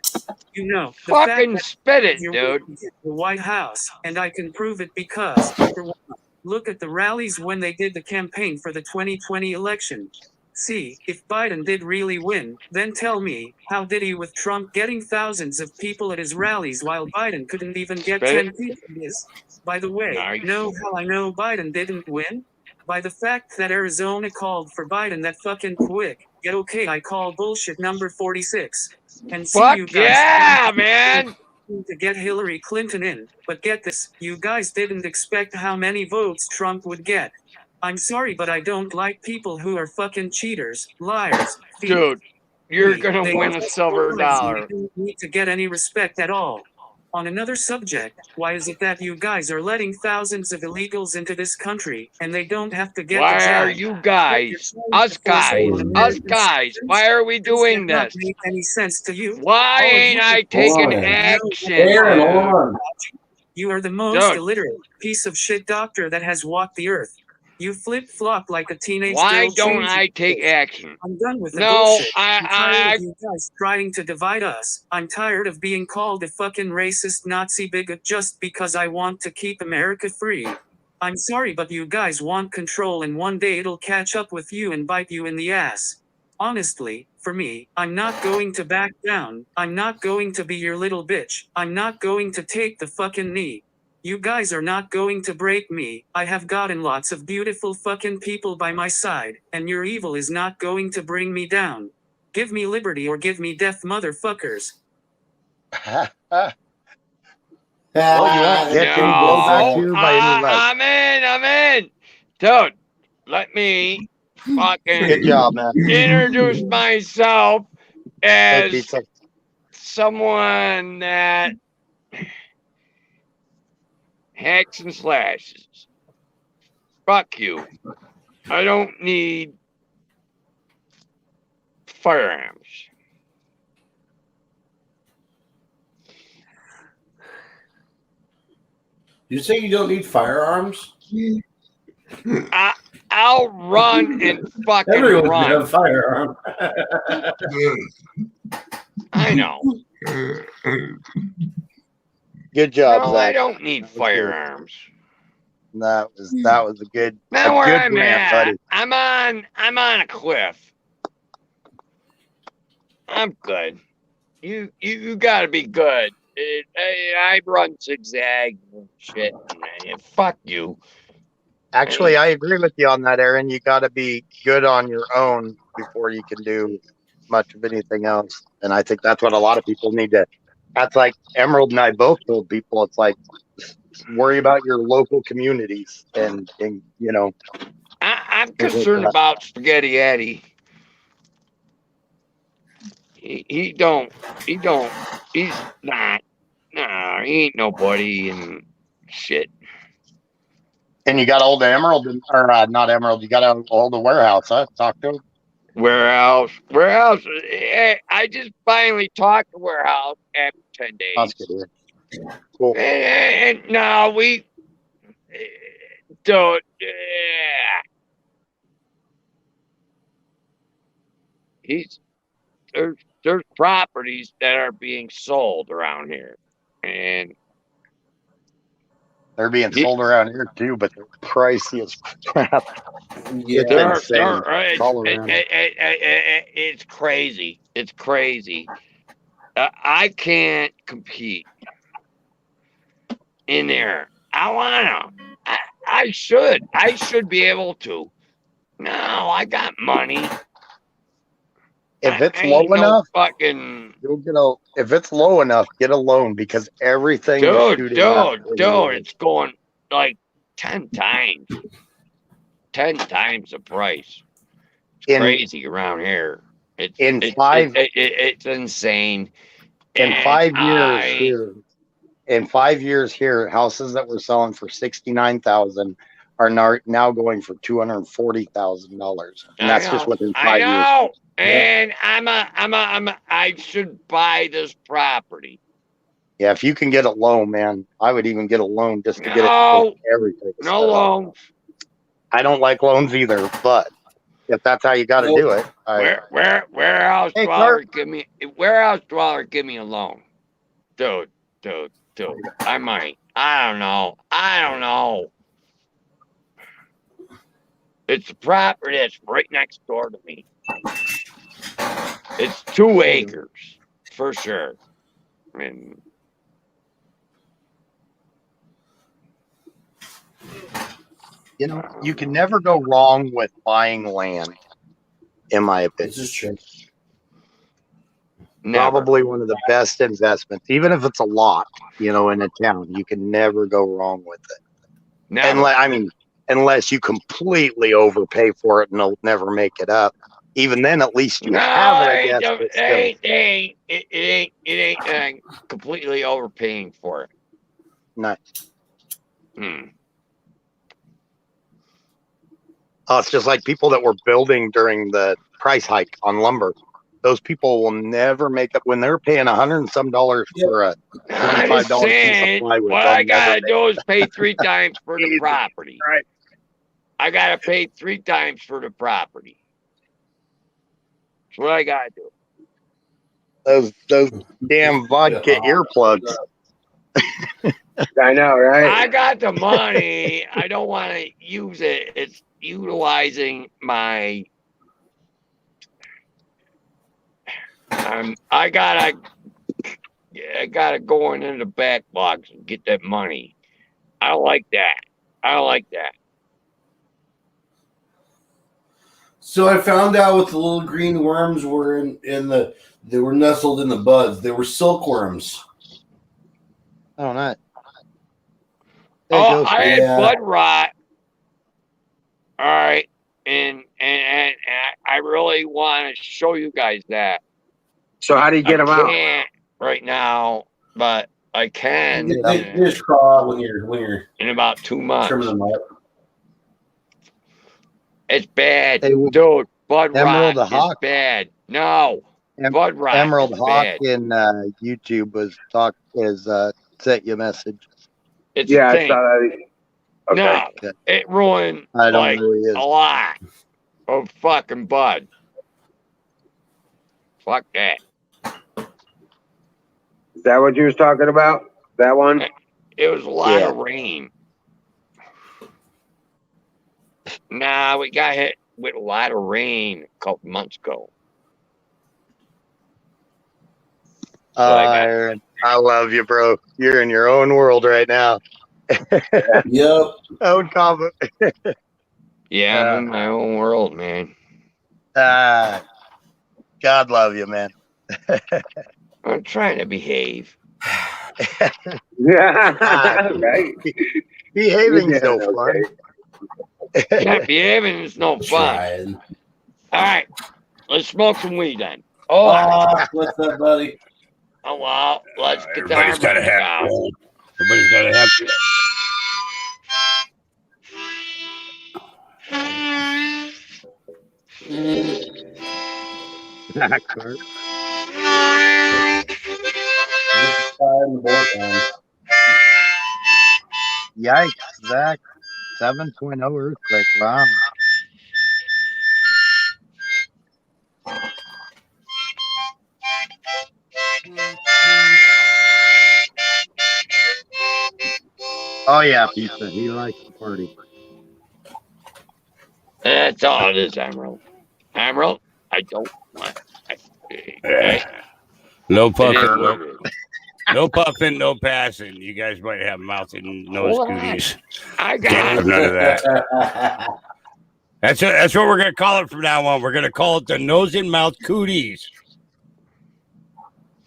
You know, the fact Fucking that spit it, you're dude. working at the White House, and I can prove it because, for one, look at the rallies when they did the campaign for the 2020 election. See, if Biden did really win, then tell me, how did he with Trump getting thousands of people at his rallies while Biden couldn't even get Spit 10 people at his? By the way, Nice. know how I know Biden didn't win? By the fact that Arizona called for Biden that fucking quick. Yeah, okay, I call bullshit number 46. And see Fuck you guys yeah, man. to get Hillary Clinton in, but get this, you guys didn't expect how many votes Trump would get. I'm sorry, but I don't like people who are fucking cheaters, liars, thieves. Dude, you're They gonna win a just silver don't dollar. need to get any respect at all. On another subject, why is it that you guys are letting thousands of illegals into this country and they don't have to get the Why jab? are you guys, us guys, why are we doing Does that this? not make any sense to you? Why All of ain't you I people taking Aaron, action? Aaron, dude? hold on. You are the most Dude. illiterate piece of shit doctor that has walked the earth. You flip-flop like a teenage Why girl don't changing I take clothes. action? I'm done with the No, bullshit. I'm tired I of you guys trying to divide us. I'm tired of being called a fucking racist Nazi bigot just because I want to keep America free. I'm sorry, but you guys want control, and one day it'll catch up with you and bite you in the ass. Honestly, for me, I'm not going to back down. I'm not going to be your little bitch. I'm not going to take the fucking knee. You guys are not going to break me. I have gotten lots of beautiful fucking people by my side, and your evil is not going to bring me down. Give me liberty or give me death, motherfuckers. Well, you won't get any blowback here by any right. I'm in. Dude, let me Good fucking job, man. introduce myself Hey, as pizza. someone that hacks and slashes. Fuck you. I don't need firearms. You say you don't need firearms? I'll run and fucking Everyone run. can have a firearm. I know. Good job, No, Zach. I don't need firearms. That was a good Now where good I'm rant, at, buddy. I'm on a cliff. I'm good. You gotta be good. I run zigzag and shit. Fuck you. Actually, I agree with you on that, Aaron. You got to be good on your own before you can do much of anything else. And I think that's what a lot of people need to. That's like Emerald and I both told people. It's like worry about your local communities, and you know. I'm concerned about Spaghetti Eddie. He's not. Nah, he ain't nobody and shit. And you got old Emerald, or not Emerald. You got old the warehouse, huh? Talk to him. Warehouse. I just finally talked to Warehouse after 10 days. That's good. Cool. And no, we don't. There's properties that are being sold around here, and they're being sold around here too, but they're pricey as crap. Yeah, It's insane. It's crazy. It's crazy. I can't compete in there. I wanna. I should. I should be able to. No, I got money. If it's low enough, fucking. you'll get a. If it's low enough, get a loan because everything is shooting up. Dude, it's going like 10 times. 10 times the price. It's crazy around here. It's insane. In 5 years here, in 5 years here, houses that were selling for $69,000 are now going for $240,000, and that's just within 5 years. I know, and I should buy this property. Yeah, if you can get a loan, man, I would even get a loan just to get everything. No loans. I don't like loans either, but if that's how you got to do it, warehouse dweller, give me a loan, dude. I might. I don't know. It's a property that's right next door to me. It's 2 acres for sure. I mean, you know, you can never go wrong with buying land, in my opinion. This is true. Probably one of the best investments, even if it's a lot, you know, in a town. You can never go wrong with it. Unless you completely overpay for it and they'll never make it up. Even then, at least you have it. I guess. It ain't completely overpaying for it. Nice. Oh, it's just like people that were building during the price hike on lumber. Those people will never make up when they're paying $100 and some for a $25 piece of plywood. What I gotta do is pay 3 times for the property. Right. I gotta pay 3 times for the property. That's what I gotta do. Those damn vodka earplugs. I know, right? I got the money. I don't want to use it. It's utilizing my. I gotta go into the back box and get that money. I don't like that. I don't like that. So I found out what the little green worms were they were nestled in the buds. They were silkworms. Oh, not. I had Yeah. bud rot. All right, and I really want to show you guys that. So how do you get them I out? can't right now, but I can They just crawl out when you're in about 2 months. trimming them up. It's bad, Hey, dude. Bud Emerald rot the Hawk? is bad. No, bud rot Emerald is Hawk bad. in YouTube sent you a message. It's Yeah, a I thing. saw that. Okay. No, it ruined I don't like know who he is. a lot of fucking bud. Fuck that. Is that what you was talking about? That one? It was a lot Yeah. of rain. Nah, we got hit with a lot of rain a couple months ago. Aaron, I love you, bro. You're in your own world right now. Yep. Own comment. Yeah, I'm in my own world, man. God love you, man. I'm trying to behave. Yeah, right. Behaving's no Yeah, fun. Not behaving is no fun. Trying. All right, let's smoke some weed then. Oh, what's up, buddy? Oh well, let's get Everybody's got to have. out. Everybody's got to have. Yikes, Zach. 7.0 earthquake. Wow. Oh, yeah, pizza. He likes to party. That's all it is, Emerald. Emerald, I don't want. No It is puffing, what it is. no puffing, no passing. You guys might have mouth and nose What? cooties. I Can't have got none of that. That's what we're gonna call it from now on. We're gonna call it the nose and mouth cooties.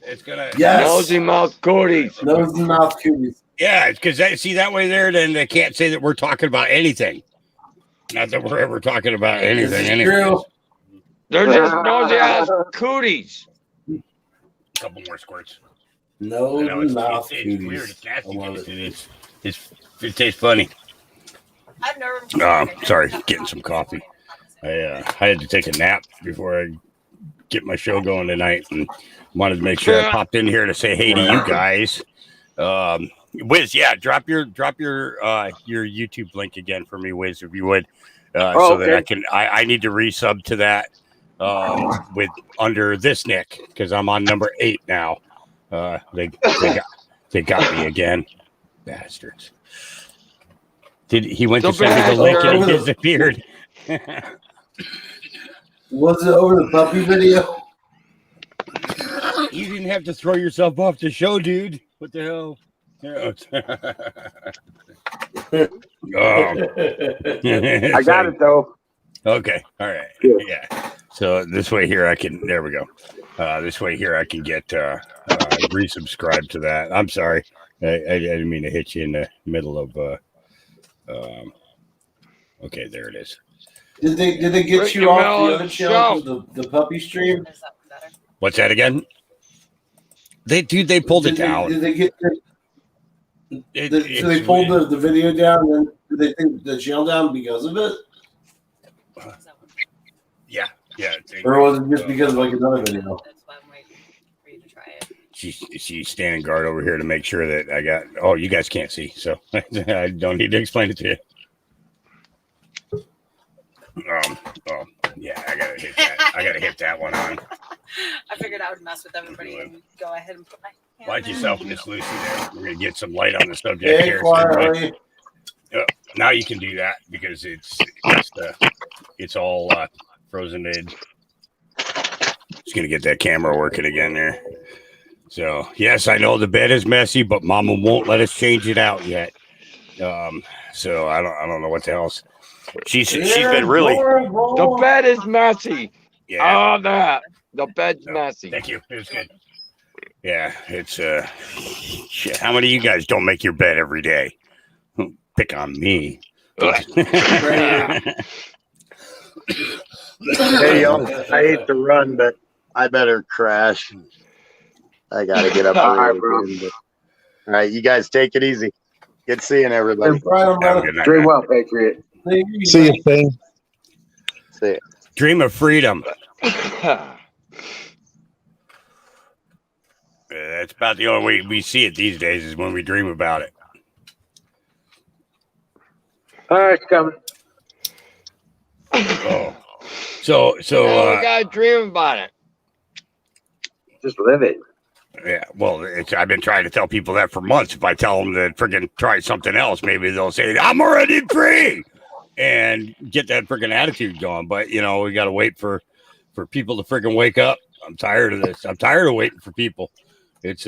It's gonna. Yes. nosy mouth cooties. Nose and mouth cooties. Yeah, because that way there, then they can't say that we're talking about anything. Not that we're ever talking about anything. This is Anyways. true. They're just nosy ass cooties. A couple more squirts. Nose I know and mouth it's cooties. weird. It's nasty. I love but it. It tastes funny. I've never. Sorry, getting some coffee. I had to take a nap before I get my show going tonight, and wanted to make sure I popped in here to say hey to you guys. Wiz, yeah, drop your YouTube link again for me, Wiz, if you would, so that I need to resub to that with under this nick because I'm on number 8 now. They got me again, bastards. He went to send me the link and he disappeared. Was it over the puppy video? You didn't have to throw yourself off the show, dude. What the hell? I got it though. Okay. All right. Good. Yeah. So this way here I can. There we go. This way here I can get resubscribe to that. I'm sorry. I didn't mean to hit you in the middle of. Okay, there it is. Did they get Rick you off Melon the other channel, the puppy stream? Is that better? What's that again? They pulled it down. Did they get? So It's they pulled weird. the video down, and then did they take the channel down because of it, Yeah. or was it just because of like another video? That's why I'm waiting for you to try it. She's standing guard over here to make sure that I got. Oh, you guys can't see, so I don't need to explain it to you. Oh, yeah, I gotta hit that. I gotta hit that one on. I figured I would mess with everybody and go ahead and put my hand Watch there. yourself, Miss Lucy. There, we're gonna get some light on the subject Hey, here. quietly. Now you can do that because it's all frozen in. Just gonna get that camera working again there. So yes, I know the bed is messy, but Mama won't let us change it out yet. So I don't know what the hell's. She's been really. The bed is messy. Yeah. Oh, that. The bed's messy. Thank you. It was good. Yeah, it's shit. How many of you guys don't make your bed every day? Pick on me. Hey, y'all, I hate to run, but I better crash. I gotta get up early again. But, all right, you guys take it easy. Good seeing everybody. Have a good night, Dream man. well, Patriot. See you, Thing. See ya. Dream of freedom. That's about the only way we see it these days is when we dream about it. All right, it's coming. Oh, so Now we gotta dream about it. Just live it. yeah. Well, I've been trying to tell people that for months. If I tell them to freaking try something else, maybe they'll say I'm already free and get that freaking attitude going. But we got to wait for people to freaking wake up. I'm tired of this. I'm tired of waiting for people. It's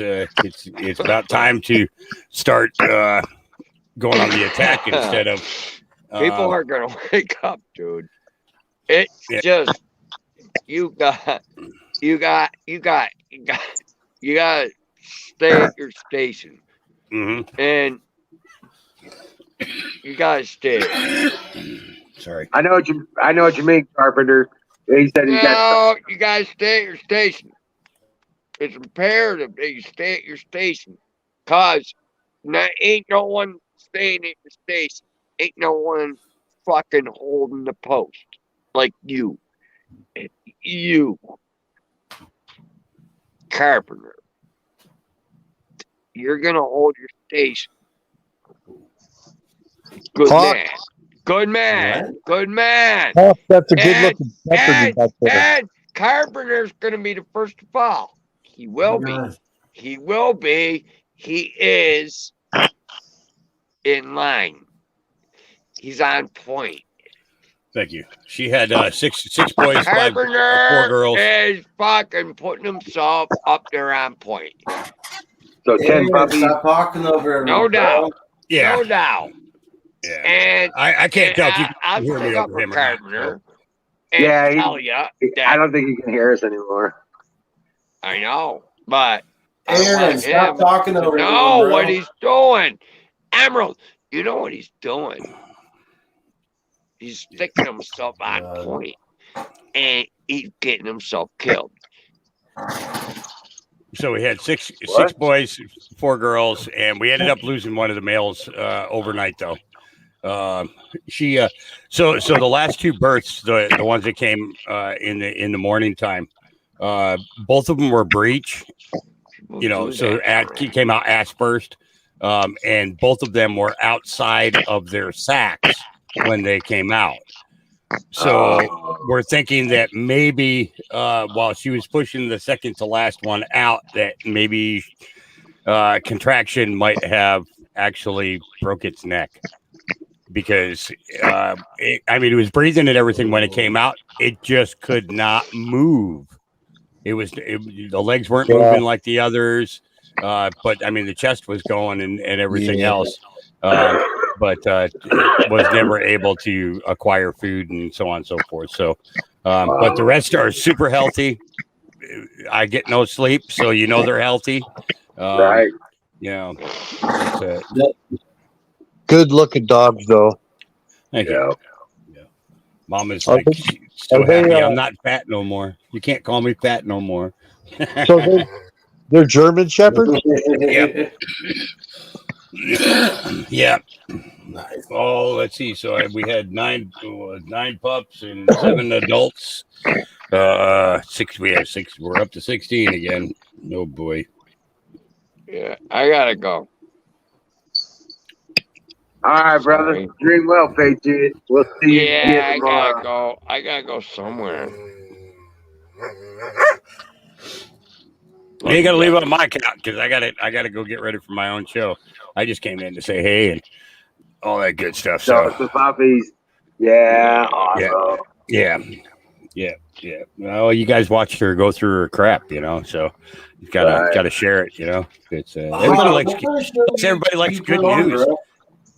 about time to start going on the attack instead of People aren't gonna wake up, dude. It's just you got to stay at your station, and you gotta stay. Sorry. I know what you mean, Carpenter. He said he got. No, you gotta stay at your station. It's imperative that you stay at your station, cause ain't no one staying at your station. Ain't no one fucking holding the post like you. You, Carpenter. You're gonna hold your station. Good Hawk. man. Good man. Good man. Oh, that's a good looking shepherd back there. And Carpenter's gonna be the first to fall. He will be. He will be. He is in line. He's on point. Thank you. She had six boys, four Carpenter girls. is fucking putting himself up there on point. So 10 puppies. Stop talking over No doubt. Yeah. No doubt. Yeah. And I can't tell if you I'll can hear me stick up over for him or not. Carpenter and Yeah, tell you I that don't think he can hear us anymore. I know, but I Aaron, want stop him talking to over him, know bro. what he's doing. Emerald, you know what he's doing. He's sticking himself on point, and he's getting himself killed. So we had six boys, 4 girls, and we ended up losing one of the males overnight, though. So the last 2 births, the ones that came in the morning time, both of them were breech. So he came out ass first, and both of them were outside of their sacks when they came out. So we're thinking that maybe while she was pushing the second to last one out, that maybe contraction might have actually broke its neck, because it was breathing and everything when it came out. It just could not move. The legs weren't moving like the others, but I mean the chest was going and everything else. But was never able to acquire food and so on and so forth. So, but the rest are super healthy. I get no sleep, so they're healthy. Right. Good looking dogs, though. Thank you. Yeah. Mom is Are so they, happy I'm not fat no more. You can't call me fat no more. So they're German Shepherds? Yep. Yeah. Nice. Oh, let's see. So we had 9 pups and 7 adults. 6. We have 6. We're up to 16 again. Oh boy. Yeah, I gotta go. All right, brother. Sorry. Dream well, Patriot. We'll see you Yeah, again I tomorrow. gotta go. I gotta go somewhere. You ain't got to leave on my account because I gotta go get ready for my own show. I just came in to say hey and all that good stuff. So So puppies. Yeah, awesome. yeah. Well, you guys watched her go through her crap, you know. So you gotta share it, you know. It's everybody likes What kind of show everybody do likes you good put on, news. bro?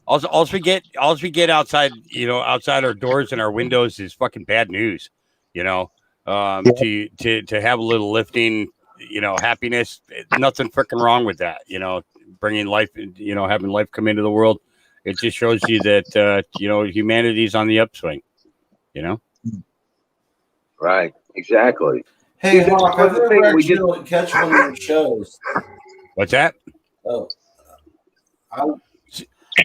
All we get outside, you know, outside our doors and our windows is fucking bad news, you know. To have a little lifting, you know, happiness, nothing freaking wrong with that, you know. Bringing life, you know, having life come into the world, it just shows you that you know, humanity's on the upswing, you know. Right. Exactly. Hey, See, this Hawk, was I've the thing. never We actually just been able to catch one of your shows. What's that? Oh,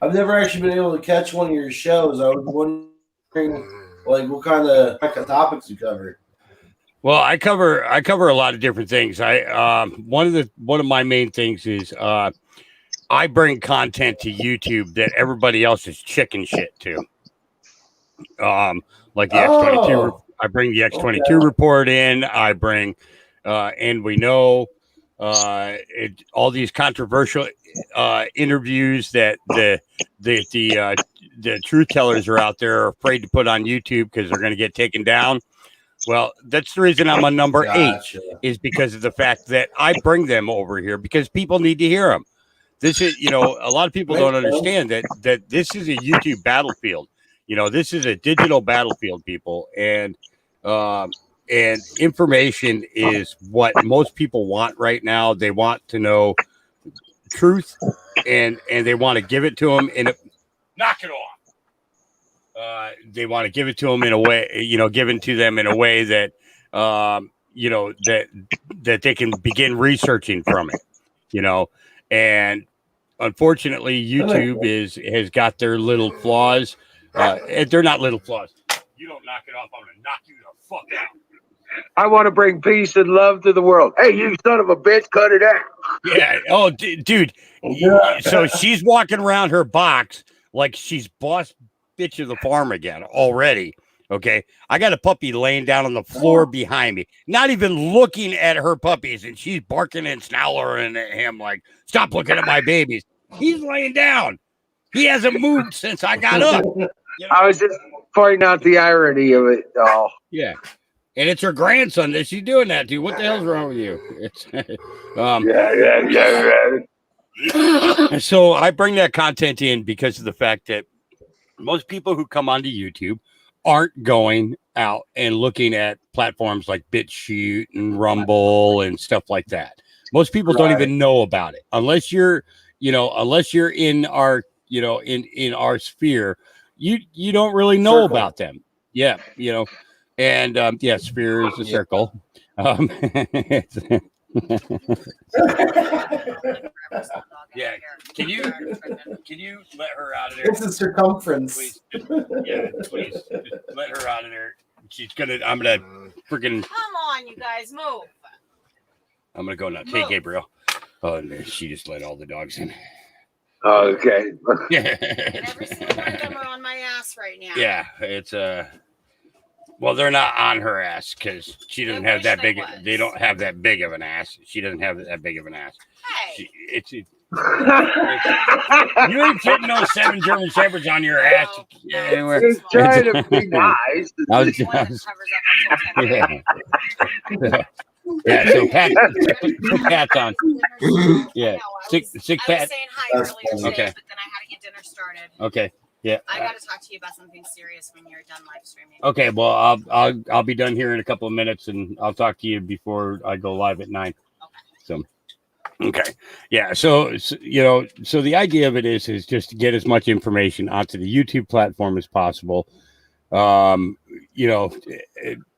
I've never actually been able to catch one of your shows. I was wondering, like, what kind of topics you cover. Well, I cover a lot of different things. One of my main things is I bring content to YouTube that everybody else is chicken shit to. Like the X22. I bring the X22 report in. I bring and we know all these controversial interviews that the truth tellers are out there are afraid to put on YouTube because they're going to get taken down. Well, that's the reason I'm on number 8 is because of the fact that I bring them over here because people need to hear them. This is, you know, a lot of people don't understand that this is a YouTube battlefield. You know, this is a digital battlefield, people, and information is what most people want right now. They want to know truth, and they want to give it to them in a knock it off. They want to give it to them in a way, you know, given to them in a way that, you know, that they can begin researching from it, you know, and unfortunately, YouTube has got their little flaws. They're not little flaws. You don't knock it off, I'm gonna knock you the fuck out. I want to bring peace and love to the world. Hey, you son of a bitch, cut it out. Yeah. Oh, dude. So she's walking around her box like she's boss bitch of the farm again already. Okay. I got a puppy laying down on the floor behind me, not even looking at her puppies, and she's barking and snarling at him like, stop looking at my babies. He's laying down. He hasn't moved since I got up. You know? I was just pointing out the irony of it all. Yeah. And it's her grandson that she's doing that to. What the hell's wrong with you? It's Yeah. So I bring that content in because of the fact that most people who come onto YouTube aren't going out and looking at platforms like BitChute and Rumble and stuff like that. Most people don't even know about it unless you're in our, you know, in our sphere. You don't really know about them. Yeah, you know. And yeah, sphere is a circle. Yeah, can you let her out of there? It's a circumference. Please. Yeah, please. Just let her out of there. I'm gonna freaking. Come on, you guys, move. I'm gonna go nuts. Hey, Gabriel. Oh, no, she just let all the dogs in. Okay. Yeah. And every single one of them are on my ass right now. Yeah, it's well, they're not on her ass because she doesn't have that big. They don't have that big of an ass. She doesn't have that big of an ass. Hey. You ain't fitting those 7 German Shepherds on your ass. Anyway, just trying to be nice. Yeah, so Pat's on. Yeah, sick Pat. I was saying hi earlier today, Okay. but then I had to get dinner started. Okay. Yeah. I got to talk to you about something serious when you're done live streaming. Okay. Well, I'll be done here in a couple of minutes, and I'll talk to you before I go live at 9. Okay. So. Okay. Yeah. So you know, so the idea of it is just to get as much information onto the YouTube platform as possible. You know,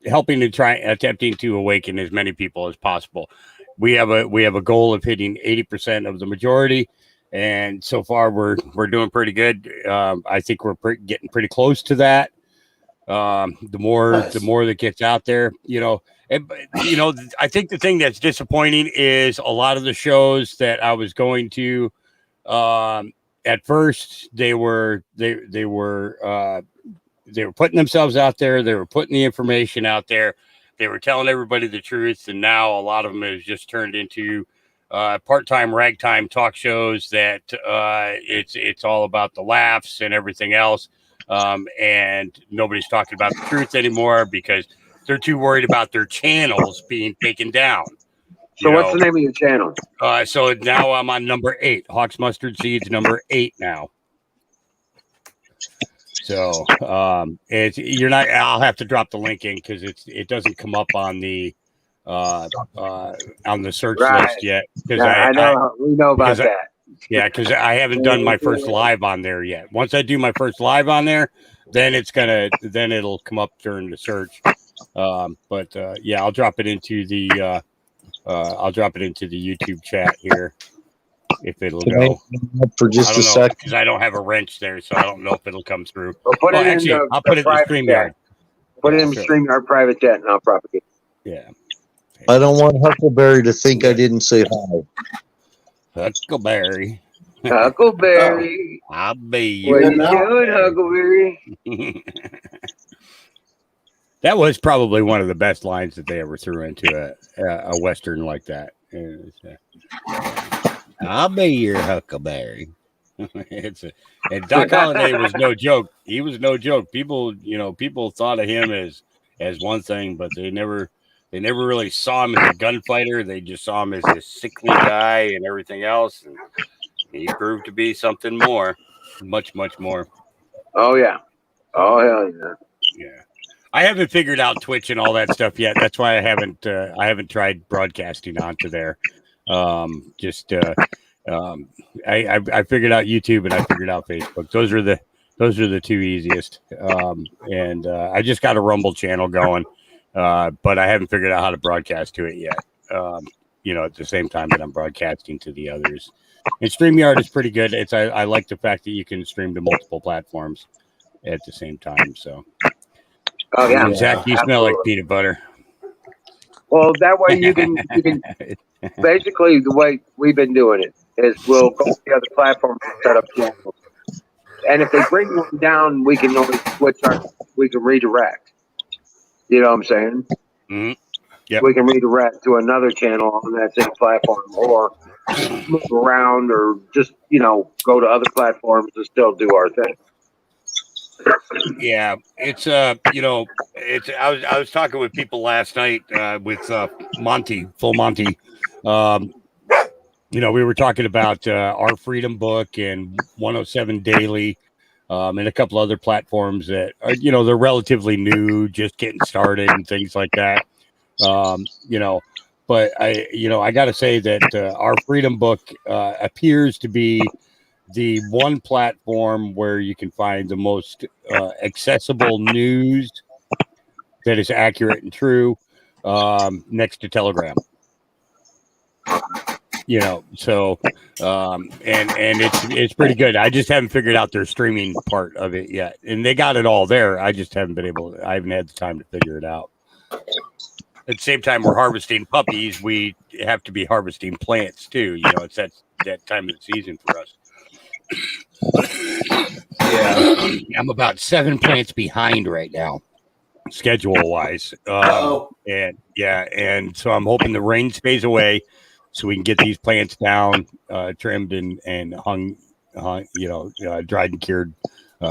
helping to attempting to awaken as many people as possible. We have a goal of hitting 80% of the majority, and so far we're doing pretty good. I think we're getting pretty close to that. The more that gets out there, you know. You know, I think the thing that's disappointing is a lot of the shows that I was going to, at first they were putting themselves out there. They were putting the information out there. They were telling everybody the truth, and now a lot of them has just turned into part-time ragtime talk shows that it's all about the laughs and everything else, and nobody's talking about the truth anymore because they're too worried about their channels being taken down. So what's the name of your channel? So now I'm on number 8, Hawks Mustard Seeds, number 8 now. So it's you're not. I'll have to drop the link in because it doesn't come up on the search list yet. Because I know we know about that. Because I haven't done my first live on there yet. Once I do my first live on there, then it'll come up during the search. But I'll drop it into the YouTube chat here. If it'll go for just a sec, because I don't have a wrench there, so I don't know if it'll come through. Well, I'll put it in the StreamYard. Put it in the StreamYard private chat, and I'll propagate. Yeah. I don't want Huckleberry to think I didn't say hi. Huckleberry. Huckleberry. I'll be you. What you doing, Huckleberry? That was probably one of the best lines that they ever threw into a Western like that. I'll be your Huckleberry. And Doc Holliday was no joke. He was no joke. People thought of him as one thing, but they never really saw him as a gunfighter. They just saw him as this sickly guy and everything else. And he proved to be something more, much, much more. Oh yeah. Oh hell yeah. Yeah. I haven't figured out Twitch and all that stuff yet. That's why I haven't tried broadcasting onto there. I figured out YouTube and I figured out Facebook. Those are the two easiest. And I just got a Rumble channel going, but I haven't figured out how to broadcast to it yet. At the same time that I'm broadcasting to the others. And StreamYard is pretty good. I like the fact that you can stream to multiple platforms at the same time. So. Oh yeah, Zach, you smell like peanut butter. Well, that way you can basically the way we've been doing it is we'll go to the other platforms and set up channels, and if they bring one down, we can always we can redirect. You know what I'm saying? Mm-hmm. Yep. We can redirect to another channel on that same platform, or move around, or just go to other platforms and still do our thing. Yeah, it's I was talking with people last night with Full Monty. We were talking about Our Freedom Book and 107 Daily, and a couple other platforms that are they're relatively new, just getting started and things like that. But I got to say that Our Freedom Book appears to be the one platform where you can find the most accessible news that is accurate and true, next to Telegram. So and it's pretty good. I just haven't figured out their streaming part of it yet, and they got it all there. I just haven't been I haven't had the time to figure it out. At the same time, we're harvesting puppies. We have to be harvesting plants too. It's that time of the season for us. Yeah, I'm about 7 plants behind right now, schedule wise. And so I'm hoping the rain stays away so we can get these plants down, trimmed and hung, dried and cured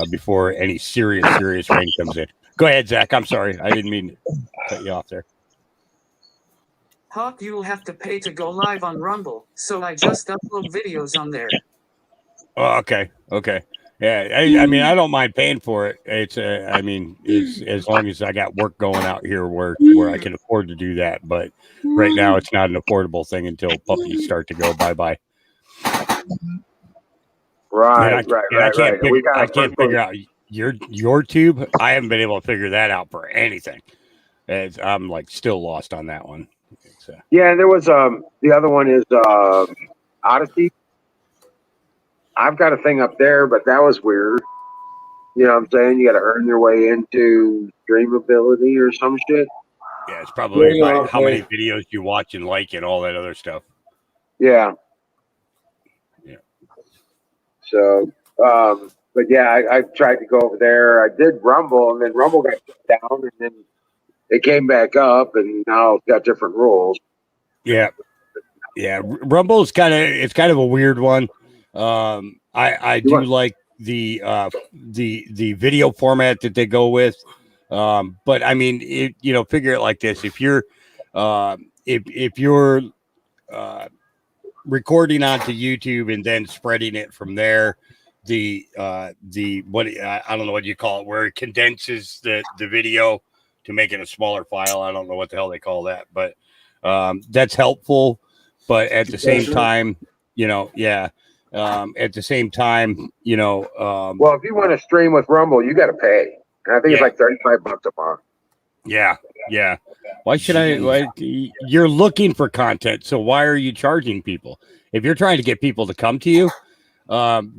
before any serious rain comes in. Go ahead, Zach. I'm sorry, I didn't mean to cut you off there. Hawk, you'll have to pay to go live on Rumble, so I just upload videos on there. Oh, okay. Yeah, I mean, I don't mind paying for it. It's as long as I got work going out here where I can afford to do that. But right now, it's not an affordable thing until puppies start to go bye-bye. Right. I can't figure out your tube. I haven't been able to figure that out for anything. I'm still lost on that one. Yeah, there was the other one is Odyssey. I've got a thing up there, but that was weird. You know what I'm saying? You got to earn your way into streamability or some shit. Yeah, it's probably how many videos you watch and like and all that other stuff. Yeah. So, but yeah, I tried to go over there. I did Rumble, and then Rumble got shut down, and then it came back up, and now it's got different rules. Yeah. Rumble's kind of a weird one. I do like the video format that they go with. But I mean, figure it like this: if you're recording onto YouTube and then spreading it from there, the what I don't know what you call it, where it condenses the video to make it a smaller file. I don't know what the hell they call that, but that's helpful. But at the same time, at the same time, well, if you want to stream with Rumble, you got to pay. And I think it's like $35 a month. Yeah. Why should you're looking for content, so why are you charging people? If you're trying to get people to come to you,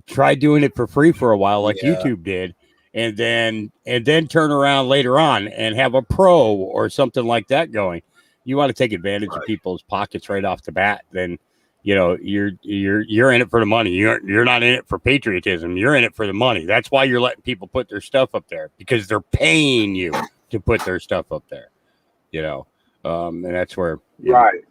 try doing it for free for a while, like YouTube did, and then turn around later on and have a pro or something like that going. You want to take advantage of people's pockets right off the bat, then you're in it for the money. You're not in it for patriotism. You're in it for the money. That's why you're letting people put their stuff up there, because they're paying you to put their stuff up there. And that's where right.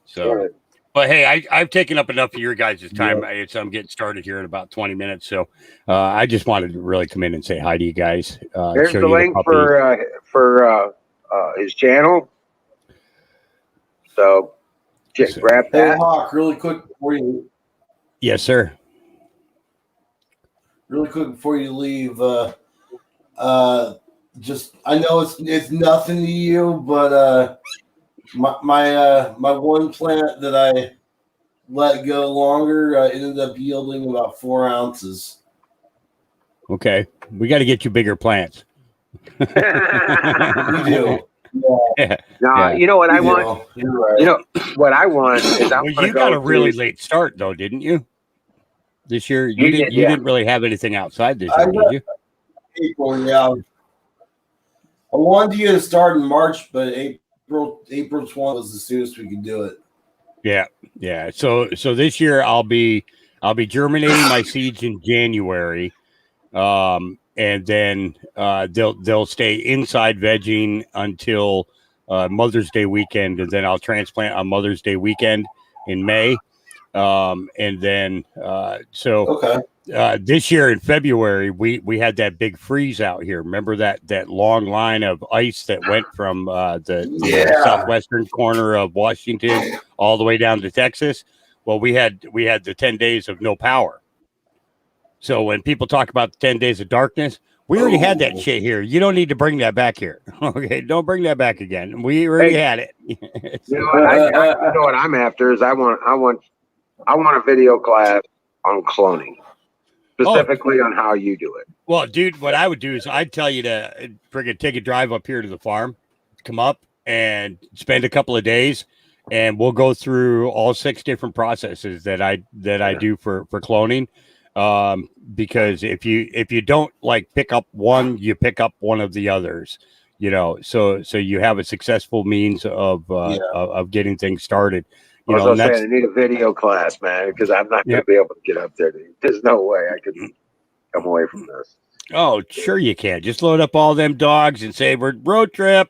So, right. But hey, I've taken up enough of your guys' time. I'm getting started here in about 20 minutes, so I just wanted to really come in and say hi to you guys. Here's the link for his channel. So, grab that. Hey, Hawk, really quick before you. Yes, sir. Really quick before you leave, just I know it's nothing to you, but my one plant that I let go longer ended up yielding about 4 ounces. Okay, we got to get you bigger plants. We do. Yeah. No, you know what I want? Right. You know what I want is you got a really late start, though, didn't you? This year, you didn't really have anything outside this year, did you? April, yeah. I wanted you to start in March, but April 20 was the soonest we could do it. Yeah. So this year I'll be germinating my seeds in January. And then they'll stay inside vegging until Mother's Day weekend, and then I'll transplant on Mother's Day weekend in May. And then this year in February we had that big freeze out here. Remember that long line of ice that went from the southwestern corner of Washington all the way down to Texas? Well, we had the 10 days of no power. So when people talk about the 10 days of darkness, we already had that shit here. You don't need to bring that back here. Okay, don't bring that back again. We already had it. You know what I'm after is I want a video class on cloning, specifically on how you do it. Well, dude, what I would do is I'd tell you to friggin' take a drive up here to the farm, come up and spend a couple of days, and we'll go through all 6 different processes that I do for cloning. Because if you don't like pick up one, you pick up one of the others, so you have a successful means of getting things started. I need a video class, man, because I'm not going to be able to get up there. There's no way I could come away from this. Oh, sure you can. Just load up all them dogs and say we're road trip.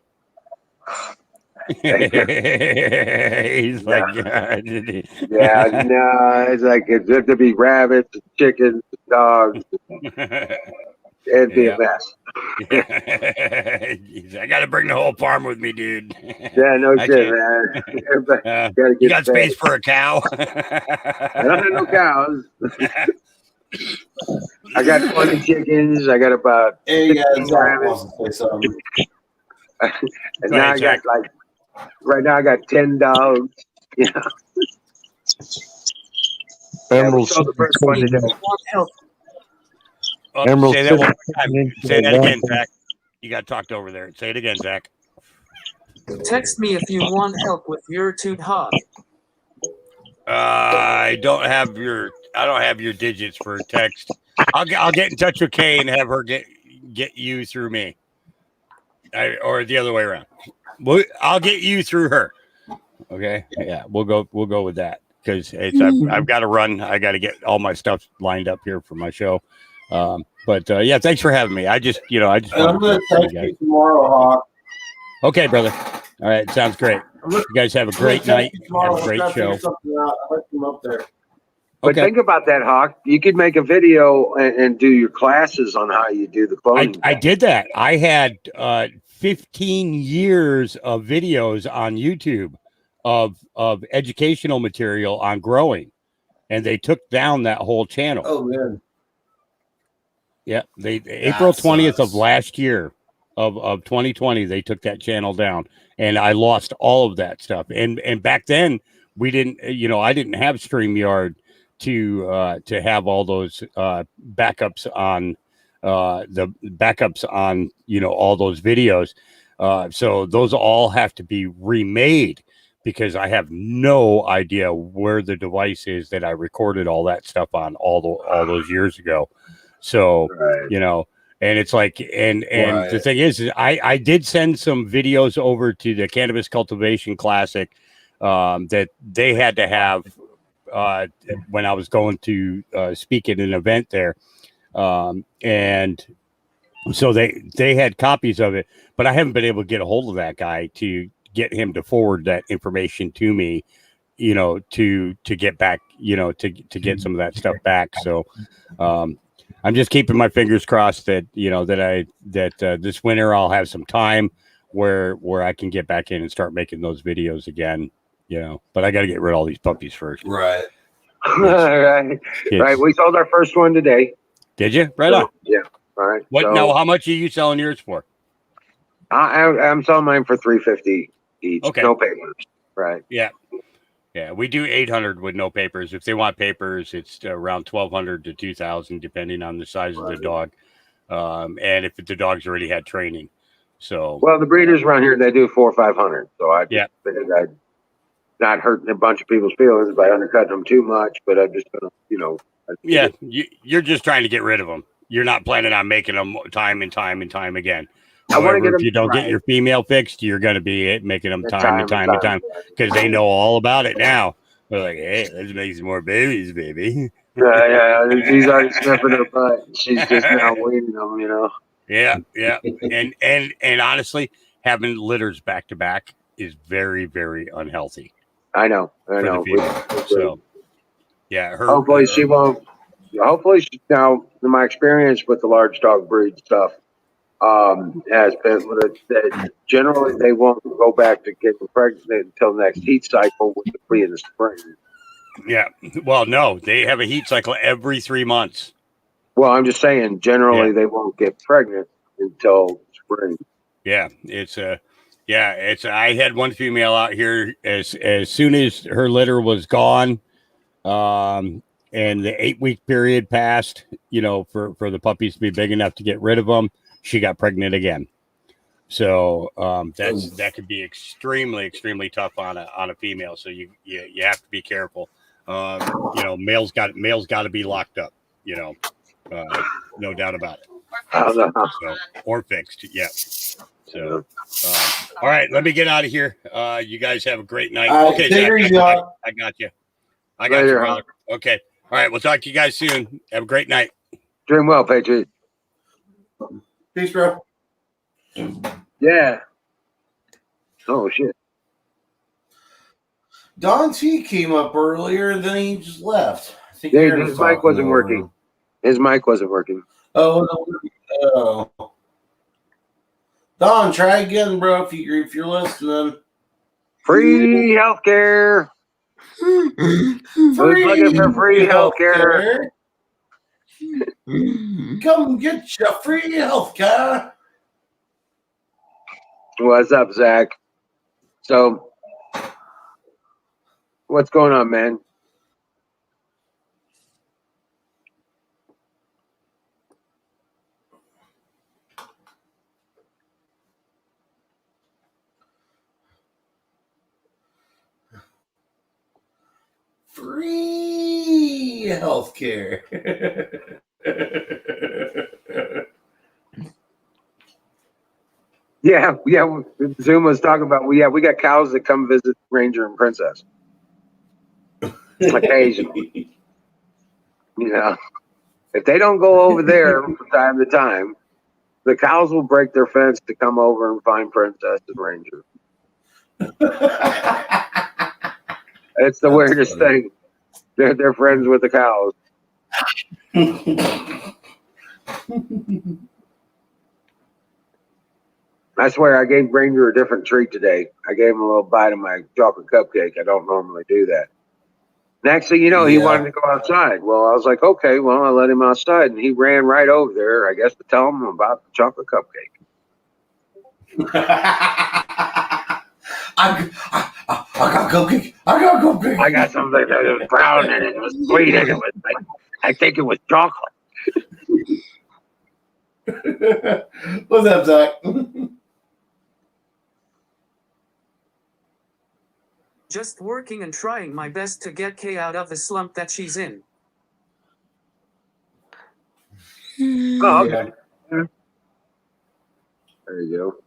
He's like, it's like it's good to be rabbits, chickens, dogs, and be a mess. I got to bring the whole farm with me, dude. Yeah, no shit, man. You got space for a cow? I don't have no cows. I got 20 chickens. I got about 16 rabbits. And now I got right now I got 10 dogs. Emerald. The first one today. Emerald. Say that one more time. Say that again, Zach. You got talked over there. Say it again, Zach. Text me if you want help with your tube hog. I don't have your digits for text. I'll get in touch with Kay and have her get you through me, or the other way around. I'll get you through her. Okay. Yeah, we'll go with that. because I've got to run. I got to get all my stuff lined up here for my show. But yeah, thanks for having me. I just wanted I'm going to to text you tomorrow, Hawk. Okay, brother. All right, sounds great. You guys have a great night. Have a great show. I like them up there. But Okay. think about that, Hawk. You could make a video and do your classes on how you do the cloning. I did that. I had 15 years of videos on YouTube of educational material on growing, and they took down that whole channel. Oh man. Yeah, April 20th of last year of 2020, they took that channel down, and I lost all of that stuff. And back then we didn't, I didn't have StreamYard to have all those backups on all those videos. So those all have to be remade because I have no idea where the device is that I recorded all that stuff on all those years ago. So, Right. And it's like, and Right. the thing is I did send some videos over to the Cannabis Cultivation Classic that they had to have when I was going to speak at an event there. And so they had copies of it, but I haven't been able to get a hold of that guy to get him to forward that information to me, to get back, to get some of that stuff back. So, I'm just keeping my fingers crossed that that this winter I'll have some time where I can get back in and start making those videos again. But I got to get rid of all these puppies first. Right. Right. We sold our first one today. Did you? Right on. Yeah. All right. What? So, Now, how much are you selling yours for? I'm selling mine for $350 each. Okay. No papers. Right. Yeah. Yeah, we do 800 with no papers. If they want papers, it's around 1,200 to 2,000, depending on the size of the dog, and if the dog's already had training. So, well, the breeders around here, they do 400 or 500. So I Yeah. figured I'd not hurting a bunch of people's feelings by undercutting them too much, but I'm just gonna, yeah, you're just trying to get rid of them. You're not planning on making them time and time and time again. I wanna However, get if them you don't right. get your female fixed, you're going to be making them time and time and time because they know all about it now. They're like, hey, let's make some more babies, baby. Yeah. She's already sniffing her butt. She's just now weaning them, Yeah. And honestly, having litters back to back is very, very unhealthy. I know. For the female. So, yeah. Hopefully she won't. Hopefully now, in my experience with the large dog breed stuff, has been that generally they won't go back to getting pregnant until the next heat cycle, which will be in the spring. Yeah. Well, no, they have a heat cycle every 3 months. Well, I'm just saying, generally they won't get pregnant until spring. Yeah, I had one female out here as soon as her litter was gone, and the 8-week period passed, for the puppies to be big enough to get rid of them, she got pregnant again. So that could be extremely, extremely tough on a female. So you have to be careful. Males got to be locked up. No doubt about it. So, or fixed, yeah. So, all right, let me get out of here. You guys have a great night. Okay, Zach, I got you. I got you, brother. Okay. All right, we'll talk to you guys soon. Have a great night. Doing well, Patriot. Peace, bro. Yeah. Oh shit. Don T came up earlier, and then he just left. I think Yeah, his mic wasn't working. His mic wasn't working. Oh. Don, try again, bro. If you're listening. Free healthcare. Who's looking for free healthcare? Come get your free healthcare. What's up, Zach? So, what's going on, man? Free healthcare. Yeah. Zoom was talking about. We got cows that come visit Ranger and Princess. occasionally. You know, if they don't go over there from time to time, the cows will break their fence to come over and find Princess and Ranger. It's the weirdest thing. They're friends with the cows. I swear I gave Ranger a different treat today. I gave him a little bite of my chocolate cupcake. I don't normally do that. Next thing you know, he wanted to go outside. Well, I was like, okay, well, I let him outside, and he ran right over there, I guess, to tell him about the chocolate cupcake. I got cupcake. I got cupcake. I got something that was brown and it was sweet and it was like, I think it was chocolate. What's up, Zach? Just working and trying my best to get Kay out of the slump that she's in. Oh, okay. Yeah. There you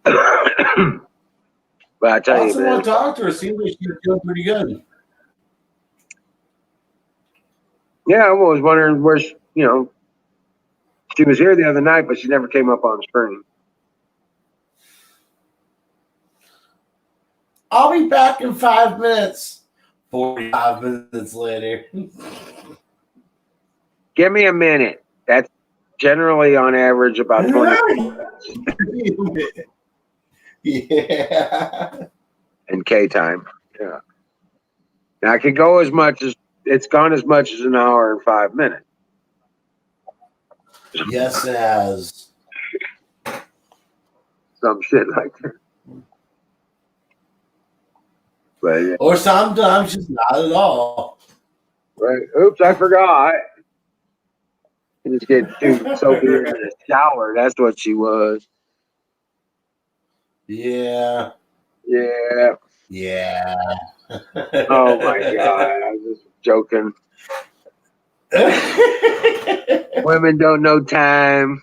go. But I tell you, Someone man, talked to her. Seems like she's doing pretty good. yeah, I was wondering where she, she was here the other night, but she never came up on screen. I'll be back in 5 minutes. 45 minutes later. Give me a minute. That's generally on average about 20 minutes. Yeah. And K time. Yeah. Now I could go as much as it's gone as much as an hour and 5 minutes. Yes, it has. Some shit like that. But yeah. Or sometimes just not at all. Right. Oops, I forgot. You just get too soaking in the shower. That's what she was. Yeah. Yeah. Yeah. Oh my god. I was just joking. Women don't know time.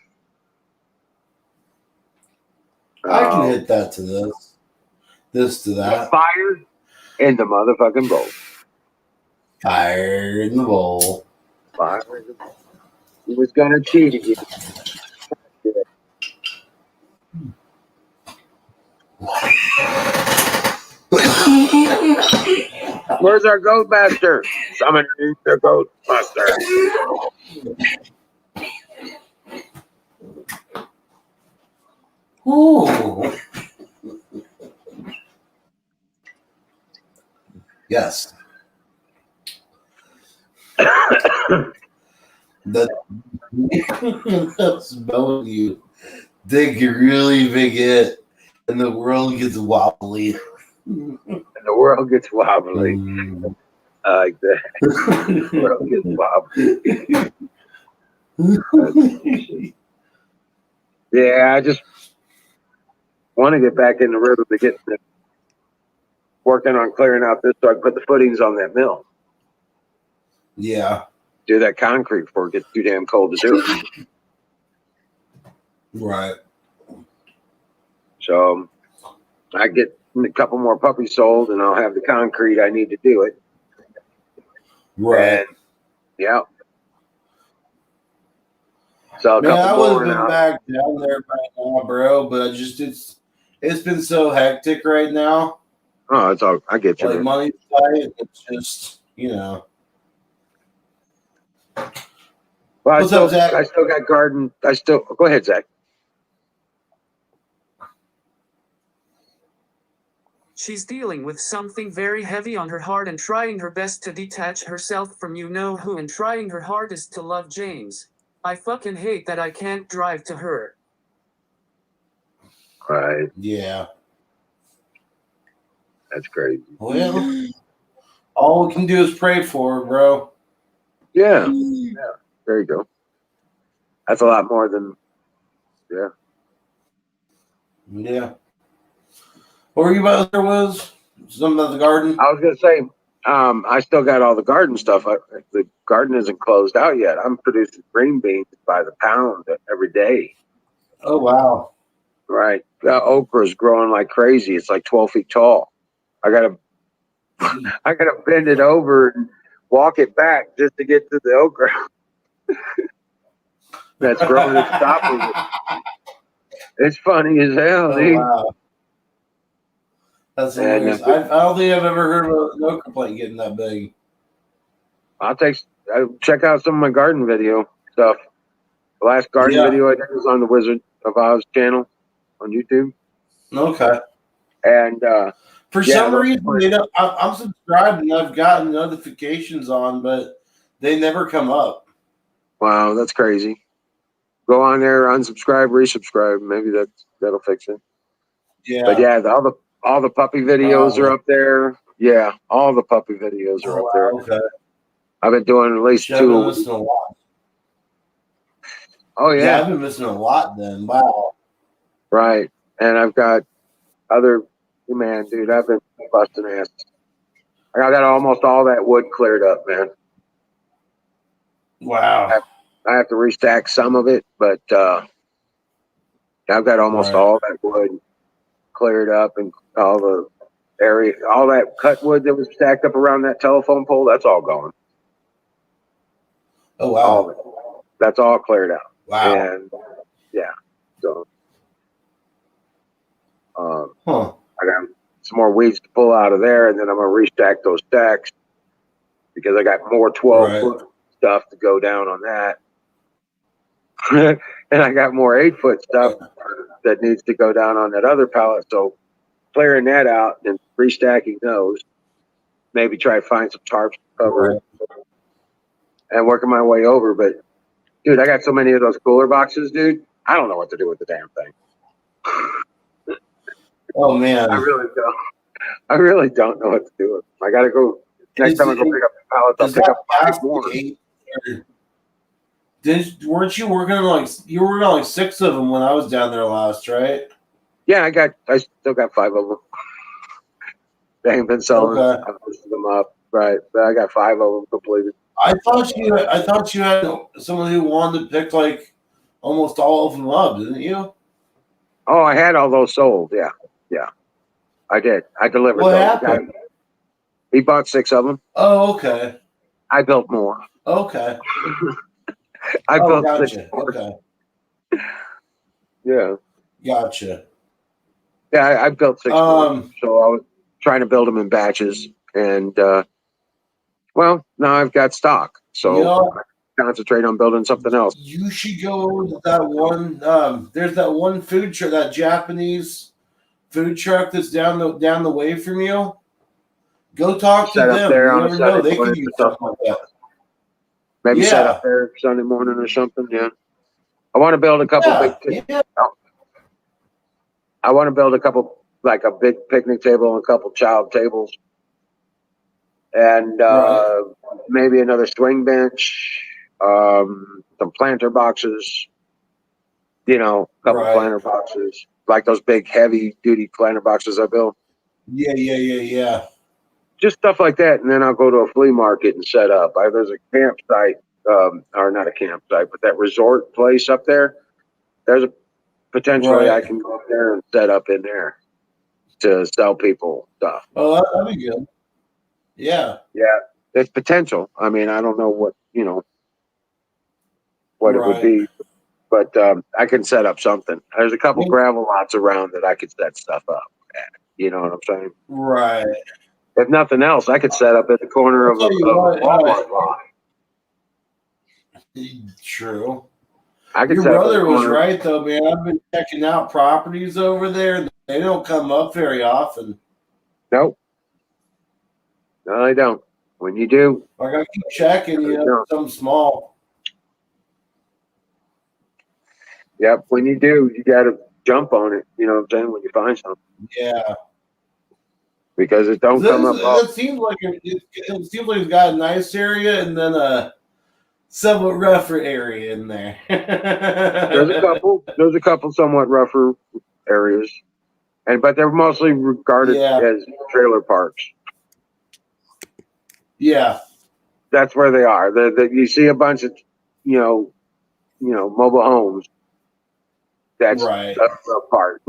I can hit that to this. This to that. Fire in the motherfucking bowl. Fire in the bowl. Fire in the bowl. He was gonna cheat again. Where's our goat master? Summon the goat master. Ooh. Yes. That's about you. They get really big hit, and the world gets wobbly. And the world gets wobbly. I like that. The world gets wobbly. Yeah, I just want to get back in the rhythm to get working on clearing out this so I can put the footings on that mill. Yeah. Do that concrete before it gets too damn cold to do it. Right. So I get a couple more puppies sold and I'll have the concrete I need to do it. Right. And, yeah. So Man, I would have been back down there right now, bro, but it's been so hectic right now. Oh, it's all I get you. Like money's tight. It's just, Well, What's up, Zach? I still got garden. Go ahead, Zach. She's dealing with something very heavy on her heart and trying her best to detach herself from you-know-who and trying her hardest to love James. I fucking hate that I can't drive to her. Right. Yeah. That's crazy. Well, all we can do is pray for her, bro. Yeah. Yeah. There you go. That's a lot more than, yeah. Yeah. What were you about there was? Something about the garden? I was going to say, I still got all the garden stuff. The garden isn't closed out yet. I'm producing green beans by the pound every day. Oh, wow. Right. Okra's growing like crazy. It's like 12 feet tall. I got a I gotta bend it over and walk it back just to get to the okra that's growing at the top of it. It's funny as hell, Oh dude. wow, that's And, hilarious. I don't think I've ever heard of no complaint getting that big. I'll check out some of my garden video stuff. The last garden Yeah. video I did was on the Wizard of Oz channel on YouTube. Okay. And For Yeah, some those reason, are- they don't. I'm subscribed and I've gotten notifications on, but they never come up. wow, that's crazy. Go on there, unsubscribe, resubscribe. Maybe that'll fix it. Yeah. But yeah, all the puppy videos are Probably. up there. Yeah, all the puppy videos are Oh, up there. wow, okay. I've been doing at least Shit, I've 2 a been week. missing a lot. Oh Yeah, yeah, I've been missing a lot then. Wow. right. And I've got other man, dude. I've been busting ass. I got almost all that wood cleared up, man. Wow. I have to restack some of it, but I've got almost Right. all that wood cleared up, and all the area, all that cut wood that was stacked up around that telephone pole, that's all gone. Oh All wow. of it. That's all cleared out. Wow. And yeah, so Huh. I got some more weeds to pull out of there, and then I'm gonna restack those stacks because I got more 12-foot stuff to go down on that. And I got more 8-foot stuff that needs to go down on that other pallet. So clearing that out and restacking those, maybe try to find some tarps to cover it, and working my way over. But dude, I got so many of those cooler boxes, dude. I don't know what to do with the damn thing. Oh man. I really don't. I really don't know what to do with them. I gotta go next time I go pick up the pallets. I'll Is pick that up 5 past more. 8? Weren't you working on you were working on 6 of them when I was down there last, right? Yeah, I still got 5 of them. They ain't been selling. Okay. I've posted them up, right? But I got 5 of them completed. I thought you had someone who wanted to pick like almost all of them up, didn't you? Oh, I had all those sold. Yeah, I did. I delivered What those. happened? He bought 6 of them. Oh, okay. I built more. Okay. I Oh, built gotcha. 6 more. Okay. Yeah. Gotcha. Yeah, I built 6 more. So I was trying to build them in batches. And, well, now I've got stock. So You know, I concentrate on building something else. you should go over to that one. There's that one food truck, that Japanese food truck that's down the way from you. Go talk to Set up them. there You on a never know. Sunday They could morning use or something like that. Maybe set Yeah. up there Sunday morning or something. Yeah. I want to build a couple big. Yeah. I want to build a couple, like a big picnic table and a couple child tables, and maybe another swing bench, some planter boxes. You know, a couple Right. planter boxes, like those big heavy duty planter boxes I built. Yeah. Just stuff like that, and then I'll go to a flea market and set up. There's a campsite, or not a campsite, but that resort place up there. There's a potentially I Right. can go up there and set up in there to sell people stuff. Oh, that'd be good. Yeah. Yeah, there's potential. I mean, I don't know what what it would Right. be, but I can set up something. There's a couple gravel lots around that I could set stuff up at. You know what I'm saying? Right. If nothing else, I could set up at the corner of a Walmart lot. True. I could Your set up at the brother was corner. right though, man. I've been checking out properties over there, and they don't come up very often. Nope. No, they don't. When you do, I gotta keep checking. You know, something small. yep. When you do, you got to jump on it. You know what I'm saying? When you find something, Yeah. because it don't come up. It seems like it seems like it's got a nice area and then a somewhat rougher area in there. There's a couple somewhat rougher areas, but they're mostly regarded as trailer parks. Yeah, that's where they are. You see a bunch of mobile homes. That's a part.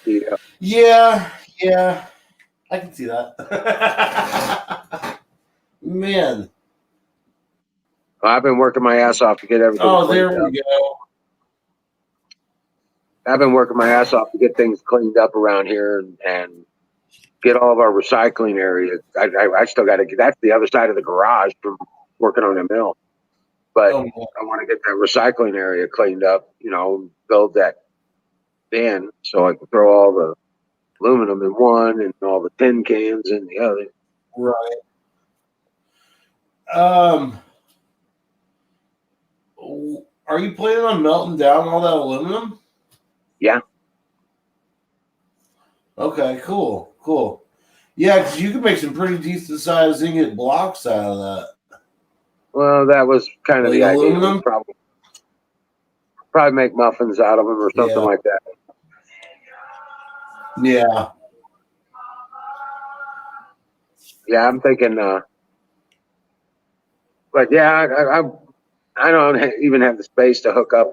Yeah. Yeah, I can see that. Man. I've been working my ass off to get everything. Oh, there cleaned up. we go. I've been working my ass off to get things cleaned up around here and get all of our recycling areas. I still got to get. That's the other side of the garage from working on the mill. But Oh, I want to get that recycling area cleaned up. You know, build that bin so I can throw all the aluminum in one and all the tin cans in the other. right. Are you planning on melting down all that aluminum? Yeah. Okay, cool. Yeah, because you can make some pretty decent sized ingot blocks out of that. Well, that was kind of Like the idea. aluminum? We'd probably make muffins out of them or something like that. Yeah. Yeah, I'm thinking. But yeah, I don't even have the space to hook up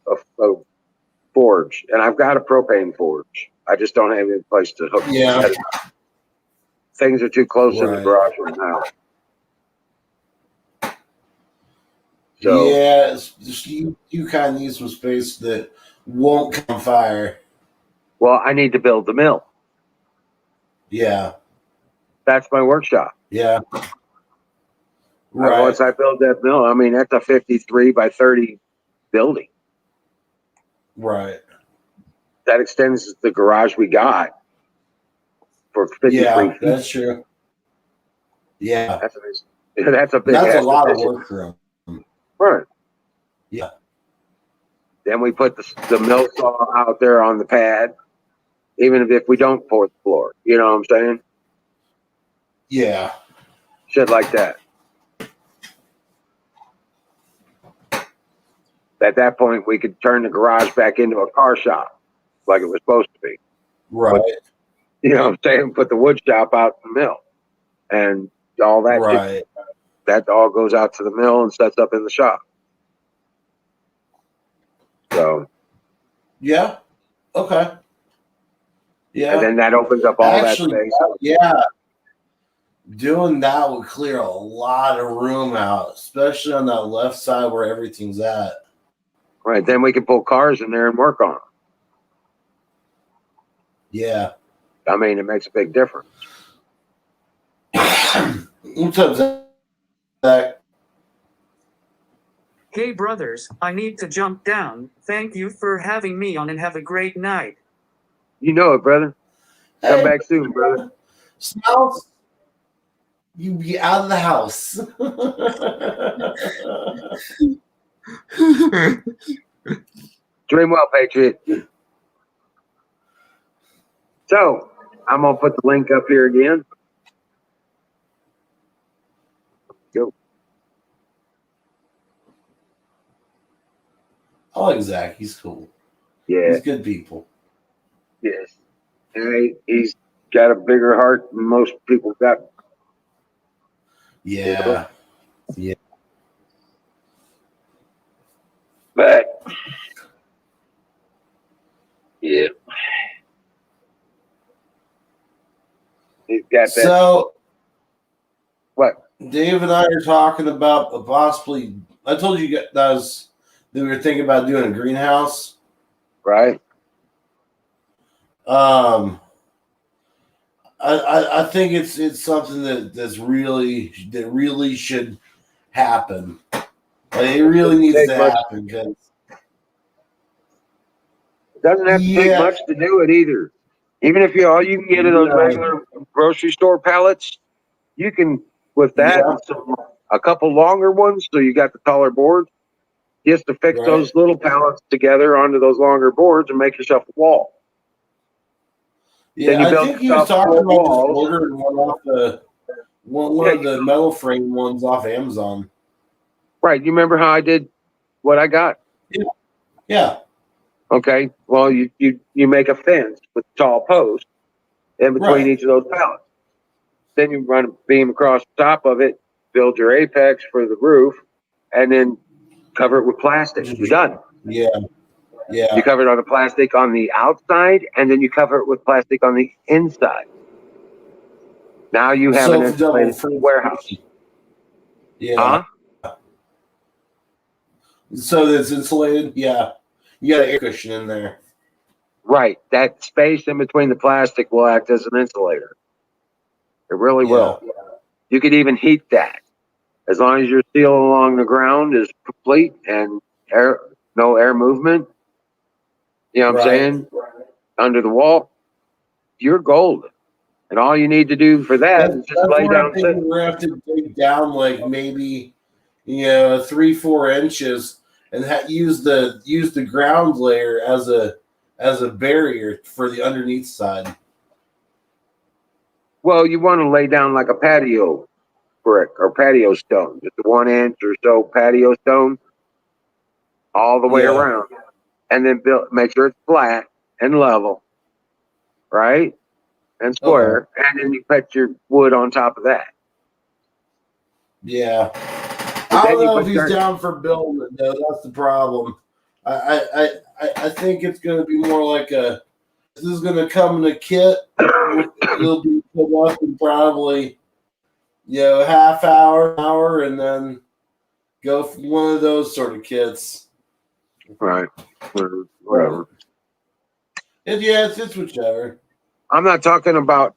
a forge, and I've got a propane forge. I just don't have any place to hook. Yeah. Things are too close in the Right. garage right now. So Yeah, it's just you kind of need some space that won't come fire. well, I need to build the mill. Yeah. That's my workshop. Yeah. Right. Once I build that mill, I mean that's a 53 by 30 building. Right. That extends the garage we got for 53 Yeah, feet. that's true. Yeah. That's a big. That's a ass lot of addition. work for him. Right. Yeah. Then we put the mill saw out there on the pad, even if we don't pour the floor. You know what I'm saying? Yeah. Shit like that. At that point, we could turn the garage back into a car shop, like it was supposed to be. Right. You know what I'm saying? Put the wood shop out in the mill, and all that. Right. That all goes out to the mill and sets up in the shop. So. Yeah. Okay. Yeah. And then that opens up all that space. Yeah. Doing that would clear a lot of room out, especially on that left side where everything's at. Right. Then we can pull cars in there and work on them. Yeah. I mean, it makes a big difference. What's up, Zach? Hey brothers, I need to jump down. Thank you for having me on and have a great night. You know it, brother. Come Hey, back soon, brother. Smells. You be out of the house. Dream well, Patriot. So, I'm going to put the link up here again. Go. I like Zach. He's cool. Yeah. He's good people. Yes. And he's got a bigger heart than most people got. Yeah. Yeah. But, yeah. He's got that. So, What? Dave and I are talking about possibly. I told you guys that we were thinking about doing a greenhouse. Right. I think it's something that really should happen. Like, it really needs to happen because it doesn't have to take much to do it either. Even if all you can get are those regular grocery store pallets, you can with that a couple longer ones, so you got the taller boards. Just to fix those little pallets together onto those longer boards and make yourself a wall. Yeah, then you build I think he was talking about walls. just ordering one off one of the metal frame ones off Amazon. Right. You remember how I did what I got? Yeah. Okay. Well, you make a fence with tall posts in between each of those pallets. Then you run a beam across the top of it, build your apex for the roof, and then cover it with plastic. You're done. Yeah. Yeah. You cover it on the plastic on the outside, and then you cover it with plastic on the inside. Now you have an insulated warehouse. Yeah. Huh? So that's insulated. Yeah. You got an air cushion in there. Right. That space in between the plastic will act as an insulator. It really will. You could even heat that. As long as your seal along the ground is complete and no air movement, you know what I'm saying? Under the wall, you're golden. And all you need to do for that is just lay down. We're going to have to dig down like maybe 3-4 inches and use the ground layer as a barrier for the underneath side. Well, you want to lay down like a patio brick or patio stone, just a 1 inch or so patio stone all the way around, and then make sure it's flat and level, right, and square, and then you put your wood on top of that. Yeah. I don't know if he's down for building it, though. That's the problem. I think it's going to be more like this is going to come in a kit. It'll be put up in probably, half hour, and then go for one of those sort of kits. Right. Whatever. It's whichever. I'm not talking about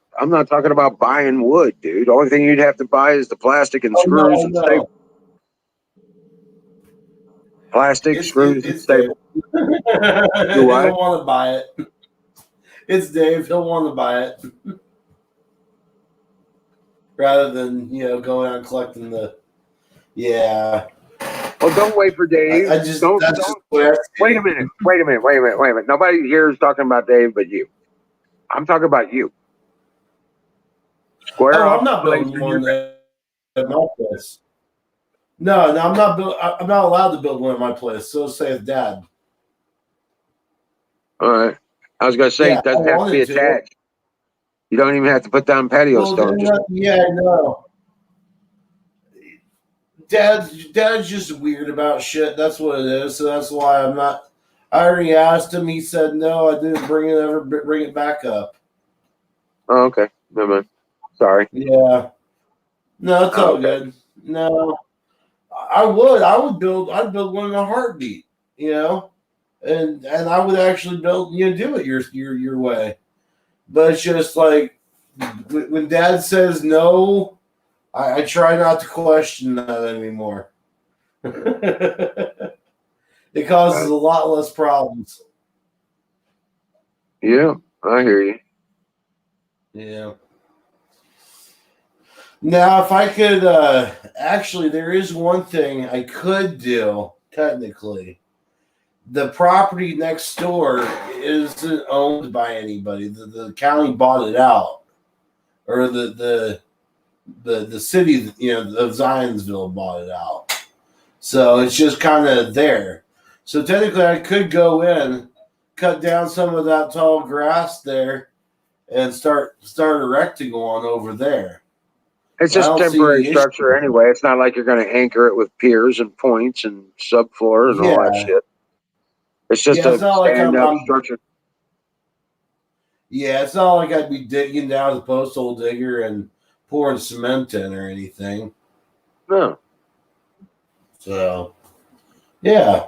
buying wood, dude. The only thing you'd have to buy is the plastic and screws and staples. Plastic, screws, and staples. He'll want to buy it. It's Dave. He'll want to buy it. Rather than, going out and collecting the... Yeah. Well, don't wait for Dave. Wait a minute. Nobody here is talking about Dave but you. I'm talking about you. I'm not building one at my place. No, I'm not. I'm not allowed to build one at my place. So says Dad. All right. I was going to say it doesn't have to be attached. You don't even have to put down patio stone. No. Dad's just weird about shit. That's what it is. So that's why I'm not. I already asked him. He said no. I didn't bring it back up. Oh, okay. Never mind. Sorry. Yeah. No, it's all good. No, I'd build one in a heartbeat. And I would actually build. Do it your way. But it's just like when Dad says no, I try not to question that anymore. It causes a lot less problems. Yeah, I hear you. Yeah. Now, if I could, actually, there is one thing I could do, technically. The property next door isn't owned by anybody. The county bought it out. Or the city, of Zionsville bought it out. So it's just kind of there. So technically, I could go in, cut down some of that tall grass there, and start erecting one over there. It's just temporary structure anyway. It's not like you're going to anchor it with piers and points and subfloor and all that shit. It's just a stand-up structure. Yeah, it's not like I'd be digging down the postal digger and pouring cement in or anything. No. So, yeah,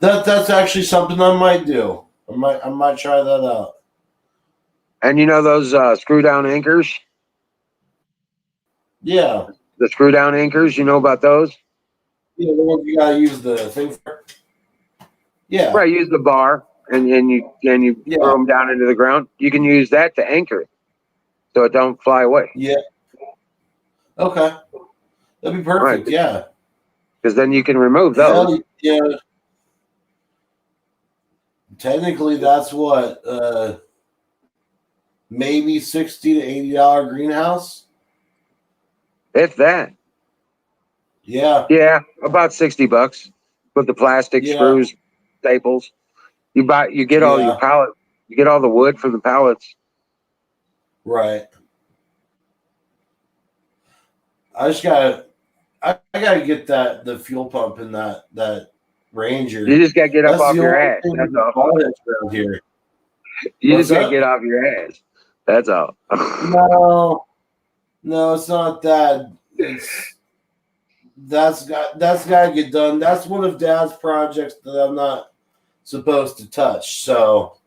that's actually something I might do. I might try that out. And those screw down anchors? Yeah. The screw down anchors, you know about those? Yeah, the ones you gotta use the thing for. Yeah. Right, use the bar and you throw them down into the ground. You can use that to anchor it so it don't fly away. Yeah. Okay. That'd be perfect, yeah. Because then you can remove those. Yeah. Technically that's what, maybe $60 to $80 greenhouse. If that. Yeah. Yeah, about $60 with the plastic screws, staples. You get all your pallet. You get all the wood from the pallets. Right. I gotta get the fuel pump in that Ranger. You just got to get up That's off the your only ass. thing That's with all. ball hitch around here. You What's just got to that? get off your ass. That's all. No, it's not that. That's got to get done. That's one of Dad's projects that I'm not supposed to touch. So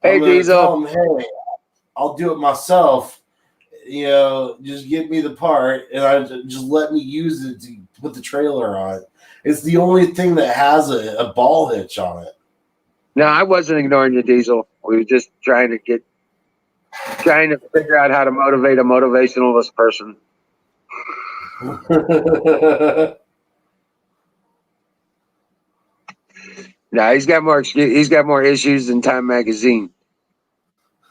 Hey, I'm gonna Diesel. tell him, hey, I'll do it myself. You know, just give me the part, and just let me use it to put the trailer on it. It's the only thing that has a ball hitch on it. No, I wasn't ignoring you, Diesel. We were just trying to figure out how to motivate a motivationalist person. No, he's got more issues than Time Magazine.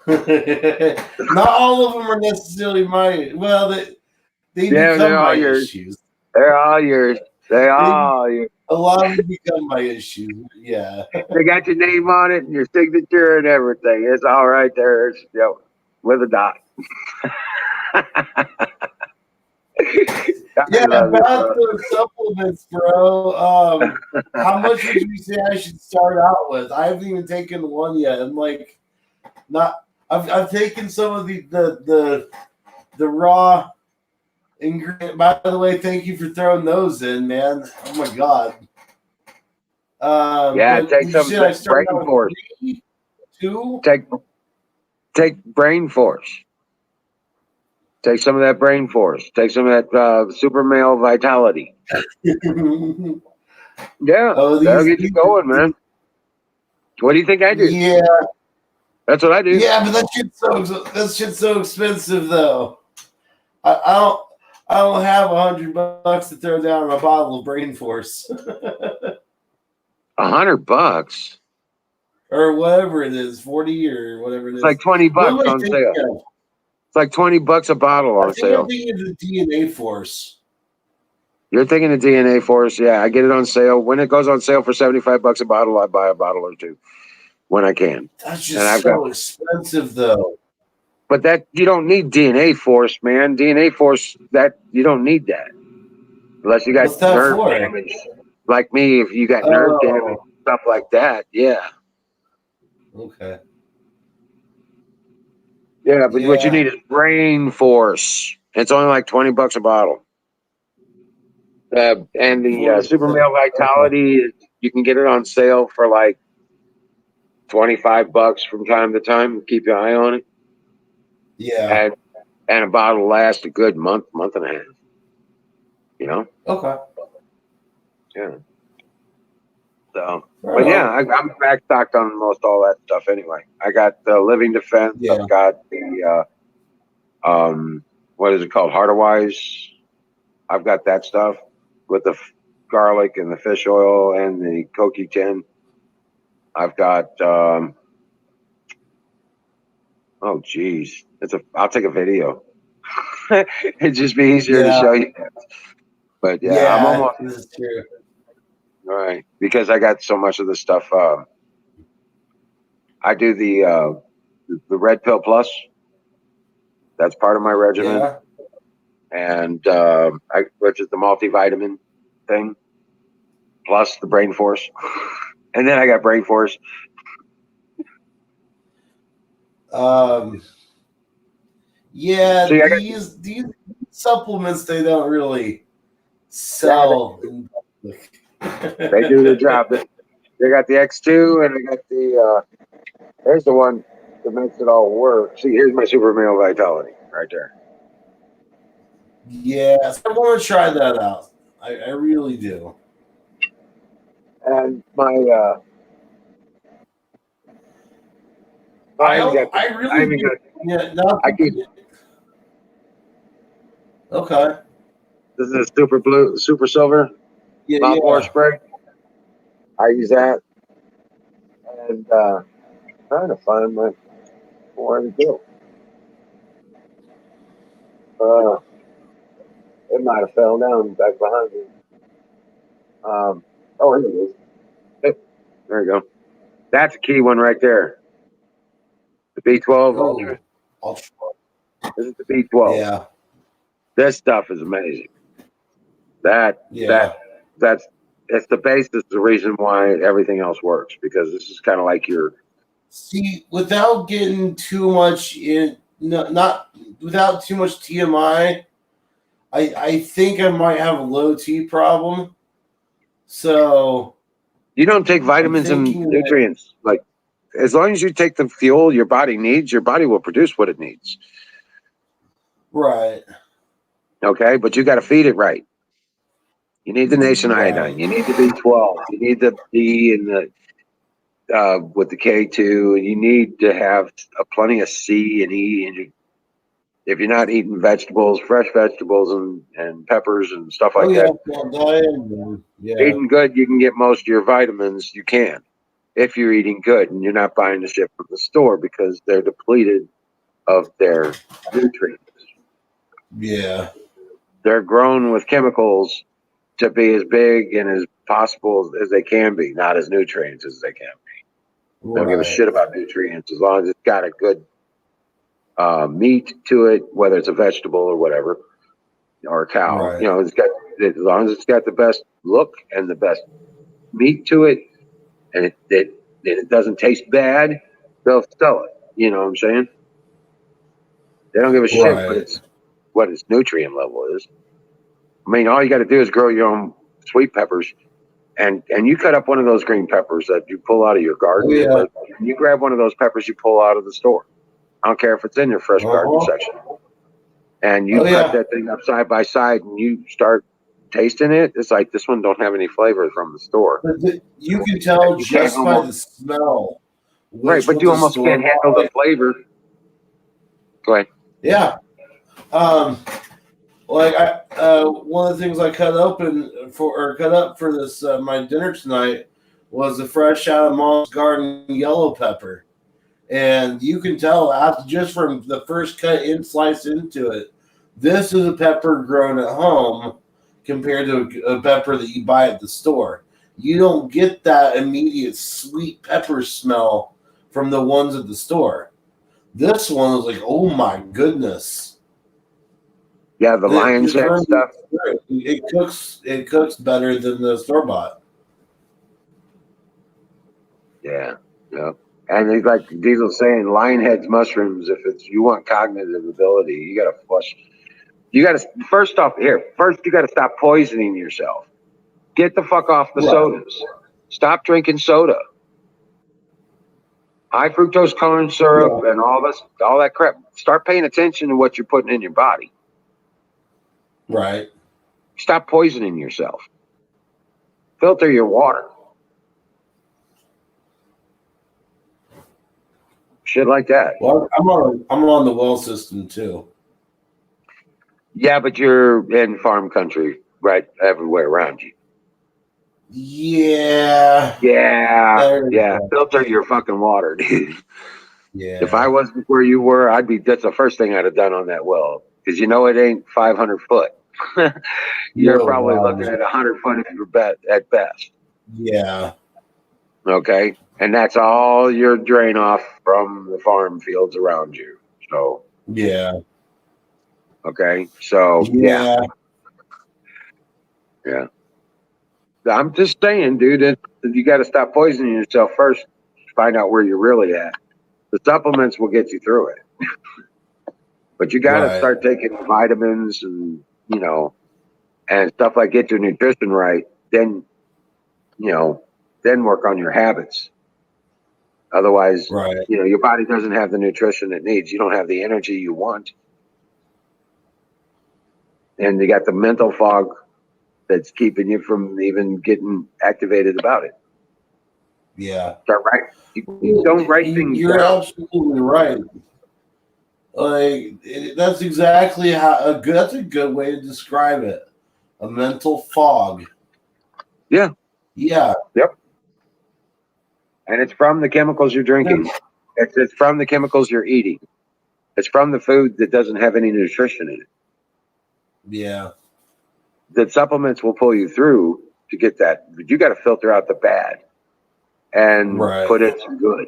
Not all of them are necessarily my. Well, they become they're my all yours. issues. They're all yours. They're all yours. A lot of them become my issues. Yeah. They got your name on it and your signature and everything. It's all right there. It's, with a dot. Yeah, about those supplements, bro. How much would you say I should start out with? I haven't even taken one yet. I'm like, not. I've taken some of the raw ingredient. By the way, thank you for throwing those in, man. Oh my god. Take some brain force. 2? Take brain force. Take some of that brain force. Take some of that super male vitality. Yeah, that'll get you going, man. What do you think I do? Yeah, that's what I do. Yeah, but that shit's so expensive, though. I don't have $100 to throw down on a bottle of brain force. $100 or whatever it is, 40 or whatever it is. It's like $20 on sale. It's like $20 a bottle on sale. I'm thinking of the DNA Force. You're thinking of DNA Force, yeah. I get it on sale. When it goes on sale for $75 a bottle, I buy a bottle or two when I can. That's just so expensive, though. But that you don't need DNA Force, man. DNA Force, that you don't need that unless you got nerve damage, like me. If you got nerve damage, stuff like that, yeah. Okay. Yeah, but what you need is brain force. It's only like $20 a bottle. And the Super Male Vitality, you can get it on sale for like $25 from time to time. Keep your eye on it. Yeah. And a bottle lasts a good month and a half. You know? Okay. Yeah. So, but yeah, I'm back stocked on most all that stuff anyway. I got the Living Defense. Yeah. I've got the what is it called? Heart of Wise. I've got that stuff with the garlic and the fish oil and the CoQ10. I've got oh geez, I'll take a video. It'd just be easier to show you. But yeah, I'm almost. This is true. All right, because I got so much of this stuff. I do the Red Pill Plus. That's part of my regimen. Yeah. And which is the multivitamin thing, plus the Brain Force, and then I got Brain Force. Yeah, See, these supplements, they don't really sell in public. They do their job. They got the X2 and they got the there's the one that makes it all work. See, here's my Super Male Vitality right there. Yes, I want to try that out. I really do. And my Okay. This is a super silver mouthwash spray. I use that. And trying to find where to go. It might have fell down back behind me. Oh, here it is. There you go. That's a key one right there. The B12 Ultra. This is the B12. Yeah. This stuff is amazing. That's It's the basis, the reason why everything else works, because this is kind of like your. See, without getting too much in, not without too much TMI, I think I might have a low T problem. So You don't take vitamins and thinking that- nutrients. Like, as long as you take the fuel your body needs, your body will produce what it needs. right. Okay, but you got to feed it right. You need the nation iodine. You need the B12. You need the D and the with the K2. And you need to have plenty of C and E. And if you're not eating vegetables, fresh vegetables and peppers and stuff like that, eating good, you can get most of your vitamins. You can, if you're eating good and you're not buying the shit from the store because they're depleted of their nutrients. Yeah. They're grown with chemicals to be as big and as possible as they can be, not as nutrients as they can be. They don't give a shit about nutrients as long as it's got a good meat to it, whether it's a vegetable or whatever, or a cow. Right. You know, it's got, as long as it's got the best look and the best meat to it, and it doesn't taste bad, they'll sell it. You know what I'm saying? They don't give a shit what its nutrient level is. I mean, all you got to do is grow your own sweet peppers, and you cut up one of those green peppers that you pull out of your garden. Yeah. You grab one of those peppers you pull out of the store. I don't care if it's in your fresh garden section. And you cut that thing up side by side, and you start tasting it. It's like, this one don't have any flavor from the store. But you can tell just by the smell. Right, but you almost can't handle the flavor. Go ahead. Yeah. Like one of the things I cut up for this my dinner tonight was a fresh out of Mom's garden yellow pepper, and you can tell after just from the first cut in slice into it, this is a pepper grown at home compared to a pepper that you buy at the store. You don't get that immediate sweet pepper smell from the ones at the store. This one was like, oh my goodness. Yeah, the lion's head stuff. It cooks better than the store bought. Yeah. And it's like Diesel's saying, lionhead's mushrooms. If you want cognitive ability, you got to flush. You got to first you got to stop poisoning yourself. Get the fuck off the sodas. Stop drinking soda. High fructose corn syrup and all that crap. Start paying attention to what you're putting in your body. Right. Stop poisoning yourself. Filter your water. Shit like that. Well, I'm on the well system too. Yeah, but you're in farm country, right? Everywhere around you. Yeah. Filter your fucking water, dude. Yeah. If I wasn't where you were, that's the first thing I'd have done on that well. Because you know it ain't 500 foot. You're probably looking at 100 foot if you're at best. Yeah. Okay. And that's all your drain off from the farm fields around you. So. Yeah. Okay. So. Yeah. I'm just saying, dude, that you got to stop poisoning yourself first. Find out where you're really at. The supplements will get you through it. But you got to start taking vitamins and, and stuff like get your nutrition right. Then, then work on your habits. Otherwise, your body doesn't have the nutrition it needs. You don't have the energy you want. And you got the mental fog that's keeping you from even getting activated about it. Yeah. Start right. You don't write things You're down. absolutely right. Like that's exactly that's a good way to describe it. A mental fog. Yeah. Yeah. Yep. And it's from the chemicals you're drinking. It's from the chemicals you're eating. It's from the food that doesn't have any nutrition in it. Yeah. The supplements will pull you through to get that, but you got to filter out the bad and put in some good.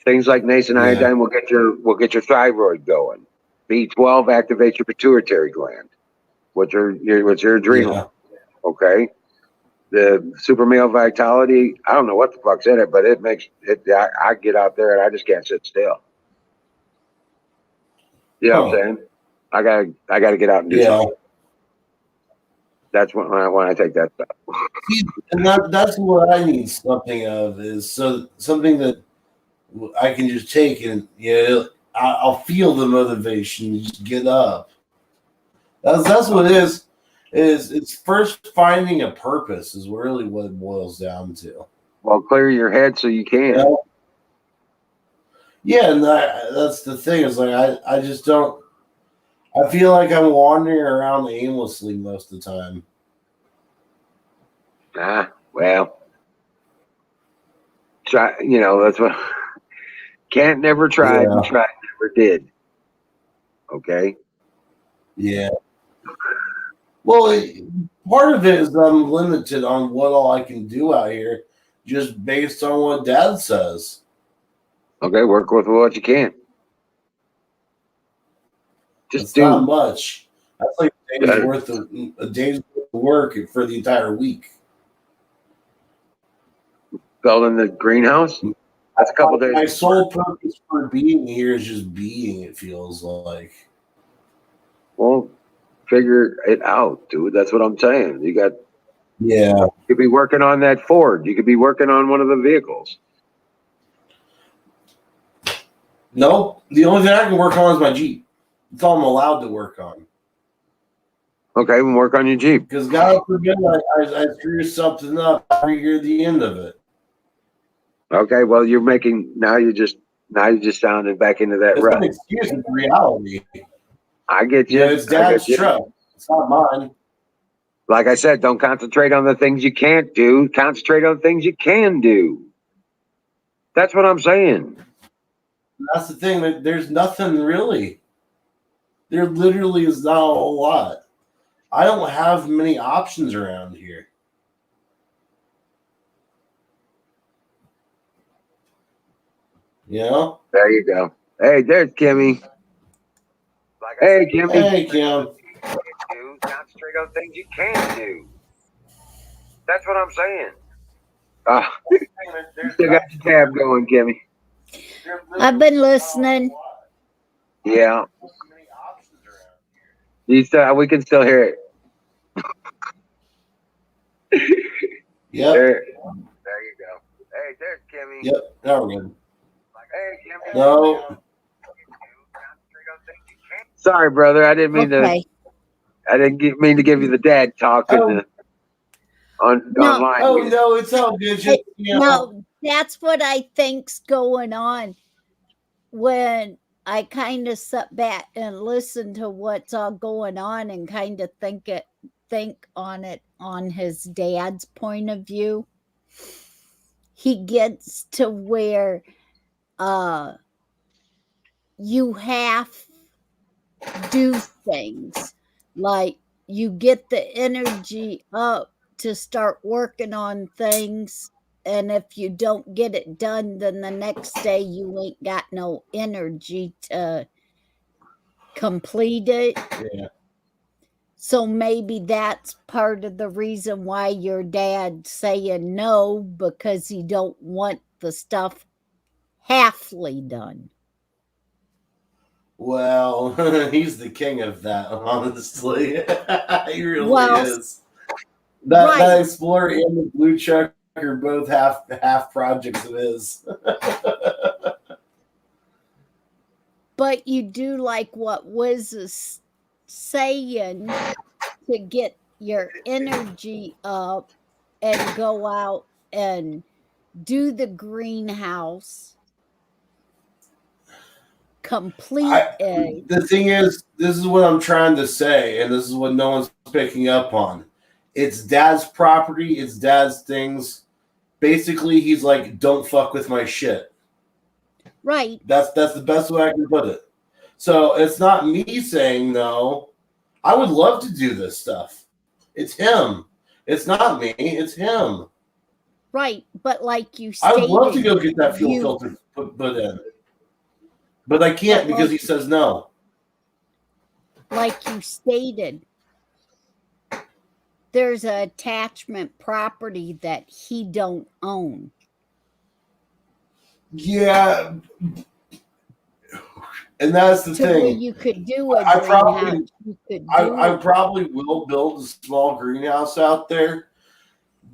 Things like nascent iodine will get your thyroid going. B12 activates your pituitary gland, which are your adrenal. Okay. The super male vitality, I don't know what the fuck's in it, but it makes it. I get out there and I just can't sit still. You know what I'm saying? I gotta get out and do something. That's when I take that stuff. And that's what I need something of, is something that I can just take, and I'll feel the motivation to just get up. That's what it is. It's first finding a purpose is really what it boils down to. Well, clear your head so you can. Yeah, and that's the thing. Is like I just don't. I feel like I'm wandering around aimlessly most of the time. Well, try. That's what. Can't never tried and tried never did. Okay. Yeah. Well, part of it is I'm limited on what all I can do out here, just based on what Dad says. Okay, work with what you can. It's not much. That's like a day's worth of work for the entire week. Building the greenhouse. That's a couple days. My sole purpose for being here is just being. It feels like. Well, figure it out, dude. That's what I'm saying. You could be working on that Ford. You could be working on one of the vehicles. No, the only thing I can work on is my Jeep. That's all I'm allowed to work on. Okay, we'll work on your Jeep. Because God forbid I screw something up every year at the end of it. Okay, well now you're just sounding back into that It's rut. an excuse, it's reality. I get you. It's Dad's truck. It's not mine. Like I said, don't concentrate on the things you can't do. Concentrate on things you can do. That's what I'm saying. That's the thing. That there's nothing really. There literally is not a whole lot. I don't have many options around here. There you go. Hey, there's Kimmy. Hey, Kimmy. Hey, Kim. Concentrate on things you can do. That's what I'm saying. You still got your tab going, Kimmy. I've been listening. Yeah. We can still hear it. Yep. There you go. Hey, there's Kimmy. Yep. Now we're good. Hey, Kimmy. No. Sorry, brother. I didn't mean to. I didn't mean to give you the dad talk online. Oh no, it's all good. Just, No, that's what I think's going on. When I kind of sit back and listen to what's all going on and kind of think on it on his dad's point of view, he gets to where you have to do things like you get the energy up to start working on things, and if you don't get it done, then the next day you ain't got no energy to complete it. Yeah. So maybe that's part of the reason why your dad's saying no, because he don't want the stuff halfly done. Well, he's the king of that, honestly. He really is. That Explorer and the Blue Truck are both half projects of his. But you do like what Wiz is saying, to get your energy up and go out and do the greenhouse, complete it. The thing is, this is what I'm trying to say, and this is what no one's picking up on. It's Dad's property, it's Dad's things. Basically, he's like, don't fuck with my shit. Right. That's the best way I can put it. So it's not me saying no. I would love to do this stuff. It's him. It's not me. It's him. Right, but like you stated, I would love to go get that fuel filter put in. But I can't because he says no. Like you stated, there's an attachment property that he don't own. Yeah, and that's the To where thing. you could do a I probably, greenhouse. You could do I probably will build a small greenhouse out there,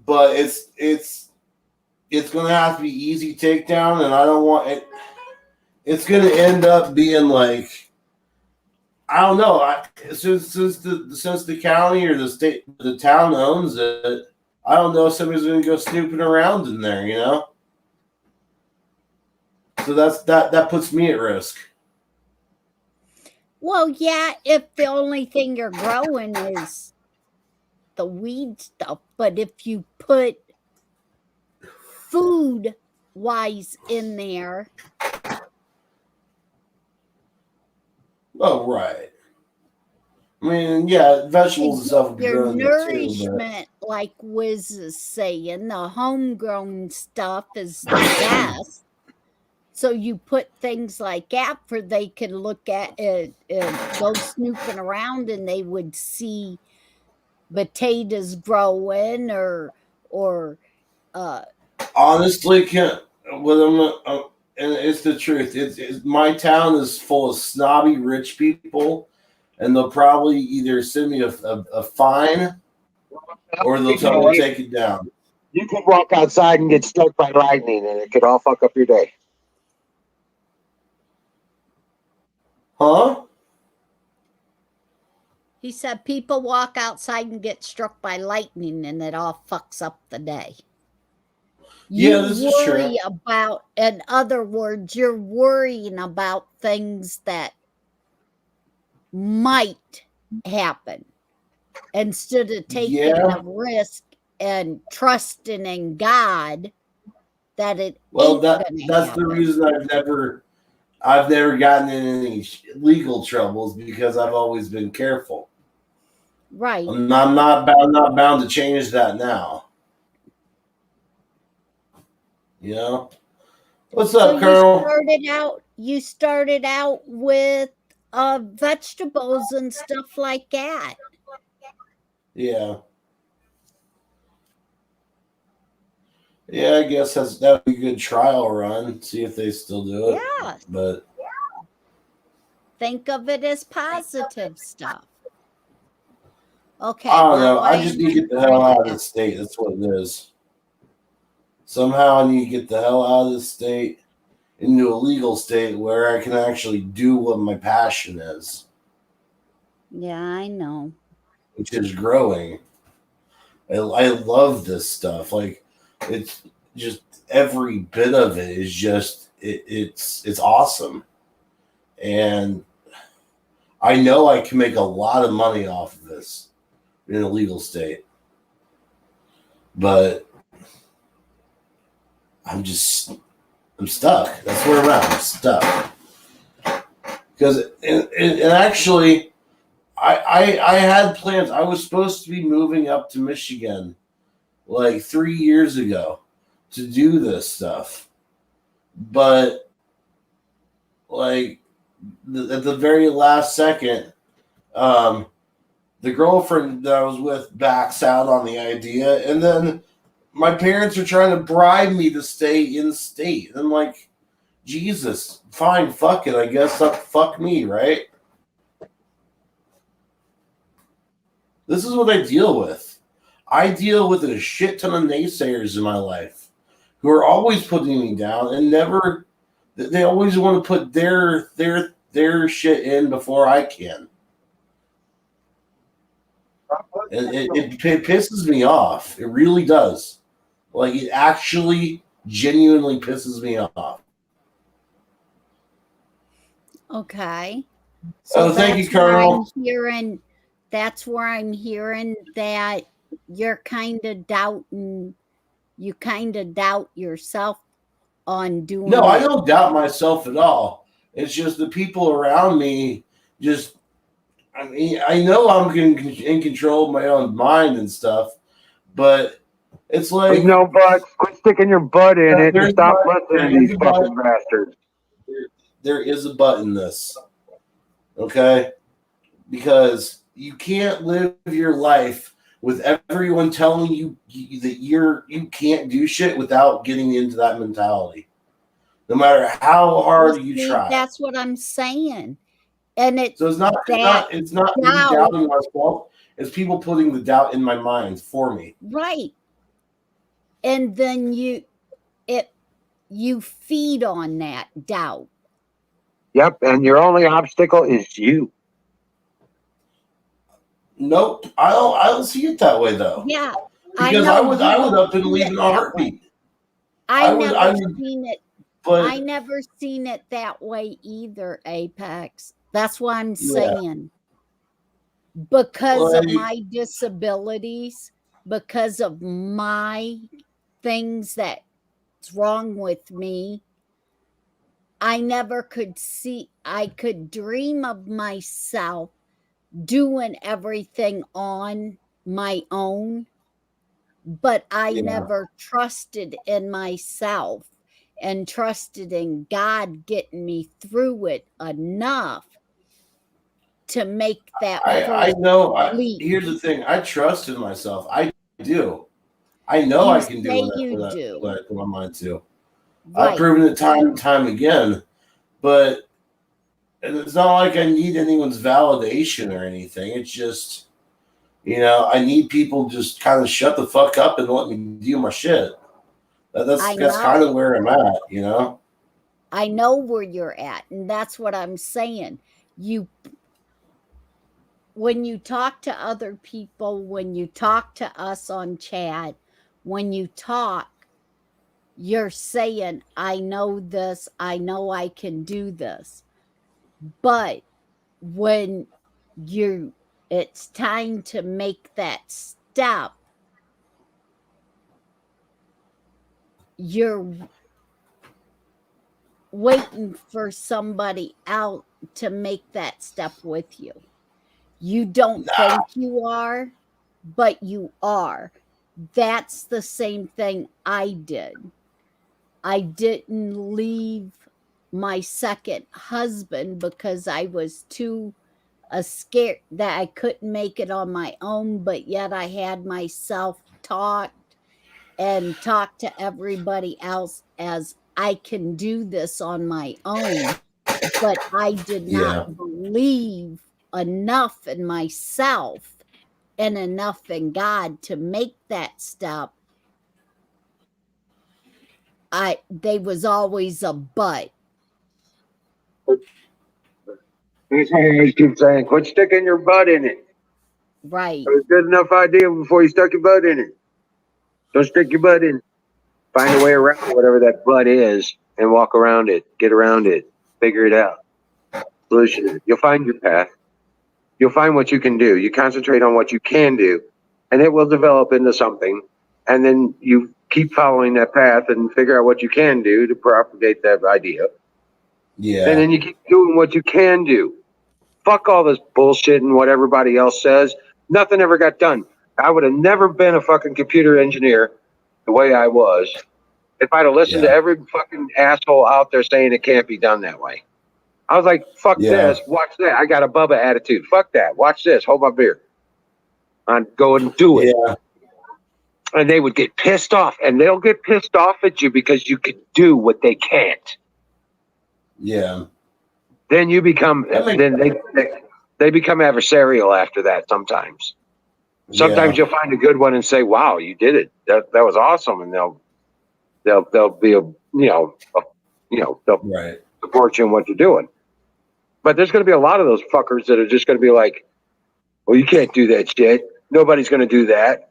but it's going to have to be easy takedown, and I don't want it. It's going to end up being like, I don't know. Since the county or the state, the town owns it, I don't know if somebody's going to go snooping around in there, you know. So that puts me at risk. Well, yeah, if the only thing you're growing is the weed stuff, but if you put food wise in there, Oh, right. I mean, yeah, vegetables and stuff would be your grown there too, nourishment, like Wiz is saying, the homegrown stuff is the best. So you put things like that for they could look at it and go snooping around and they would see potatoes growing or honestly, and it's the truth. It's my town is full of snobby rich people, and they'll probably either send me a fine or they'll tell me to take it down. You could walk outside and get struck by lightning, and it could all fuck up your day. Huh? he said people walk outside and get struck by lightning and it all fucks up the day. Yeah, this is true. worry about, in other words, you're worrying about things that might happen instead of taking a risk and trusting in God that it ain't gonna that's happen. the reason I've never gotten in any legal troubles, because I've always been careful. Right. I'm not bound to change that now. You know? What's up, Colonel? You started out with vegetables and stuff like that. Yeah. Yeah, I guess that would be a good trial run. See if they still do it. Yeah. But think of it as positive stuff. Okay. I don't know. I just need to get the hell out of the state. That's what it is. Somehow I need to get the hell out of the state into a legal state where I can actually do what my passion is. Yeah, I know. Which is growing. I love this stuff. Like, it's just every bit of it is just it's awesome. And I know I can make a lot of money off of this in a legal state. But I'm stuck. That's where I'm at. I'm stuck. Because and actually I had plans. I was supposed to be moving up to Michigan like 3 years ago to do this stuff. But like at the very last second, the girlfriend that I was with backs out on the idea, and then my parents are trying to bribe me to stay in state. I'm like, Jesus, fine, fuck it. I guess fuck me, right? This is what I deal with. I deal with a shit ton of naysayers in my life who are always putting me down and never. They always want to put their shit in before I can. And it pisses me off. It really does. Like, it actually genuinely pisses me off. Okay. So thank you, Colonel. That's where I'm hearing that you're kind of doubting. You kind of doubt yourself on doing. No, I don't doubt myself at all. It's just the people around me just. I mean, I know I'm in control of my own mind and stuff, but it's like. There's no butt. Quit sticking your butt in it and stop listening to these fucking bastards. There is a butt in this. Okay? Because you can't live your life with everyone telling you that you can't do shit without getting into that mentality. No matter how hard you try. That's what I'm saying. And so it's not me doubting myself. It's people putting the doubt in my mind for me. Right. And then you feed on that doubt. Yep, and your only obstacle is you. Nope, I don't see it that way though. Yeah, because I would up and leave in a heartbeat. I never seen it that way either, Apex. That's what I'm saying. Because of my disabilities, because of my things that's wrong with me, I never could I could dream of myself doing everything on my own, but I never trusted in myself and trusted in God getting me through it enough to make that I know. Here's the thing. I trust in myself. I do. I know I can do what I put my mind to. I've proven it time and time again. But it's not like I need anyone's validation or anything. It's just, I need people just kind of shut the fuck up and let me do my shit. That's kind of where I'm at, I know where you're at, and that's what I'm saying. When you talk to other people, when you talk to us on chat, when you talk, you're saying, I know this, I know I can do this. But when it's time to make that step, you're waiting for somebody out to make that step with you. You don't think you are, but you are. That's the same thing I did. I didn't leave my second husband because I was too scared that I couldn't make it on my own, but yet I had myself talked and talked to everybody else as I can do this on my own. But I did not believe enough in myself and enough in God to make that step. They was always a but. That's why I always keep saying, quit sticking your butt in it. Right. It was a good enough idea before you stuck your butt in it. Don't stick your butt in it. Find a way around whatever that butt is and walk around it. Get around it. Figure it out. Solution it. You'll find your path. You'll find what you can do. You concentrate on what you can do, and it will develop into something. And then you keep following that path and figure out what you can do to propagate that idea. Yeah. And then you keep doing what you can do. Fuck all this bullshit and what everybody else says. Nothing ever got done. I would have never been a fucking computer engineer the way I was if I'd have listened to every fucking asshole out there saying it can't be done that way. I was like, fuck this, watch that. I got a Bubba attitude. Fuck that. Watch this. Hold my beer. I'd go and do it. Yeah. And they would get pissed off. And they'll get pissed off at you because you can do what they can't. Yeah. Then you become, they become adversarial after that sometimes. Sometimes you'll find a good one and say, wow, you did it. That was awesome. And they'll be they'll support you in what you're doing. But there's going to be a lot of those fuckers that are just going to be like, well, you can't do that shit. Nobody's going to do that.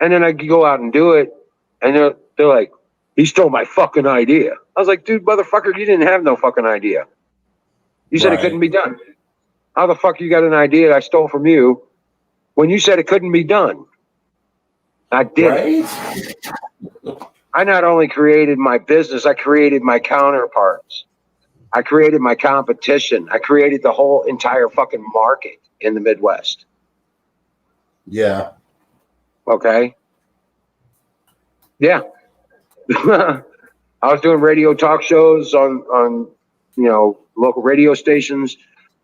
And then I go out and do it. And they're like, he stole my fucking idea. I was like, dude, motherfucker, you didn't have no fucking idea. You said it couldn't be done. How the fuck you got an idea I stole from you when you said it couldn't be done? I did it. I not only created my business, I created my counterparts. I created my competition. I created the whole entire fucking market in the Midwest. Yeah. Okay. Yeah. I was doing radio talk shows on local radio stations.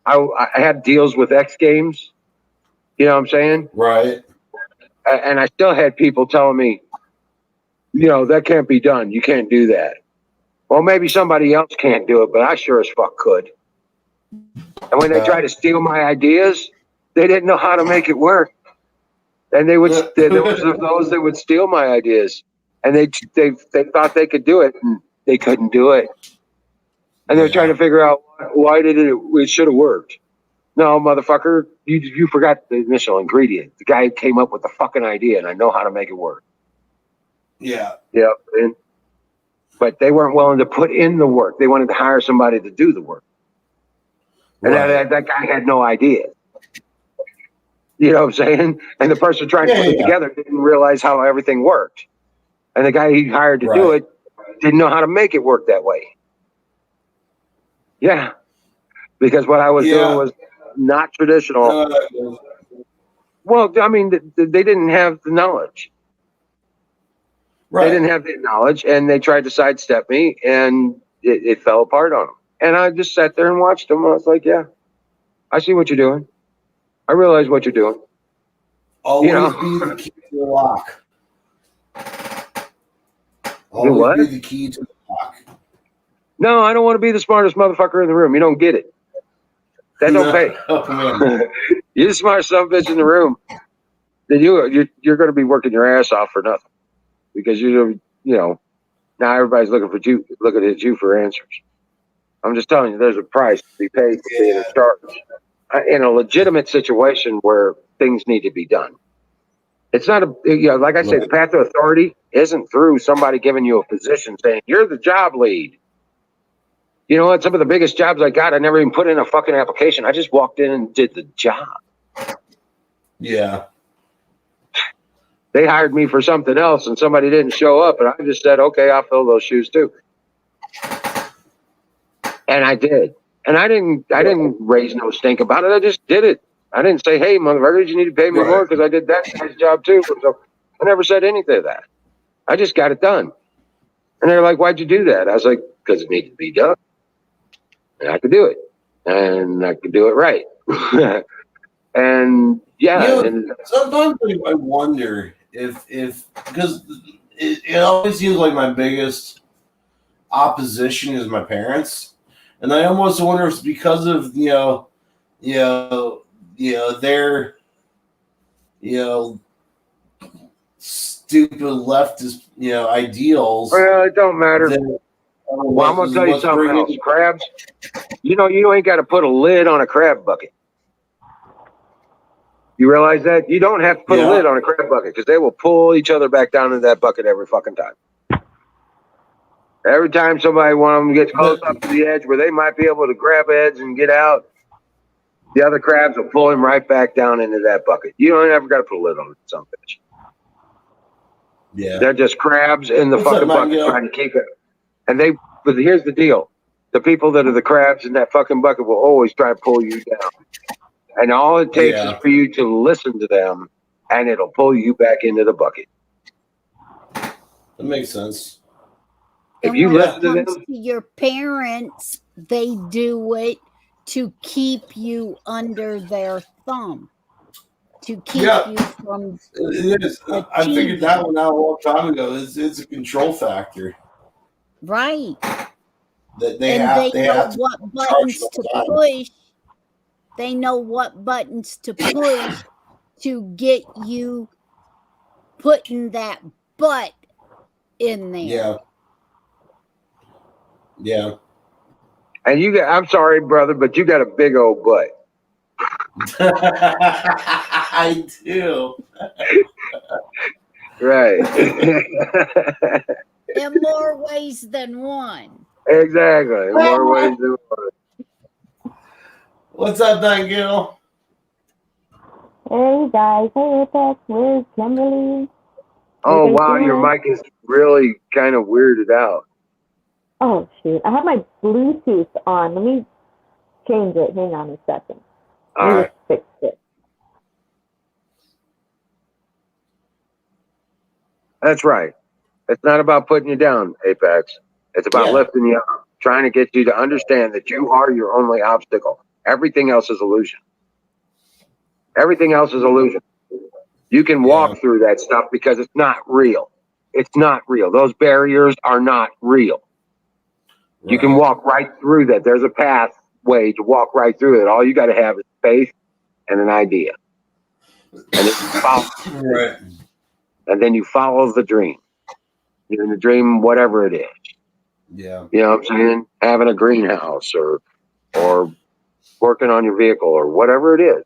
I had deals with X Games. You know what I'm saying? Right. And I still had people telling me, that can't be done. You can't do that. Well, maybe somebody else can't do it, but I sure as fuck could. And when they tried to steal my ideas, they didn't know how to make it work. And there was those that would steal my ideas, and they thought they could do it, and they couldn't do it. And they were trying to figure out why it should have worked. No, motherfucker, you forgot the initial ingredient. The guy came up with the fucking idea, and I know how to make it work. Yeah. Yeah. But they weren't willing to put in the work. They wanted to hire somebody to do the work. And that guy had no idea. You know what I'm saying? And the person trying to put it together didn't realize how everything worked. And the guy he hired to do it didn't know how to make it work that way. Yeah. Because what I was doing was not traditional. Well, I mean, they didn't have the knowledge. Right. They didn't have the knowledge, and they tried to sidestep me, and it fell apart on them. And I just sat there and watched them. I was like, yeah, I see what you're doing. I realize what you're doing. Always be the key to the lock. Always be the key to the lock. No, I don't want to be the smartest motherfucker in the room. You don't get it. That don't pay. You're the smartest son of a bitch in the room. Then you're going to be working your ass off for nothing, because now everybody's looking at you for answers. I'm just telling you, there's a price to be paid for being in charge in a legitimate situation where things need to be done. It's not like I say, the path to authority isn't through somebody giving you a position saying you're the job lead. You know what? Some of the biggest jobs I got, I never even put in a fucking application. I just walked in and did the job. Yeah. They hired me for something else, and somebody didn't show up, and I just said, okay, I'll fill those shoes too. And I did. And I didn't raise no stink about it. I just did it. I didn't say, hey, motherfucker, you need to pay me more because I did that guy's job too. So I never said anything of that. I just got it done. And they're like, why'd you do that? I was like, because it needed to be done. And I could do it. And I could do it right. And and sometimes I wonder if because it always seems like my biggest opposition is my parents, and I almost wonder if it's because of their stupid leftist ideals. Well, it don't matter. Well, I'm gonna tell you something else. Crabs, you ain't got to put a lid on a crab bucket. You realize that? You don't have to put a lid on a crab bucket, because they will pull each other back down into that bucket every fucking time. Every time one of them gets close up to the edge where they might be able to grab edge and get out, the other crabs will pull him right back down into that bucket. You don't ever got to put a lid on it, some bitch. Yeah. They're just crabs in the fucking bucket trying to keep it. But here's the deal. The people that are the crabs in that fucking bucket will always try to pull you down. And all it takes is for you to listen to them, and it'll pull you back into the bucket. That makes sense. If you listen to them, to your parents, they do it to keep you under their thumb, to keep you from. It is. I figured that one out a long time ago. It's a control factor, right? That they know what buttons to push. They know what buttons to push to get you putting that butt in there. Yeah. Yeah. And I'm sorry, brother, but you got a big old butt. I do. Right. In more ways than one. Exactly. In more ways than one. What's up, Nigel? Hey guys, hey Apex, where's Kimberly? Oh wow, your mic is really kind of weirded out. Oh shoot, I have my Bluetooth on. Let me change it. Hang on a second. All right. Fix it. That's right. It's not about putting you down, Apex. It's about lifting you up, trying to get you to understand that you are your only obstacle. Everything else is illusion. Everything else is illusion. You can walk through that stuff because it's not real. It's not real. Those barriers are not real. Right. You can walk right through that. There's a pathway to walk right through it. All you got to have is faith and an idea. And then you follow, Right. and then you follow the dream. You're in the dream, whatever it is. Yeah. You know what I'm saying? Having a greenhouse or working on your vehicle or whatever it is.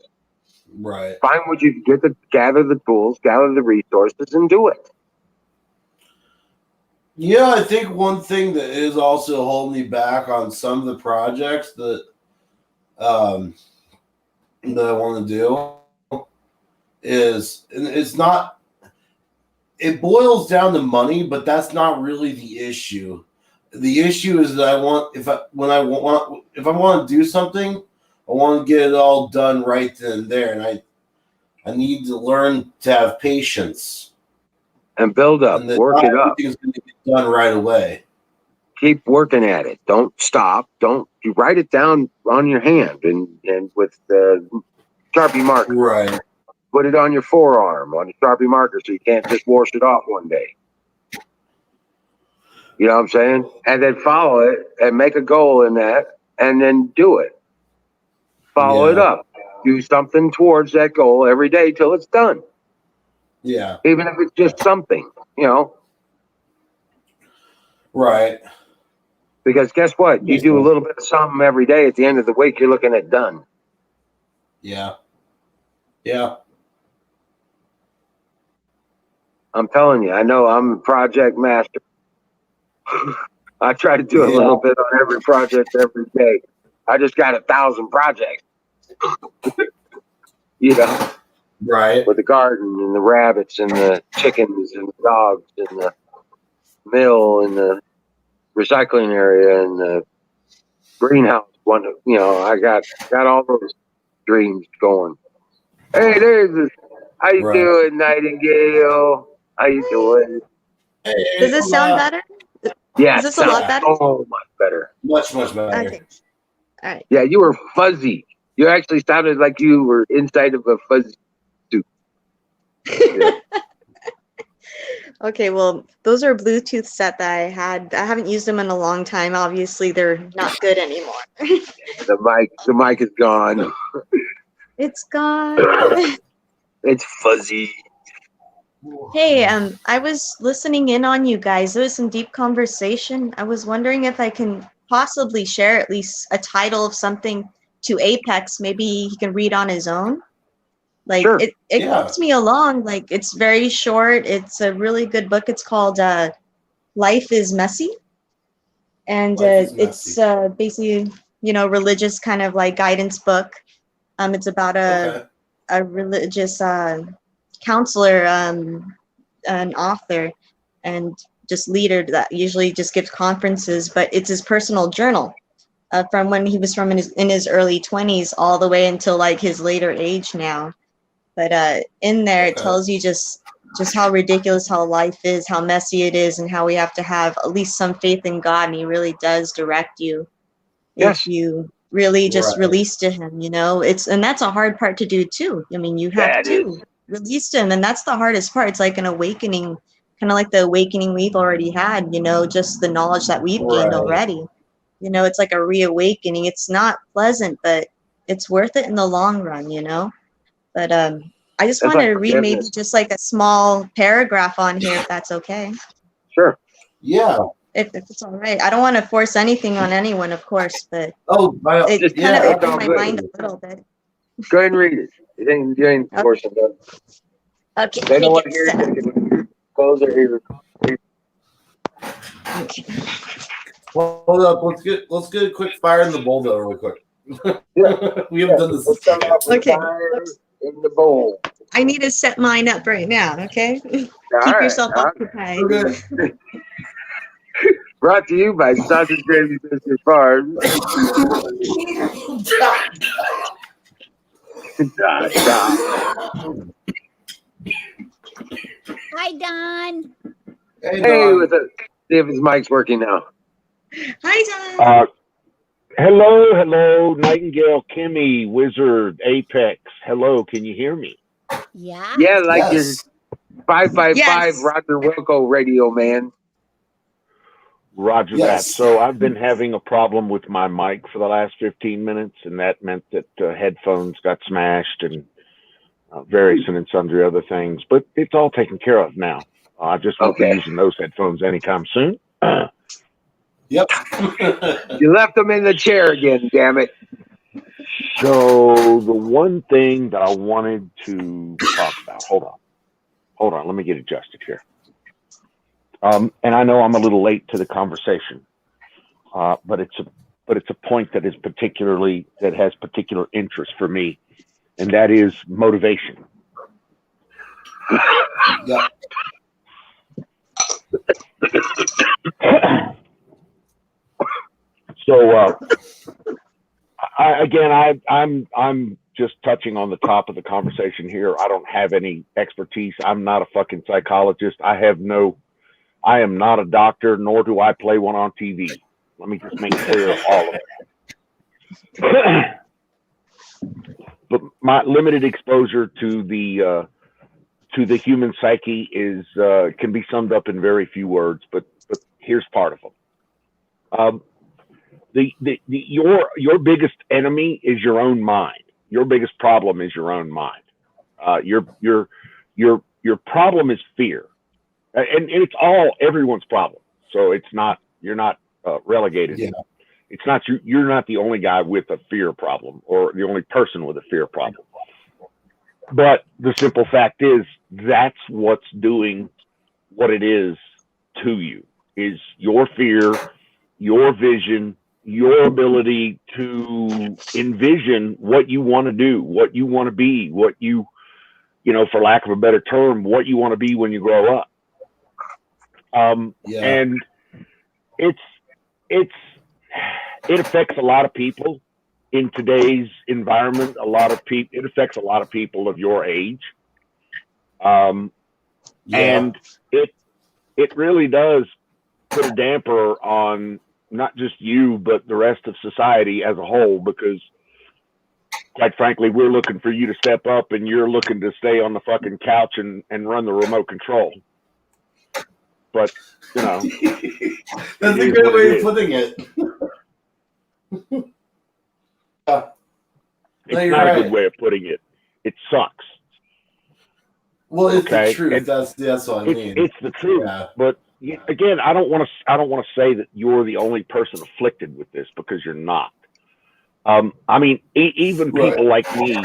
Right. Find what you get to gather the tools, gather the resources, and do it. Yeah, I think one thing that is also holding me back on some of the projects that that I want to do is, and it's not, it boils down to money, but that's not really the issue. The issue is that I want, if I want to do something, I want to get it all done right then and there, and I need to learn to have patience And build up, and that work not it up. everything's going to get done right away. Keep working at it. Don't stop. You write it down on your hand and with the Sharpie marker. Right. Put it on your forearm on your Sharpie marker so you can't just wash it off one day. You know what I'm saying? And then follow it and make a goal in that and then do it. Follow it up. Do something towards that goal every day till it's done. Yeah. Even if it's just something, you know. Right. Because guess what? You do a little bit of something every day. At the end of the week, you're looking at done. Yeah. Yeah. I'm telling you, I know I'm a project master. I try to do a little bit on every project every day. I just got 1,000 projects. You know, right. With the garden and the rabbits and the chickens and the dogs and the mill and the recycling area and the greenhouse. You know, I got all those dreams going. Hey, there's this. How you doing, Nightingale? How you doing? Does this sound better? Yeah, Is this a lot better? Oh, much better. Much better. Okay. All right. Yeah, you were fuzzy. You actually sounded like you were inside of a fuzzy suit. Yeah. Okay, well, those are Bluetooth set that I had. I haven't used them in a long time. Obviously, they're not good anymore. The mic is gone. It's gone. It's fuzzy. Hey, I was listening in on you guys. There was some deep conversation. I was wondering if I can possibly share at least a title of something to Apex. Maybe he can read on his own. Like, sure. it helps me along. Like, it's very short. It's a really good book. It's called Life is Messy. And it's basically, religious kind of like guidance book. It's about a religious counselor, an author, and just leader that usually just gives conferences, but it's his personal journal from when he was in his early 20s all the way until like his later age now. But in there, it tells you just how ridiculous how life is, how messy it is, and how we have to have at least some faith in God, and he really does direct you if you really just release to him, and that's a hard part to do too. I mean, you have to release to him, and that's the hardest part. It's like an awakening, kind of like the awakening we've already had, just the knowledge that we've gained already. It's like a reawakening. It's not pleasant, but it's worth it in the long run, But I just wanted to read maybe just like a small paragraph on here, if that's okay. Sure. Yeah. If it's all right. I don't want to force anything on anyone, of course, but it kind of opened my mind a little bit. Go ahead and read it. You ain't forcing them. Okay. They don't want to hear it. Close their ears. Okay. Hold up. Let's get a quick fire in the bowl though, really quick. We haven't done this. Okay. In the bowl. I need to set mine up right now, okay? Keep yourself occupied. Brought to you by Sausage Gravy Biscuit Farms. Hi, Don. Hey, what's up? See if his mic's working now. Hi, Don. Hello, Nightingale, Kimmy, Wizard, Apex. Hello, can you hear me? Yeah. Yeah, like your Yes. 555 Yes. Roger Wilco radio, man. Roger Yes. that. So I've been having a problem with my mic for the last 15 minutes, and that meant that headphones got smashed and various and sundry other things. But it's all taken care of now. I just won't be Okay. using those headphones anytime soon. Yep. You left them in the chair again, damn it. So the one thing that I wanted to talk about, hold on, let me get adjusted here. And I know I'm a little late to the conversation, but it's a point that has particular interest for me, and that is motivation. Yep. So I'm just touching on the top of the conversation here. I don't have any expertise. I'm not a fucking psychologist. I am not a doctor, nor do I play one on TV. Let me just make clear all of that. But my limited exposure to the human psyche is can be summed up in very few words. But here's part of them. Your biggest enemy is your own mind. Your biggest problem is your own mind. Your problem is fear, and it's everyone's problem. So you're not relegated. Yeah. It's not you're not the only guy with a fear problem or the only person with a fear problem. But the simple fact is that's what's doing what it is to you is your fear, your vision, your ability to envision what you want to do, what you want to be, what you for lack of a better term, what you want to be when you grow up. Yeah. And it affects a lot of people in today's environment. It affects a lot of people of your age. And it really does put a damper on not just you, but the rest of society as a whole, because quite frankly, we're looking for you to step up and you're looking to stay on the fucking couch and run the remote control. But, that's a good way of putting it. It's not a good way of putting it. It sucks. Well, it's the truth. That's what I mean. It's the truth. Yeah. But again, I don't want to say that you're the only person afflicted with this, because you're not. I mean, even people like me,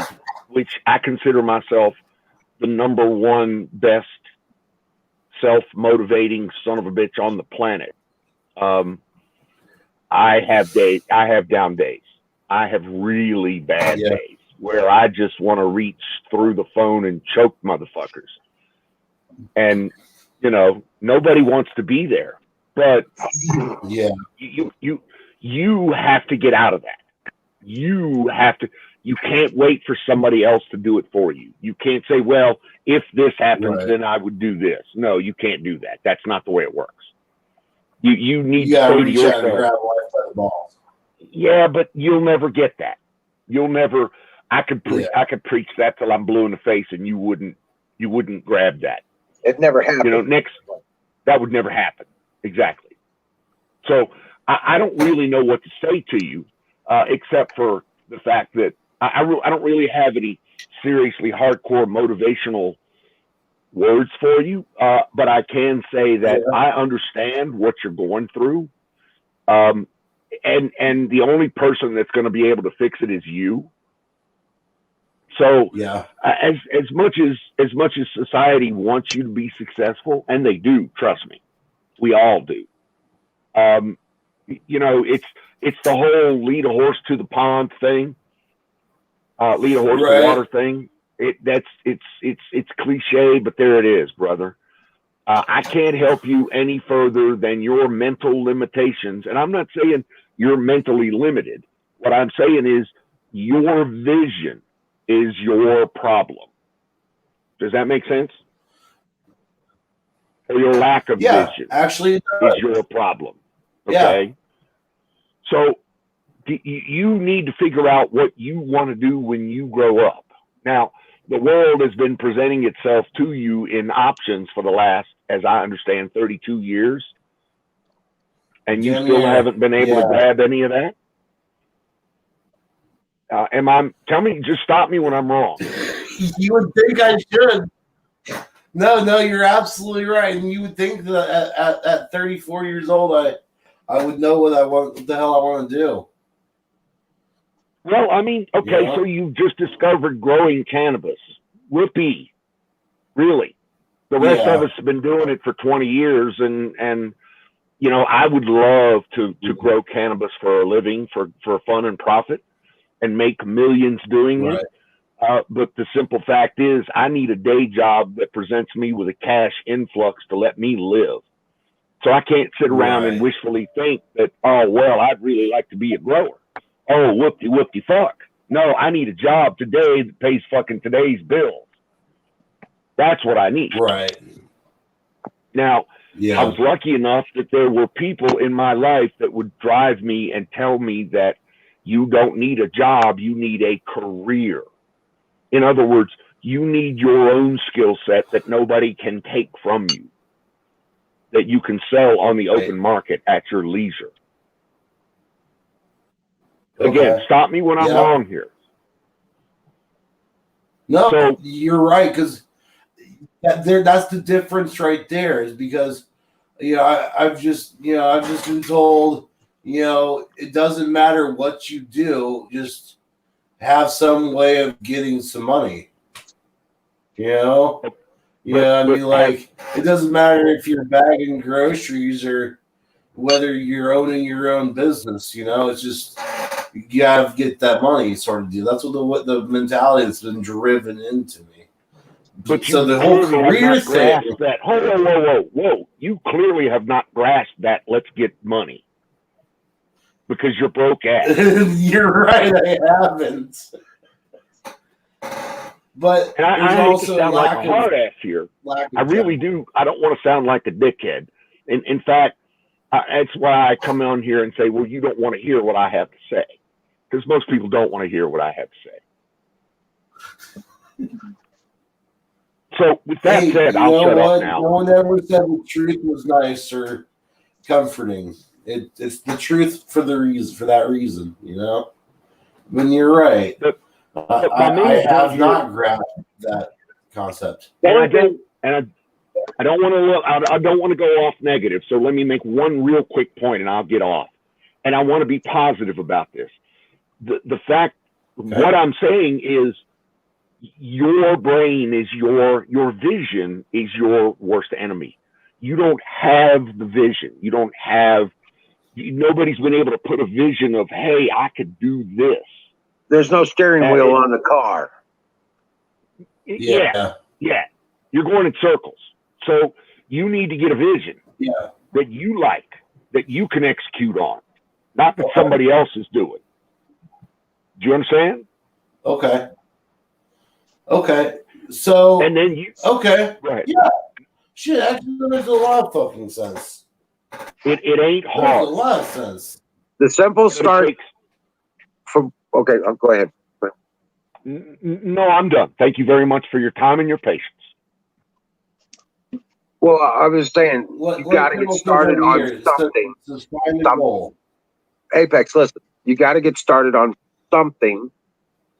which I consider myself the number one best self-motivating son of a bitch on the planet. I have down days. I have really bad days where I just want to reach through the phone and choke motherfuckers. And, nobody wants to be there, but you have to get out of that. You can't wait for somebody else to do it for you. You can't say, well, if this happens, then I would do this. No, you can't do that. That's not the way it works. You need to say to yourself, and grab life by the balls. Yeah, but you'll never get that. You'll never. I could preach that till I'm blue in the face, and you wouldn't grab that. It never happened. That would never happen. Exactly. So I don't really know what to say to you, except for the fact that I don't really have any seriously hardcore motivational words for you, but I can say that I understand what you're going through, and the only person that's going to be able to fix it is you. So as much as society wants you to be successful, and they do, trust me, we all do. It's the whole lead a horse to the pond thing, lead a horse to water thing. It's cliche, but there it is, brother. I can't help you any further than your mental limitations. And I'm not saying you're mentally limited. What I'm saying is your vision is your problem. Does that make sense? Or your lack of vision actually is your problem. Okay. Yeah. So you need to figure out what you want to do when you grow up. Now, the world has been presenting itself to you in options for the last, as I understand, 32 years, and you still haven't been able to grab any of that? Tell me, just stop me when I'm wrong. You would think I should. No, you're absolutely right. And you would think that at 34 years old, I would know what the hell I want to do. Well, I mean, okay, so you just discovered growing cannabis. Whoopee. Really. The rest of us have been doing it for 20 years, and you know, I would love to grow cannabis for a living, for fun and profit, and make millions doing it. But the simple fact is, I need a day job that presents me with a cash influx to let me live. So I can't sit around and wishfully think that, oh, well, I'd really like to be a grower. Oh, whoopty fuck. No, I need a job today that pays fucking today's bills. That's what I need. Right. Now, I was lucky enough that there were people in my life that would drive me and tell me that you don't need a job, you need a career. In other words, you need your own skill set that nobody can take from you, that you can sell on the open market at your leisure. Again, stop me when I'm wrong here. No, so, you're right, because that's the difference right there, is because, you know, I've just been told, you know, it doesn't matter what you do, just have some way of getting some money. You know? I mean, like, it doesn't matter if you're bagging groceries or whether you're owning your own business, you know, it's just, you gotta get that money sort of deal. That's what the mentality that's been driven into me. But so the whole career thing. That. Whoa. You clearly have not grasped that let's get money. Because you're broke ass. You're right, I haven't. But and I hate to sound like a hard ass here. I really do. I don't want to sound like a dickhead. In fact, that's why I come on here and say, well, you don't want to hear what I have to say. Because most people don't want to hear what I have to say. So with that said, I'll shut up now. No one ever said the truth was nice or comforting. It's the truth for that reason, you know. When you're right, I have not grasped that concept. And I don't want to go off negative. So let me make one real quick point, and I'll get off. And I want to be positive about this. The fact, what I'm saying is, your brain is your vision is your worst enemy. You don't have the vision. You don't have. Nobody's been able to put a vision of, hey, I could do this. There's no steering wheel on the car. Yeah. You're going in circles. So you need to get a vision that you like, that you can execute on, not that somebody else is doing. Do you understand? Okay. So. And then you. Okay. Right. Yeah. Shit, actually makes a lot of fucking sense. It ain't hard. Makes a lot of sense. The simple start from. Okay, go ahead. No, I'm done. Thank you very much for your time and your patience. Well, I was saying, you got to get started on something. Apex, listen, you got to get started on something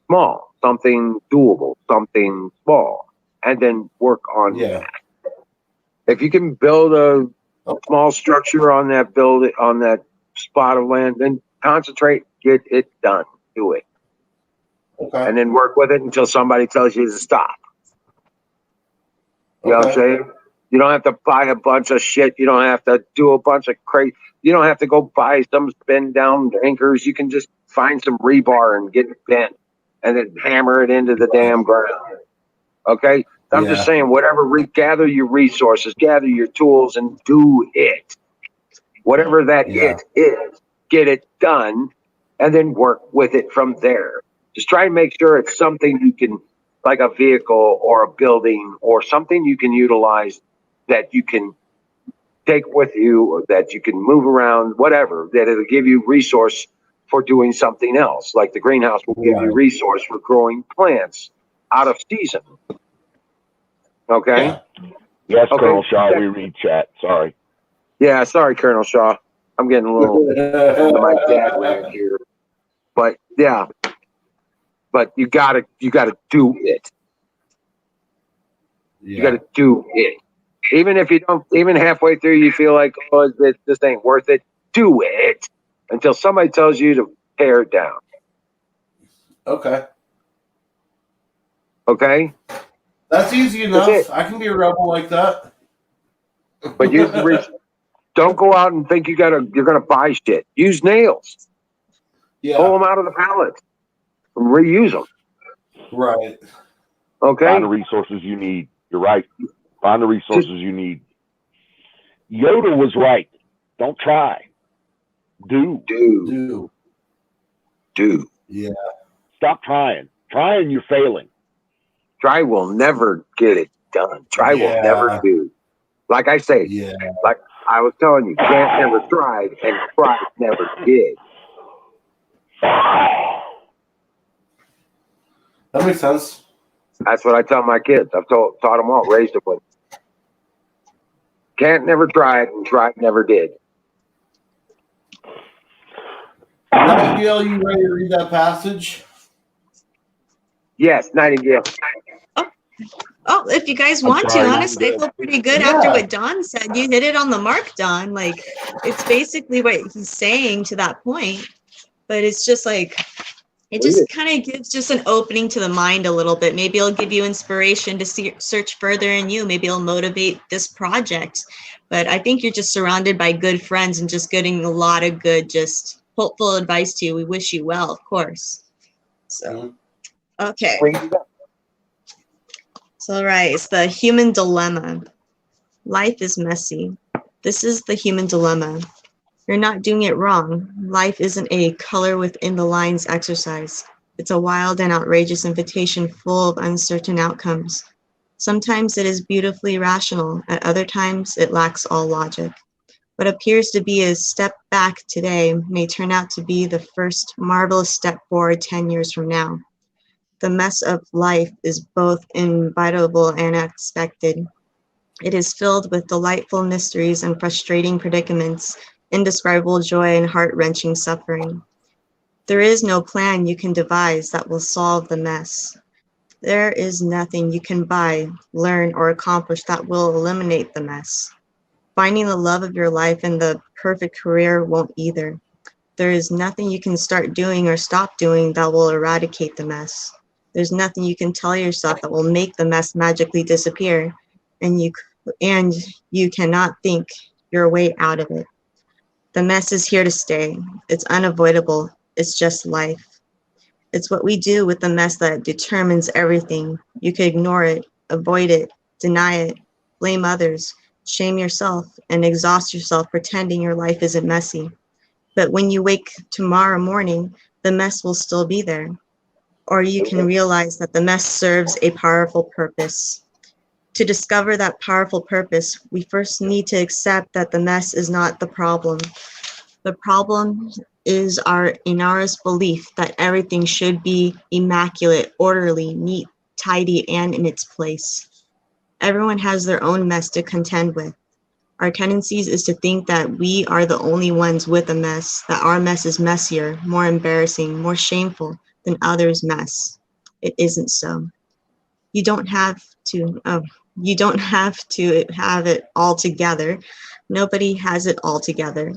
small, something doable, something small, and then work on that. If you can build a small structure on that spot of land, then concentrate, get it done, do it. And then work with it until somebody tells you to stop. You know what I'm saying? You don't have to buy a bunch of shit. You don't have to do a bunch of crazy. You don't have to go buy some spin down anchors. You can just find some rebar and get it bent and then hammer it into the damn ground. Okay? I'm just saying, gather your resources, gather your tools, and do it. Whatever that it is, get it done, and then work with it from there. Just try and make sure it's something you can, like a vehicle or a building or something you can utilize that you can take with you or that you can move around, whatever, that it'll give you resource for doing something else. Like the greenhouse will give you resource for growing plants out of season. Okay? Yeah. Yes, Okay. Colonel Shaw, we read chat. Sorry. Yeah, sorry, Colonel Shaw. I'm getting a little into my dad rant here. But yeah. But you gotta do it. You gotta do it. Even if you don't, even halfway through you feel like, oh, this ain't worth it, do it until somebody tells you to tear it down. Okay. Okay? That's easy enough. I can be a rebel like that. But don't go out and think you're gonna buy shit. Use nails. Yeah. Pull them out of the pallet. Reuse them. Right. Okay? Find the resources you need. You're right. Find the resources you need. Yoda was right. Don't try. Do. Yeah. Stop trying. Trying, you're failing. Try will never get it done. Try will never do. Like I say, like I was telling you, Grant never tried and Christ never did. That makes sense. That's what I tell my kids. I've taught them all, raised them with. Can't never tried and tried never did. Nightingale, you ready to read that passage? Yes, Nightingale. Oh, if you guys want to, honestly, I feel pretty good after what Don said. You hit it on the mark, Don. Like, it's basically what he's saying to that point. But it's just like, it just kind of gives just an opening to the mind a little bit. Maybe it'll give you inspiration to search further in you. Maybe it'll motivate this project. But I think you're just surrounded by good friends and just getting a lot of good, just hopeful advice to you. We wish you well, of course. So, okay. So, all right, it's the human dilemma. Life is messy. This is the human dilemma. You're not doing it wrong. Life isn't a color within the lines exercise. It's a wild and outrageous invitation full of uncertain outcomes. Sometimes it is beautifully rational. At other times, it lacks all logic. What appears to be a step back today may turn out to be the first marvelous step forward 10 years from now. The mess of life is both inevitable and unexpected. It is filled with delightful mysteries and frustrating predicaments, indescribable joy and heart-wrenching suffering. There is no plan you can devise that will solve the mess. There is nothing you can buy, learn, or accomplish that will eliminate the mess. Finding the love of your life and the perfect career won't either. There is nothing you can start doing or stop doing that will eradicate the mess. There's nothing you can tell yourself that will make the mess magically disappear, and you cannot think your way out of it. The mess is here to stay. It's unavoidable. It's just life. It's what we do with the mess that determines everything. You can ignore it, avoid it, deny it, blame others, shame yourself, and exhaust yourself pretending your life isn't messy. But when you wake tomorrow morning, the mess will still be there. Or you can realize that the mess serves a powerful purpose. To discover that powerful purpose, we first need to accept that the mess is not the problem. The problem is our inner's belief that everything should be immaculate, orderly, neat, tidy, and in its place. Everyone has their own mess to contend with. Our tendencies is to think that we are the only ones with a mess, that our mess is messier, more embarrassing, more shameful than others' mess. It isn't so. You don't have to have it all together. Nobody has it all together.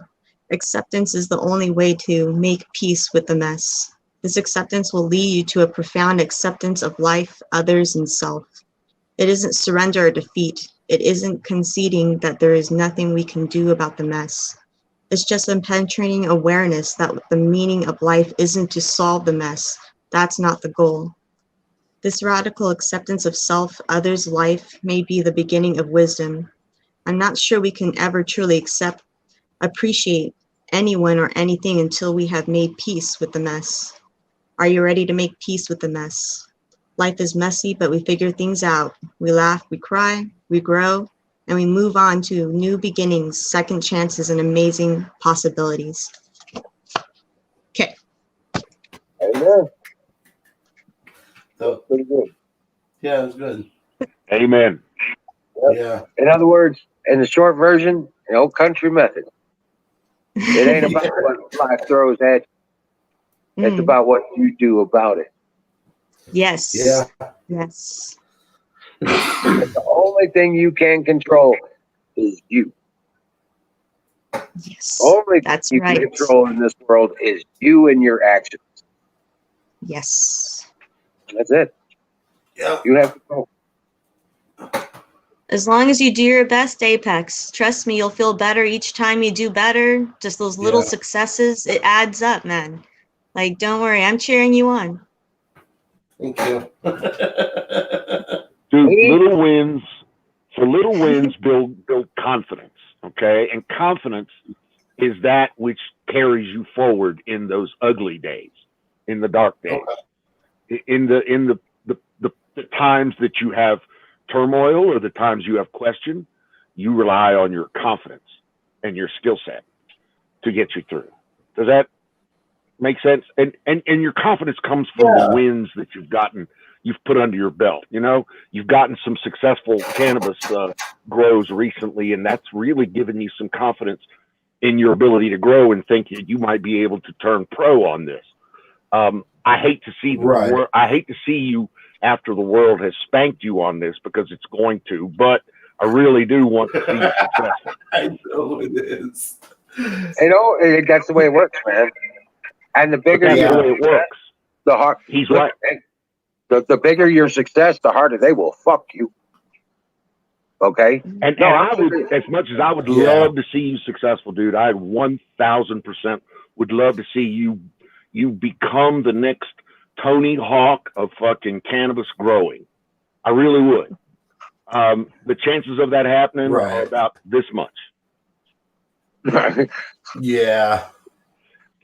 Acceptance is the only way to make peace with the mess. This acceptance will lead you to a profound acceptance of life, others, and self. It isn't surrender or defeat. It isn't conceding that there is nothing we can do about the mess. It's just a penetrating awareness that the meaning of life isn't to solve the mess. That's not the goal. This radical acceptance of self, others' life may be the beginning of wisdom. I'm not sure we can ever truly appreciate anyone or anything until we have made peace with the mess. Are you ready to make peace with the mess? Life is messy, but we figure things out. We laugh, we cry, we grow, and we move on to new beginnings, second chances, and amazing possibilities. Okay. Amen. Pretty good. Yeah, it was good. Amen. Yeah. In other words, in the short version, the old country method. It ain't about what life throws at you. It's about what you do about it. Yes. Yeah. Yes. The only thing you can control is you. Yes. Only thing That's you right. can control in this world is you and your actions. Yes. That's it. Yeah. You have control. As long as you do your best, Apex, trust me, you'll feel better each time you do better. Just those little Yeah. successes, it adds up, man. Like, don't worry, I'm cheering you on. Thank you. Dude, little wins. So little wins build confidence. Okay, and confidence is that which carries you forward in those ugly days, in the dark days, in the times that you have turmoil or the times you have question. You rely on your confidence and your skill set to get you through. Does that make sense? And your confidence comes from the wins that you've put under your belt. You know, you've gotten some successful cannabis grows recently, and that's really given you some confidence in your ability to grow and think that you might be able to turn pro on this. I hate to see I hate to see you after the world has spanked you on this, because it's going to, but I really do want to see you successful. I know it is. You know, that's the way it works, man. And the bigger the way it works, the hard. He's right. The bigger your success, the harder they will fuck you. Okay. And I would, as much as I would love to see you successful, dude, I 1,000% would love to see you become the next Tony Hawk of fucking cannabis growing. I really would. The chances of that happening are about this much. Yeah.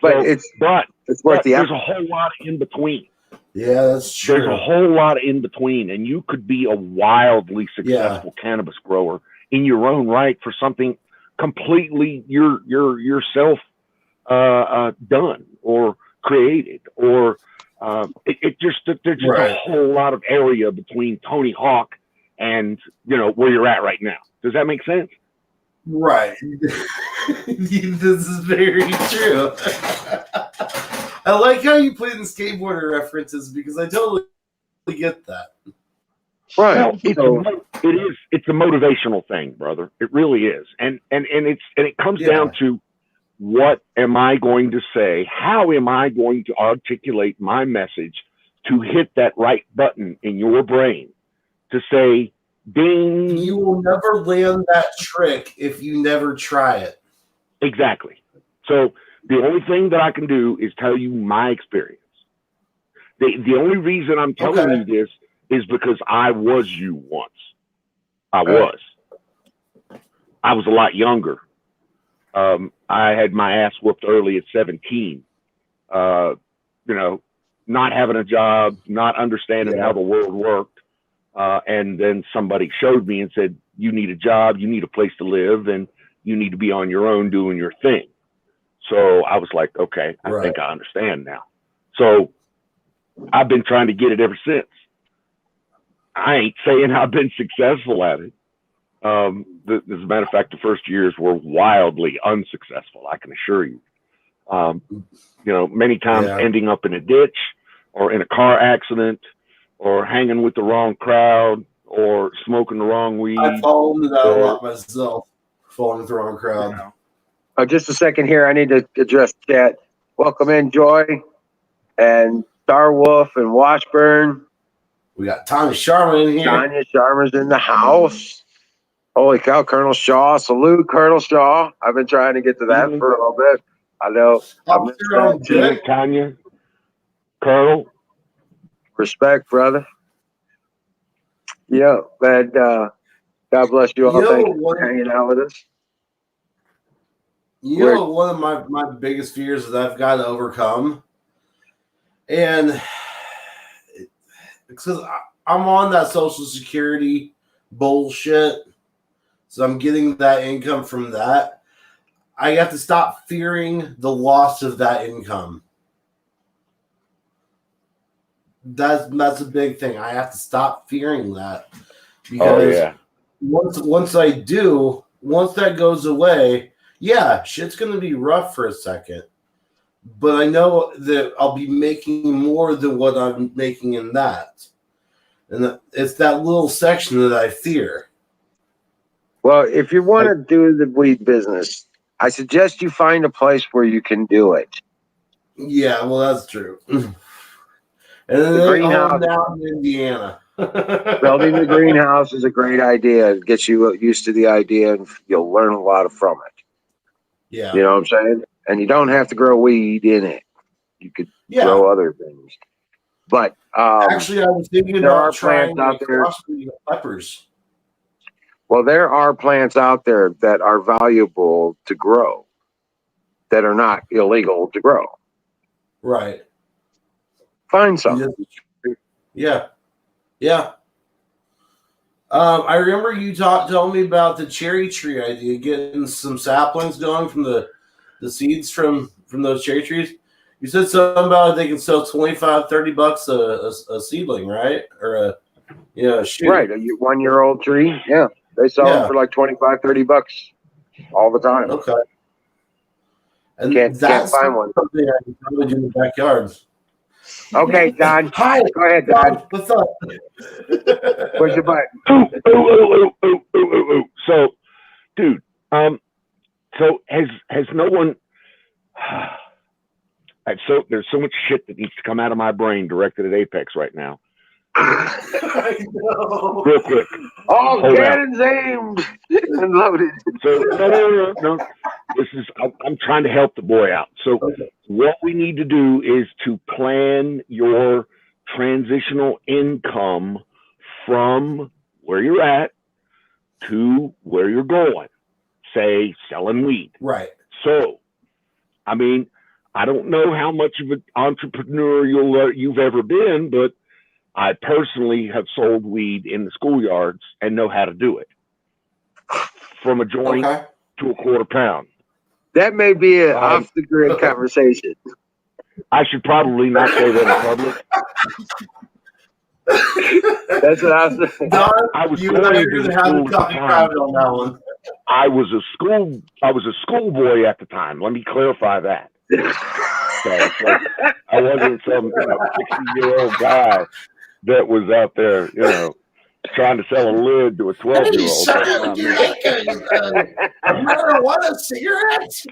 But it's worth the there's effort. a whole lot in between. Yeah, that's true. There's a whole lot in between, and you could be a wildly successful cannabis grower in your own right for something completely yourself done or created, or there's just a whole lot of area between Tony Hawk and where you're at right now. Does that make sense? Right. This is very true. I like how you put in skateboarder references, because I totally get that. Right. Well, it's a motivational thing, brother. It really is. And it comes down to, what am I going to say? How am I going to articulate my message to hit that right button in your brain to say, ding? You will never land that trick if you never try it. Exactly. So the only thing that I can do is tell you my experience. The only reason I'm telling you this is because I was you once. I was a lot younger. I had my ass whooped early at 17. Not having a job, not understanding how the world worked. And then somebody showed me and said, you need a job, you need a place to live, and you need to be on your own doing your thing. So I was like, okay, I think I understand now. So I've been trying to get it ever since. I ain't saying I've been successful at it. As a matter of fact, the first years were wildly unsuccessful, I can assure you. Many times ending up in a ditch or in a car accident or hanging with the wrong crowd or smoking the wrong weed. I fall into that a lot myself, falling with the wrong crowd. Just a second here. I need to address chat. Welcome in, Joy and Starwolf and Washburn. We got Tanya Sharma in here. Tanya Sharma's in the house. Holy cow, Colonel Shaw. Salute, Colonel Shaw. I've been trying to get to that for a little bit. I know. Tanya, Colonel. Respect, brother. Yeah, man. God bless you all. Thank you for hanging out with us. One of my biggest fears that I've got to overcome, and because I'm on that Social Security bullshit, so I'm getting that income from that. I have to stop fearing the loss of that income. that's a big thing. I have to stop fearing that because once I do, once that goes away, yeah, shit's gonna be rough for a second. But I know that I'll be making more than what I'm making in that. And it's that little section that I fear. Well, if you want to do the weed business, I suggest you find a place where you can do it. Yeah, well, that's true. And then The greenhouse now in Indiana. Building the greenhouse is a great idea. It gets you used to the idea, and you'll learn a lot from it. Yeah. You know what I'm saying? And you don't have to grow weed in it. You could grow other things. But actually, I was thinking there are about trying plants out there. peppers. Well, there are plants out there that are valuable to grow, that are not illegal to grow. Right. Find some. Yeah. Yeah. I remember you telling me about the cherry tree idea, getting some saplings going from the seeds from those cherry trees. You said something about they can sell $25-$30 a seedling, right? Or a shoot. Right, a 1-year-old tree. Yeah, they sell them for like $25-$30 all the time. Okay. And can't find one. Something I can probably do in the backyards. Okay, Don. Hi. Go ahead, Don. What's up? Push your button. Ooh. So, dude, so has no one? There's so much shit that needs to come out of my brain directed at Apex right now. I know. Real quick. All cannons aimed and loaded. So no. I'm trying to help the boy out. So what we need to do is to plan your transitional income from where you're at to where you're going. Say selling weed. Right. So, I mean, I don't know how much of an entrepreneur you've ever been, but I personally have sold weed in the schoolyards and know how to do it. From a joint to a quarter pound. That may be an off the grid conversation. I should probably not say that in public. That's what I was saying. I was going to have a coffee private on that one. I was a schoolboy at the time. Let me clarify that. So I wasn't some 60-year-old guy that was out there, trying to sell a lid to a 12-year-old. Marijuana cigarettes.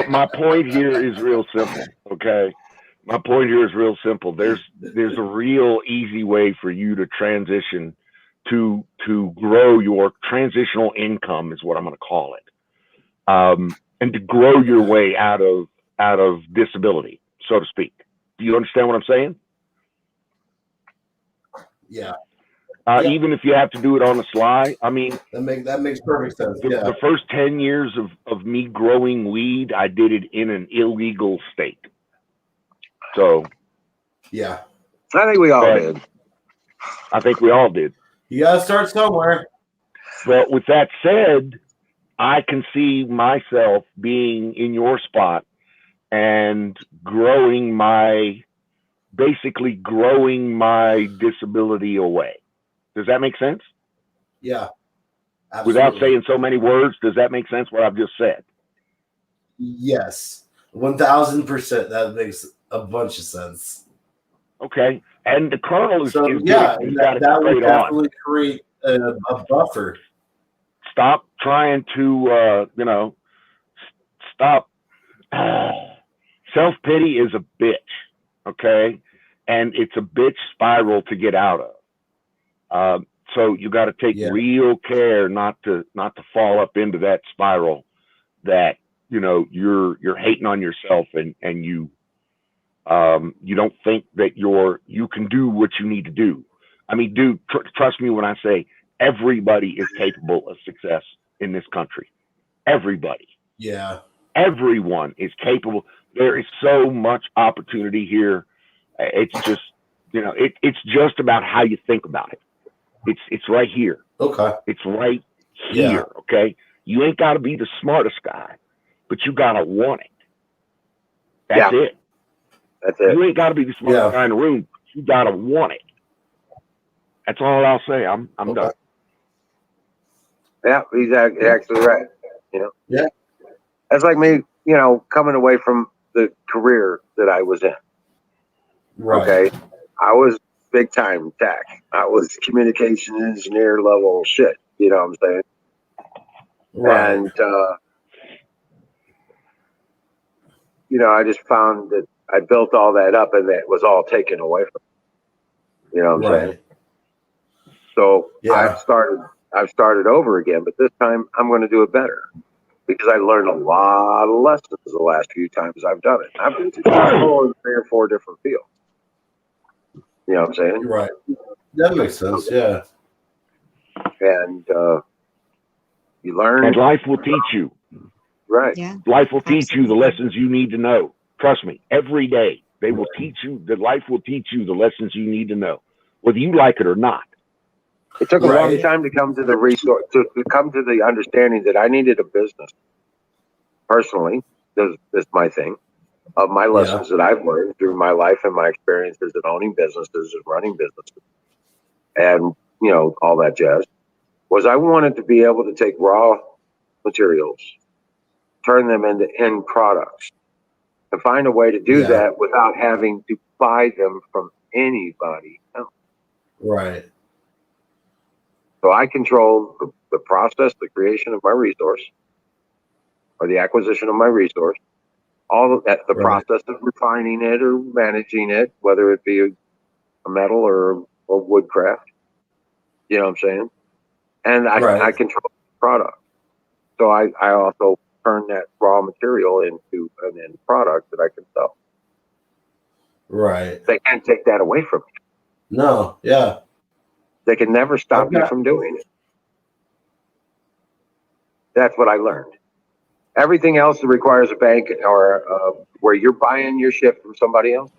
My point here is real simple. Okay, my point here is real simple. There's a real easy way for you to transition to grow your transitional income, is what I'm going to call it, and to grow your way out of disability, so to speak. Do you understand what I'm saying? Yeah. Even if you have to do it on the sly, I mean, that makes perfect sense. The first 10 years of me growing weed, I did it in an illegal state. So, yeah, I think we all did. I think we all did. You gotta start somewhere. But with that said, I can see myself being in your spot and growing my disability away. Does that make sense? Yeah. Absolutely. Without saying so many words, does that make sense what I've just said? Yes. 1000%. That makes a bunch of sense. Okay. And the Colonel is that would definitely create a buffer. Stop trying to stop. Self-pity is a bitch, okay? And it's a bitch spiral to get out of. So you got to take real care not to fall up into that spiral that, you're hating on yourself and you don't think that you can do what you need to do. I mean, dude, trust me when I say everybody is capable of success in this country. Everybody. Yeah. Everyone is capable. There is so much opportunity here. It's just, it's just about how you think about it. It's right here. Okay. It's right here. Okay. You ain't got to be the smartest guy, but you got to want it. That's it. That's it. You ain't got to be the smartest guy in the room. You gotta want it. That's all I'll say. I'm done. Yeah, he's actually right. You know, Yeah. that's like me. You know, coming away from the career that I was in. Right. Okay, I was big time tech. I was communication engineer level shit. You know what I'm saying? Right. And you know, I just found that I built all that up, and that was all taken away from me. You know what I'm saying? Right. So Yeah. I've started over again, but this time I'm going to do it better because I learned a lot of lessons the last few times I've done it. I've been successful in 3 or 4 different fields. You know what I'm saying? Right. That makes sense. Yeah. And you learn. And life will teach you. Right. Yeah. Life will teach you the Absolutely. lessons you need to know. Trust me, every day they will teach you. The life will teach you the lessons you need to know, whether you like it or not. It took a long Right. time to come to the resource, to come to the understanding that I needed a business. Personally, that's my thing. Of my lessons that I've learned through my life and my experiences in owning businesses and running businesses, and you know all that jazz, was I wanted to be able to take raw materials, turn them into end products, and find a way to do that without having to buy them from anybody else. Right. So I control the process, the creation of my resource, or the acquisition of my resource, all of that, the process of refining it or managing it, whether it be a metal or woodcraft. You know what I'm saying? And I control the product. So I also turn that raw material into an end product that I can sell. Right. They can't take that away from me. No. Yeah. They can never stop you from doing it. That's what I learned. Everything else that requires a bank or where you're buying your shit from somebody else,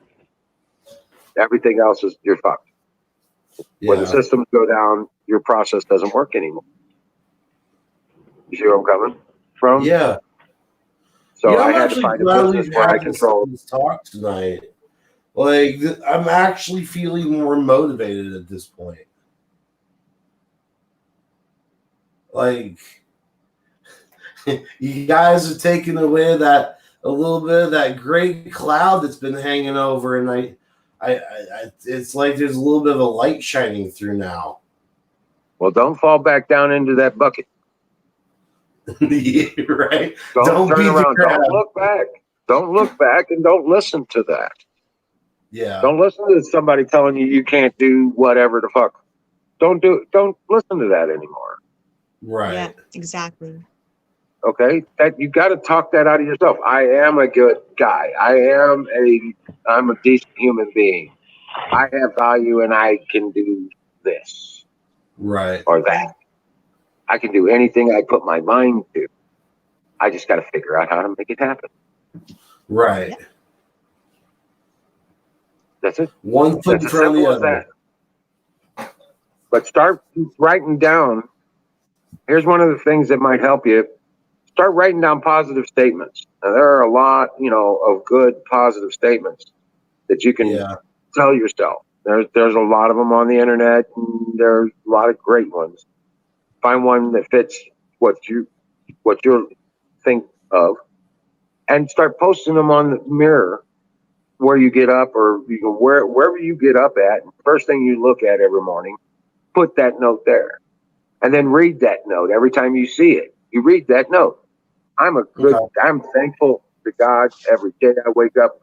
everything else is you're fucked. When the systems go down, your process doesn't work anymore. You see where I'm coming from? Yeah. So I had to find a business where I control. This talk tonight. Like I'm actually feeling more motivated at this point. Like you guys are taking away a little bit of that gray cloud that's been hanging over, and I it's like there's a little bit of a light shining through now. Well, don't fall back down into that bucket. Yeah, right. Don't turn around. Don't look back. Don't look back, and don't listen to that. Yeah. Don't listen to somebody telling you can't do whatever the fuck. Don't listen to that anymore. Right. Yeah, exactly. Okay, that you got to talk that out of yourself. I am a good guy. I'm a decent human being. I have value, and I can do this, right, or that. I can do anything I put my mind to. I just got to figure out how to make it happen. Right. Yeah. That's it. One foot in front of the other. But start writing down. Here's one of the things that might help you. Start writing down positive statements. Now, there are a lot, of good positive statements that you can tell yourself. There's a lot of them on the internet, and there's a lot of great ones. Find one that fits what you think of, and start posting them on the mirror where you get up, or wherever you get up at. First thing you look at every morning, put that note there, and then read that note every time you see it. You read that note. I'm thankful to God every day I wake up.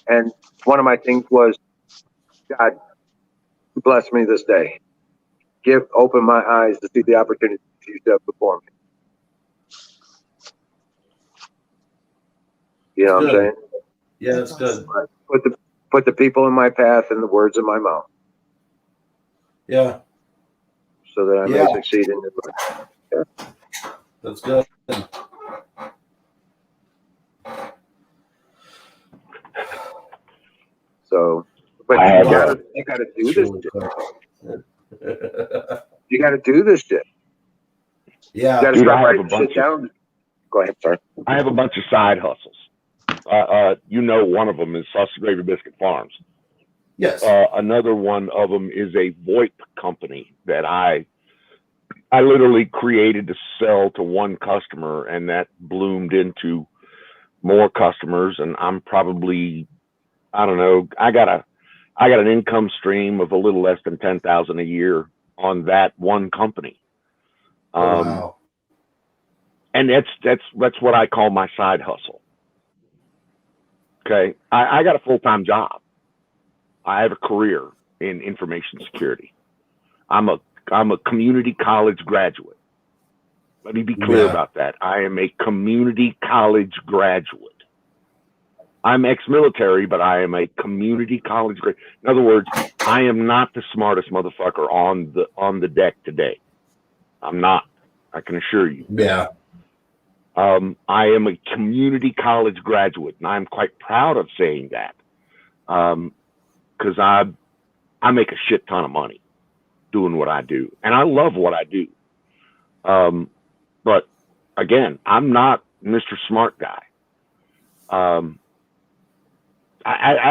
And one of my things was, God, bless me this day. Open my eyes to see the opportunities you set before me. You know what I'm saying? Yeah, that's good. Put the people in my path and the words in my mouth. Yeah. So that I may succeed in this life. Yeah. That's good. So, but you gotta do this shit. You gotta do this shit. Yeah. You gotta Dude, start writing shit down. Go ahead, sorry. I have a bunch of side hustles. You know, one of them is Sausage Gravy Biscuit Farms. Yes. Another one of them is a VoIP company that I literally created to sell to one customer, and that bloomed into more customers. And I'm probably, I don't know, I got an income stream of a little less than 10,000 a year on that one company. Wow. And that's what I call my side hustle. Okay. I got a full-time job. I have a career in information security. I'm a community college graduate. Let me be clear about that. I am a community college graduate. I'm ex-military, but I am a community college graduate. In other words, I am not the smartest motherfucker on the deck today. I'm not. I can assure you. Yeah. I am a community college graduate, and I'm quite proud of saying that, because I make a shit ton of money doing what I do, and I love what I do. But again, I'm not Mr. Smart Guy. I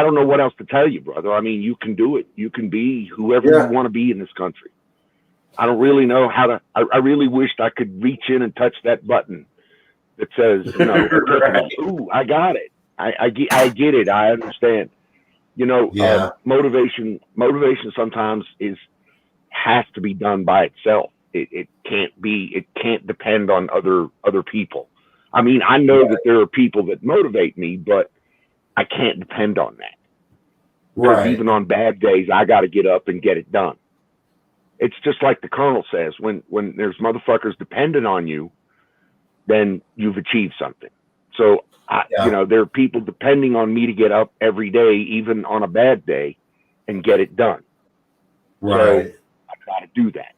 don't know what else to tell you, brother. I mean, you can do it. You can be whoever you want to be in this country. I don't really know how to. I really wished I could reach in and touch that button that says, you know, right. Ooh, I got it. I get it. I understand. You know, motivation sometimes has to be done by itself. It can't depend on other people. I mean, I know that there are people that motivate me, but I can't depend on that. Because even on bad days, I got to get up and get it done. It's just like the Colonel says, when there's motherfuckers dependent on you, then you've achieved something. So, you know, there are people depending on me to get up every day, even on a bad day, and get it done. Right. So I got to do that.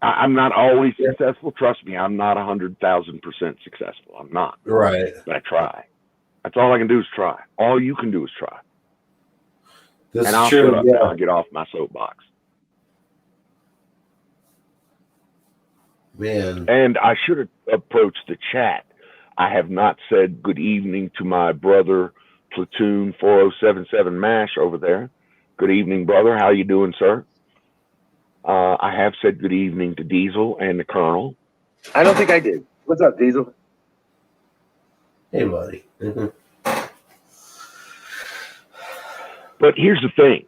I'm not always successful. Trust me, I'm not 100,000% successful. I'm not. Right. But I try. That's all I can do is try. All you can do is try. That's and I'll true. shut up and I'll get off my soapbox. Man. And I should have approached the chat. I have not said good evening to my brother, Platoon 4077 MASH over there. Good evening, brother. How you doing, sir? I have said good evening to Diesel and the Colonel. I don't think I did. What's up, Diesel? Hey, buddy. But here's the thing.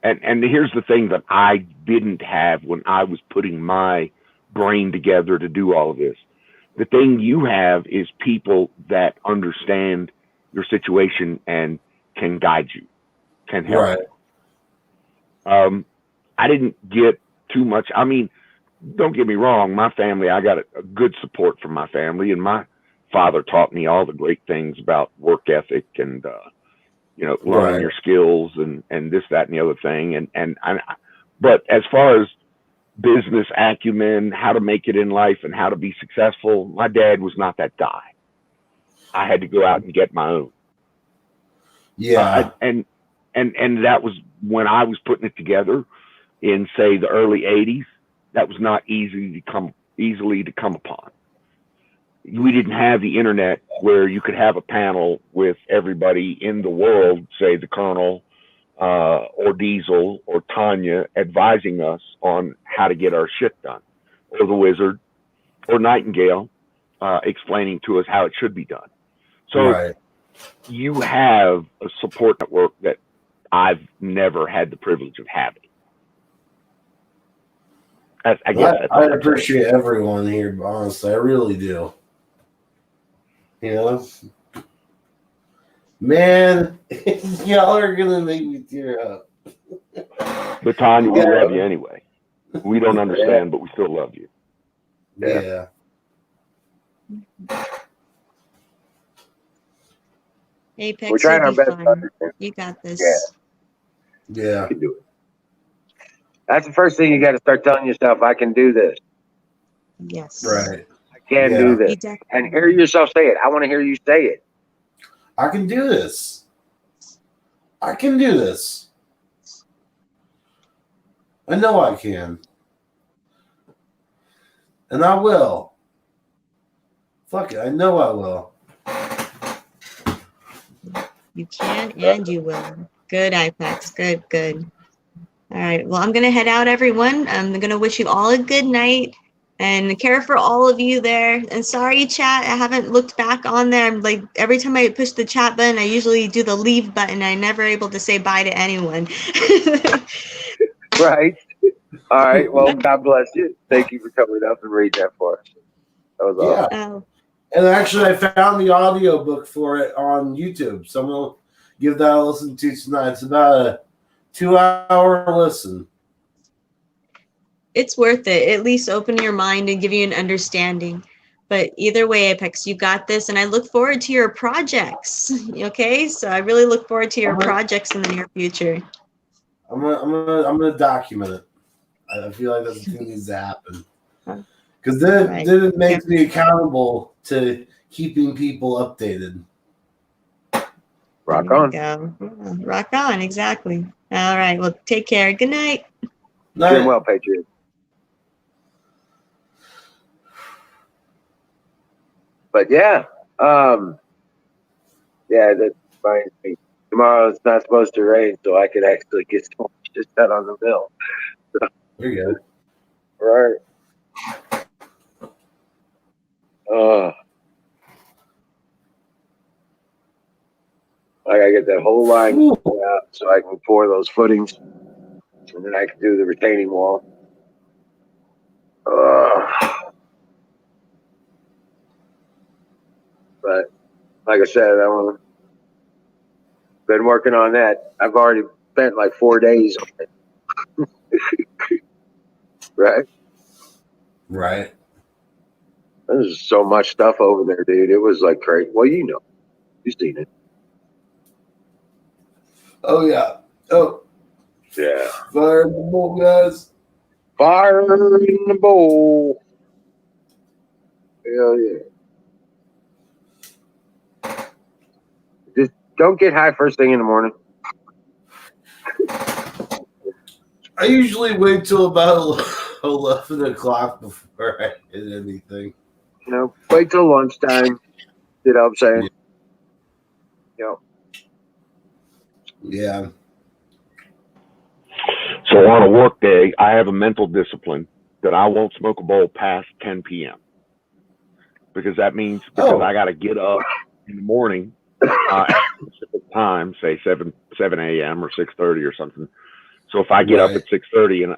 And here's the thing that I didn't have when I was putting my brain together to do all of this. The thing you have is people that understand your situation and can guide you, can help. Right. I didn't get too much. I mean, don't get me wrong. My family, I got a good support from my family, and my father taught me all the great things about work ethic and, you know, learning your skills and this, that, and the other thing. But as far as business acumen, how to make it in life and how to be successful, my dad was not that guy. I had to go out and get my own. Yeah. And that was when I was putting it together in, say, the early 80s. That was not easily to come upon. We didn't have the internet where you could have a panel with everybody in the world, say the Colonel, or Diesel or Tanya, advising us on how to get our shit done, or the Wizard or Nightingale explaining to us how it should be done. So you have a support network that I've never had the privilege of having. I appreciate everyone here, honestly. I really do. You know? Man, y'all are going to make me tear up. But Tanya, we love you anyway. We don't understand, but we still love you. Yeah. Apex, We're trying our best. You got this. Yeah. You can do it. That's the first thing you got to start telling yourself. I can do this. Yes. Right. I can do this. And hear yourself say it. I want to hear you say it. I can do this. I can do this. I know I can. And I will. Fuck it. I know I will. You can and you will. Good, Ipex. Good, good. All right. Well, I'm going to head out, everyone. I'm going to wish you all a good night and care for all of you there. And sorry, chat, I haven't looked back on there. I'm like, every time I push the chat button, I usually do the leave button. I'm never able to say bye to anyone. Right. All right. Well, God bless you. Thank you for coming up and reading that for us. That was awesome. Oh. And actually, I found the audio book for it on YouTube. So I'm going to give that a listen to tonight. It's about a 2-hour listen. It's worth it. At least open your mind and give you an understanding. But either way, Apex, you got this, and I look forward to your projects. Okay, so I really look forward to your projects in the near future. I'm gonna document it. I feel like that's the thing that needs to happen, because then it makes me accountable to keeping people updated. Rock on. Go. Rock on, exactly. All right. Well, take care. Good night. Doing well, Patriot. But yeah, that reminds me. Tomorrow it's not supposed to rain, so I could actually get some shit done on the mill. So, there you go. Right. I gotta get that whole line out so I can pour those footings, and then I can do the retaining wall. But like I said, been working on that. I've already spent like 4 days on it. Right? Right. There's so much stuff over there, dude. It was like crazy. Well, you know, you've seen it. Oh yeah. Oh yeah. Fire in the bowl, guys. Fire in the bowl. Hell yeah. Just don't get high first thing in the morning. I usually wait till about 11 o'clock before I hit anything. You know, wait till lunchtime. You know what I'm saying? Yeah. Yeah. So on a work day, I have a mental discipline that I won't smoke a bowl past 10 p.m. Because that means I got to get up in the morning at a specific time, say 7 a.m. or 6:30 or something. So if I get up at 6:30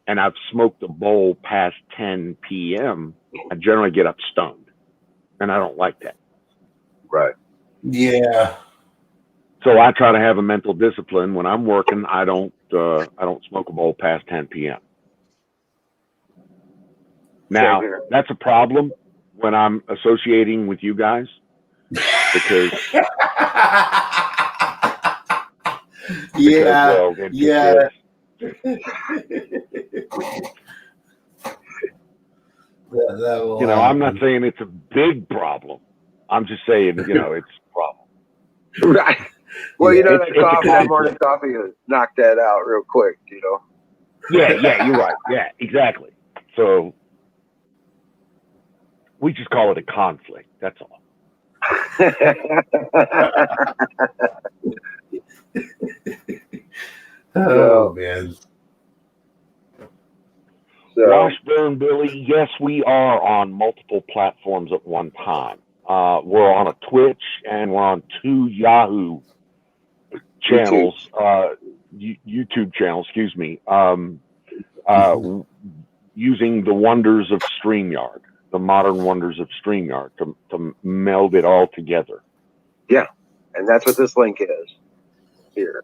and I've smoked a bowl past 10 p.m., I generally get up stoned, and I don't like that. Right. Yeah. So I try to have a mental discipline when I'm working. I don't smoke a bowl past 10 p.m. Now that's a problem when I'm associating with you guys because yeah. You know, I'm not saying it's a big problem. I'm just saying, you know, it's a problem. Right. Well, you know, that morning coffee knocked that out real quick, you know. Yeah, you're right. Yeah, exactly. So we just call it a conflict. That's all. Oh, man. So, Washburn Billy, yes, we are on multiple platforms at one time. We're on a Twitch and we're on 2 Yahoo channels, YouTube channels, excuse me, using the wonders of StreamYard, the modern wonders of StreamYard to meld it all together. Yeah, and that's what this link is here.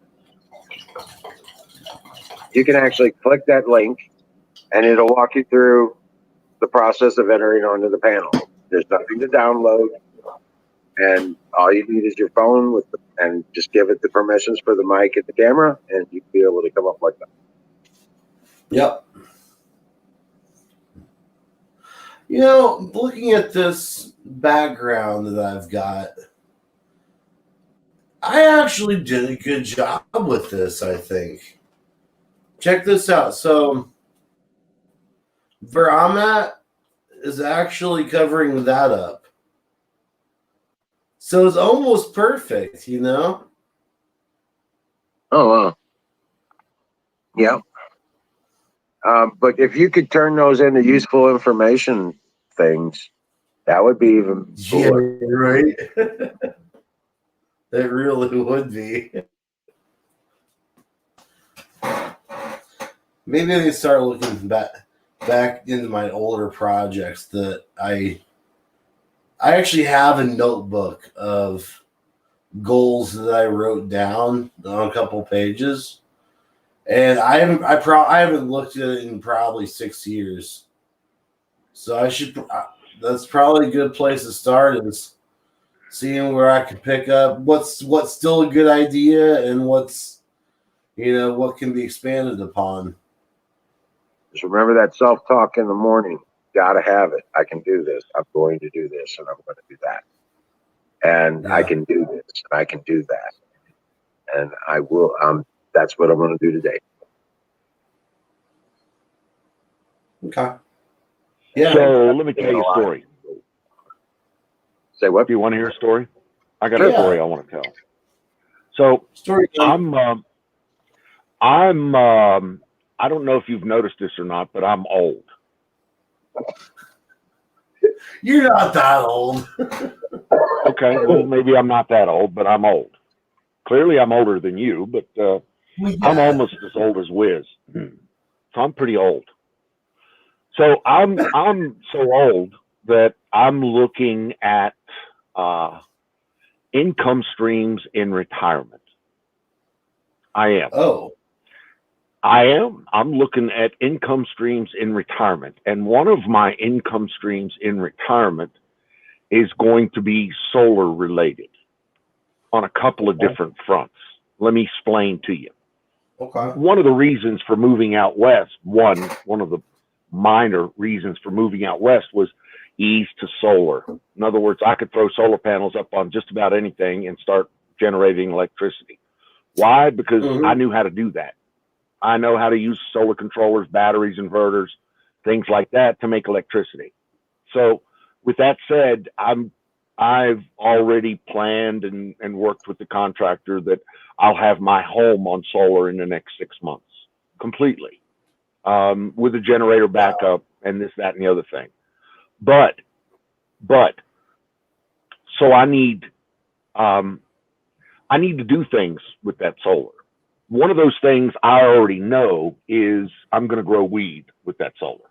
You can actually click that link and it'll walk you through the process of entering onto the panel. There's nothing to download, and all you need is your phone and just give it the permissions for the mic and the camera, and you'll be able to come up like that. Yep. You know, looking at this background that I've got, I actually did a good job with this, I think. Check this out. So, where I'm at is actually covering that up. So it's almost perfect, you know? Oh, wow. Yeah. But if you could turn those into useful information things, that would be even cooler. Yeah, right. It really would be. Maybe I need to start looking back into my older projects that I actually have a notebook of goals that I wrote down on a couple pages, and I haven't looked at it in probably 6 years. So I should. That's probably a good place to start, is seeing where I can pick up what's still a good idea and what's, what can be expanded upon. Just remember that self-talk in the morning. Gotta have it. I can do this. I'm going to do this, and I'm going to do that. And I can do this, and I can do that. And I will. That's what I'm going to do today. Okay. Yeah. So let me tell you a story. Say what? Do you want to hear a story? I got a story I want to tell. So story. I don't know if you've noticed this or not, but I'm old. You're not that old. Okay, well, maybe I'm not that old, but I'm old. Clearly, I'm older than you, but I'm almost as old as Wiz. So I'm pretty old. So I'm so old that I'm looking at income streams in retirement. I am. Oh. I am. I'm looking at income streams in retirement. And one of my income streams in retirement is going to be solar related on a couple of different fronts. Let me explain to you. Okay. One of the reasons for moving out west, one of the minor reasons for moving out west was ease to solar. In other words, I could throw solar panels up on just about anything and start generating electricity. Why? Because I knew how to do that. I know how to use solar controllers, batteries, inverters, things like that to make electricity. So with that said, I've already planned and worked with the contractor that I'll have my home on solar in the next 6 months completely, with a generator backup and this, that, and the other thing. But so I need to do things with that solar. One of those things I already know is I'm going to grow weed with that solar.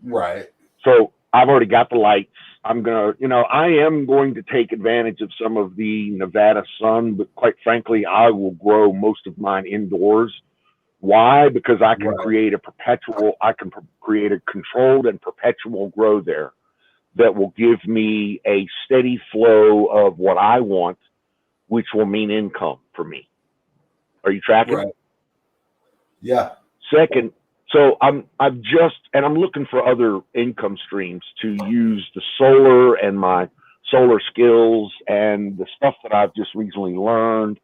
Right. So I've already got the lights. I'm going to, I am going to take advantage of some of the Nevada sun, but quite frankly, I will grow most of mine indoors. Why? Because I can create create a controlled and perpetual grow there that will give me a steady flow of what I want, which will mean income for me. Are you tracking? Right. Yeah. Second, so I'm looking for other income streams to use the solar and my solar skills and the stuff that I've just recently learned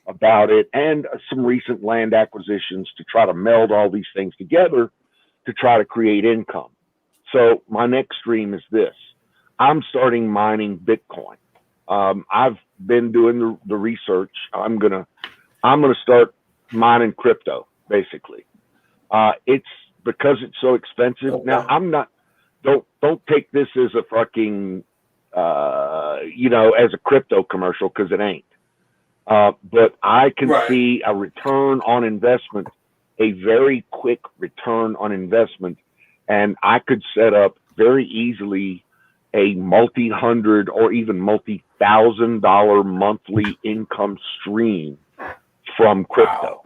about it, and some recent land acquisitions to try to meld all these things together to try to create income. So my next stream is this. I'm starting mining Bitcoin. I've been doing the research. I'm gonna start mining crypto, basically. It's because it's so expensive. Okay. Now don't take this as a fucking as a crypto commercial, because it ain't. But I can see a return on investment, a very quick return on investment, and I could set up very easily a multi-hundred or even multi-$1,000 monthly income stream from crypto.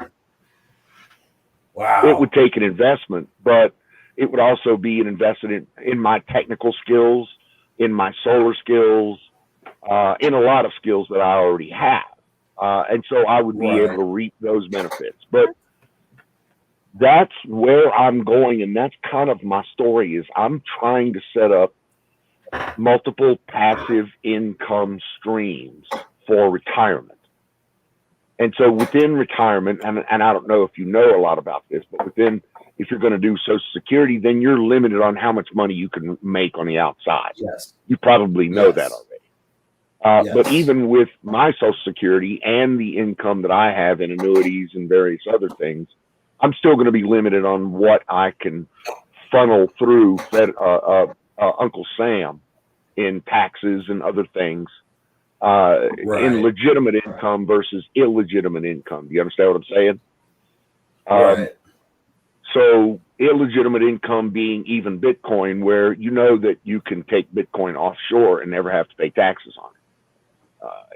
Wow. It would take an investment, but it would also be an investment in my technical skills, in my solar skills, in a lot of skills that I already have. And so I would be able to reap those benefits. But that's where I'm going, and that's kind of my story, is I'm trying to set up multiple passive income streams for retirement. And so within retirement, and I don't know if you know a lot about this, but if you're going to do Social Security, then you're limited on how much money you can make on the outside. Yes. You probably know that already. But even with my Social Security and the income that I have in annuities and various other things, I'm still going to be limited on what I can funnel through Uncle Sam in taxes and other things, in legitimate income versus illegitimate income. Do you understand what I'm saying? Right. So illegitimate income being even Bitcoin, where you know that you can take Bitcoin offshore and never have to pay taxes on it.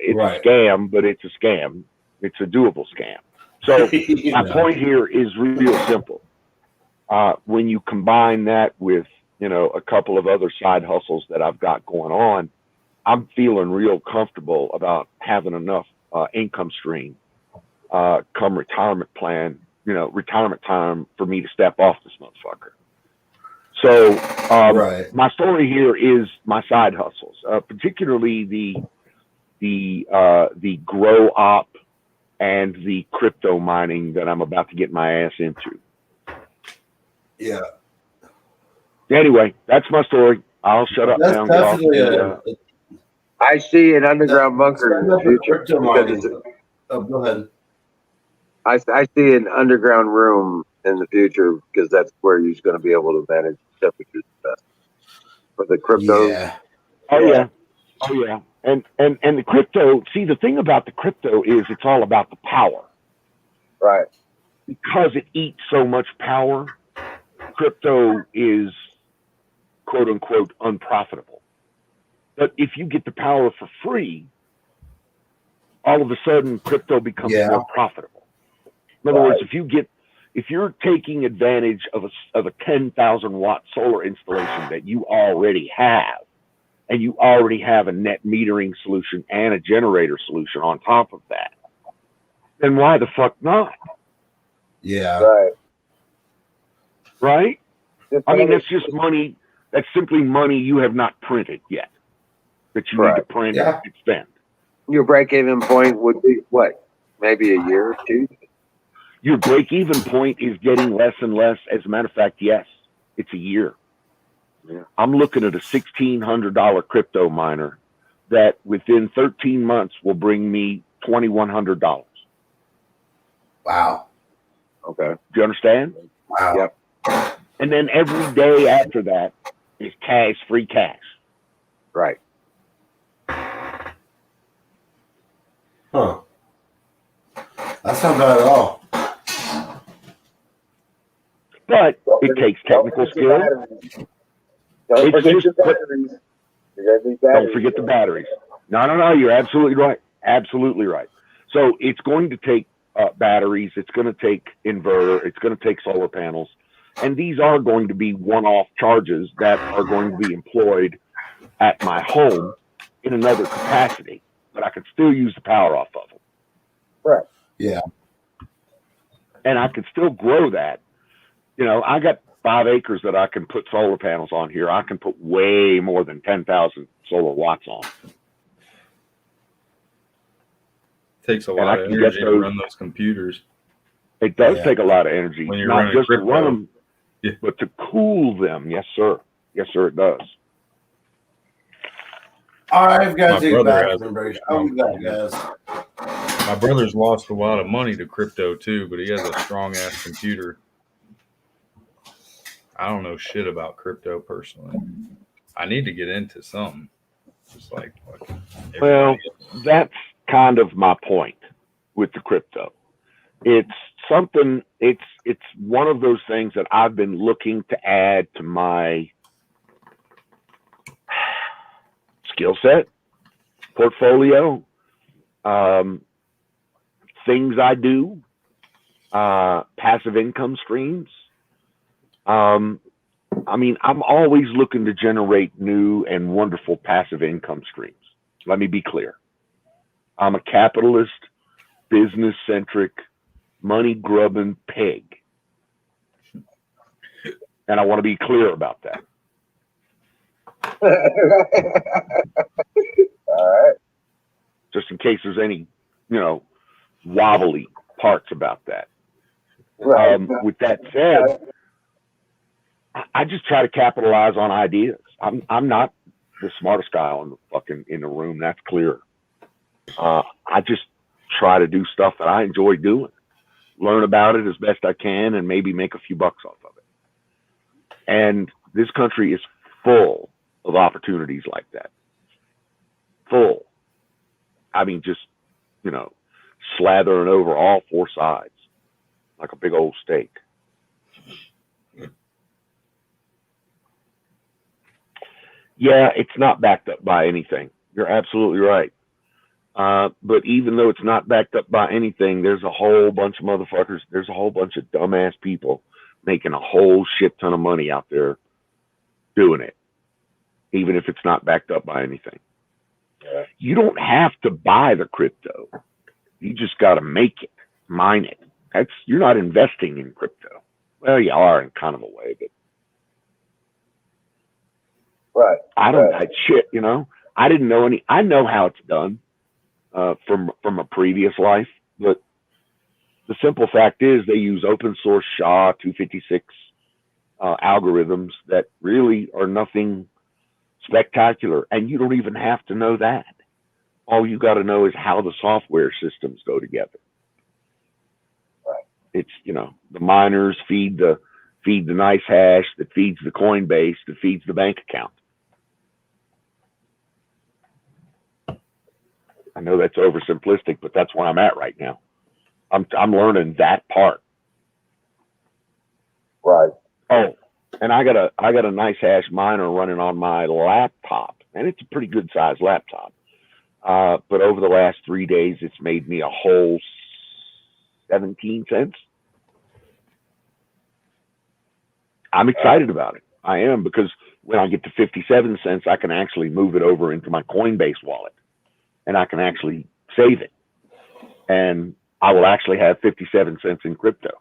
It's a scam, but it's a scam. It's a doable scam. So my point here is real simple. When you combine that with, a couple of other side hustles that I've got going on, I'm feeling real comfortable about having enough income stream come retirement plan, retirement time for me to step off this motherfucker. So my story here is my side hustles, particularly the grow op and the crypto mining that I'm about to get my ass into. Yeah. Anyway, that's my story. I'll shut up now. I see an underground bunker in the future. Go ahead. I see an underground room in the future because that's where you're going to be able to manage temperatures best for the crypto. Yeah. Oh yeah. And the crypto. See, the thing about the crypto is it's all about the power. Right. Because it eats so much power, crypto is quote unquote unprofitable. But if you get the power for free, all of a sudden crypto becomes more profitable. In other words, if you're taking advantage of a 10,000 watt solar installation that you already have, and you already have a net metering solution and a generator solution on top of that, then why the fuck not? Yeah. Right? I mean, that's just money. That's simply money you have not printed yet that you need to print and spend. Your break-even point would be what? Maybe a year or two? Your break-even point is getting less and less. As a matter of fact, yes, it's a year. Yeah. I'm looking at a $1,600 crypto miner that within 13 months will bring me $2,100. Wow. Okay. Do you understand? Wow. Yep. And then every day after that is cash, free cash. Right. Huh. That's not bad at all. But it takes technical skill. Don't forget the batteries. No. You're absolutely right. Absolutely right. So it's going to take batteries. It's going to take inverter. It's going to take solar panels. And these are going to be one-off charges that are going to be employed at my home in another capacity. But I can still use the power off of them. Right. Yeah. And I can still grow that. I got 5 acres that I can put solar panels on here. I can put way more than 10,000 solar watts on. Takes a lot of energy to run those computers. It does take a lot of energy, when you're not just to run them, Yeah. but to cool them. Yes, sir. Yes, sir, it does. I've got to take brother back has from break. I'll be back, guys. My brother's lost a lot of money to crypto too, but he has a strong ass computer. I don't know shit about crypto personally. I need to get into some. Just like Well, that's kind of my point with the crypto. It's something, it's one of those things that I've been looking to add to my skill set, portfolio, things I do, passive income streams. I mean, I'm always looking to generate new and wonderful passive income streams. Let me be clear. I'm a capitalist, business-centric, money-grubbing pig. And I want to be clear about that. All right. Just in case there's any, wobbly parts about that. Right. With that said, I just try to capitalize on ideas. I'm not the smartest guy on the fucking in the room. That's clear. I just try to do stuff that I enjoy doing, learn about it as best I can, and maybe make a few bucks off of it. And this country is full of opportunities like that. Full. I mean, just, you know, slathering over all four sides like a big old steak. Yeah, it's not backed up by anything. You're absolutely right. But even though it's not backed up by anything, there's a whole bunch of motherfuckers. There's a whole bunch of dumbass people making a whole shit ton of money out there doing it, even if it's not backed up by anything. Yeah. You don't have to buy the crypto. You just got to make it, mine it. You're not investing in crypto. Well, you are in kind of a way, but right. I don't shit. You know, I didn't know any. I know how it's done from a previous life, but the simple fact is they use open source SHA-256 algorithms that really are nothing spectacular, and you don't even have to know that. All you got to know is how the software systems go together. Right. It's, you know, the miners feed the nice hash that feeds the Coinbase that feeds the bank account. I know that's oversimplistic, but that's where I'm at right now. I'm learning that part. Right. Oh, and I got a nice hash miner running on my laptop, and it's a pretty good sized laptop. But over the last 3 days, it's made me a whole 17 cents. I'm excited about it. I am, because when I get to 57 cents, I can actually move it over into my Coinbase wallet, and I can actually save it. And I will actually have 57 cents in crypto.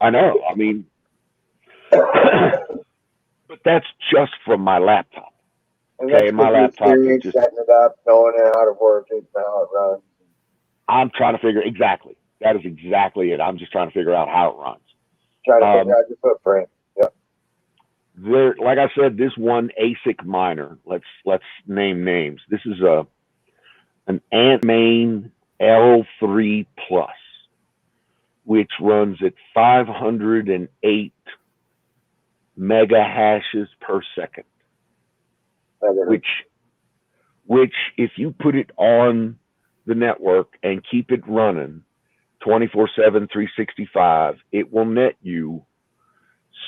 I know. I mean, but that's just from my laptop. And okay, my laptop is just setting it up, knowing how to work it, how it runs. I'm trying to figure exactly. That is exactly it. I'm just trying to figure out how it runs. Trying to figure out your footprint. Yep. There, like I said, this one ASIC miner. Let's name names. This is an M0nd L3 Plus, which runs at 508 mega hashes per second. Which if you put it on the network and keep it running 24/7, 365, it will net you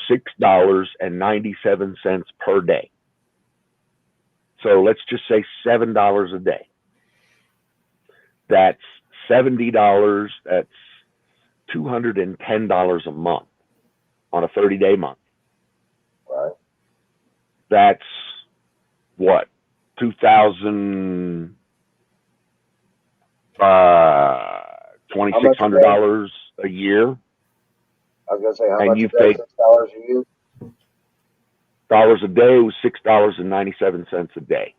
$6.97 per day. So let's just say $7 a day. That's $70. That's $210 a month on a 30-day month. Right. That's what, $2,600 a year. I was gonna say, how and much? You've paid $6 a year. Dollars a day was $6.97 a day.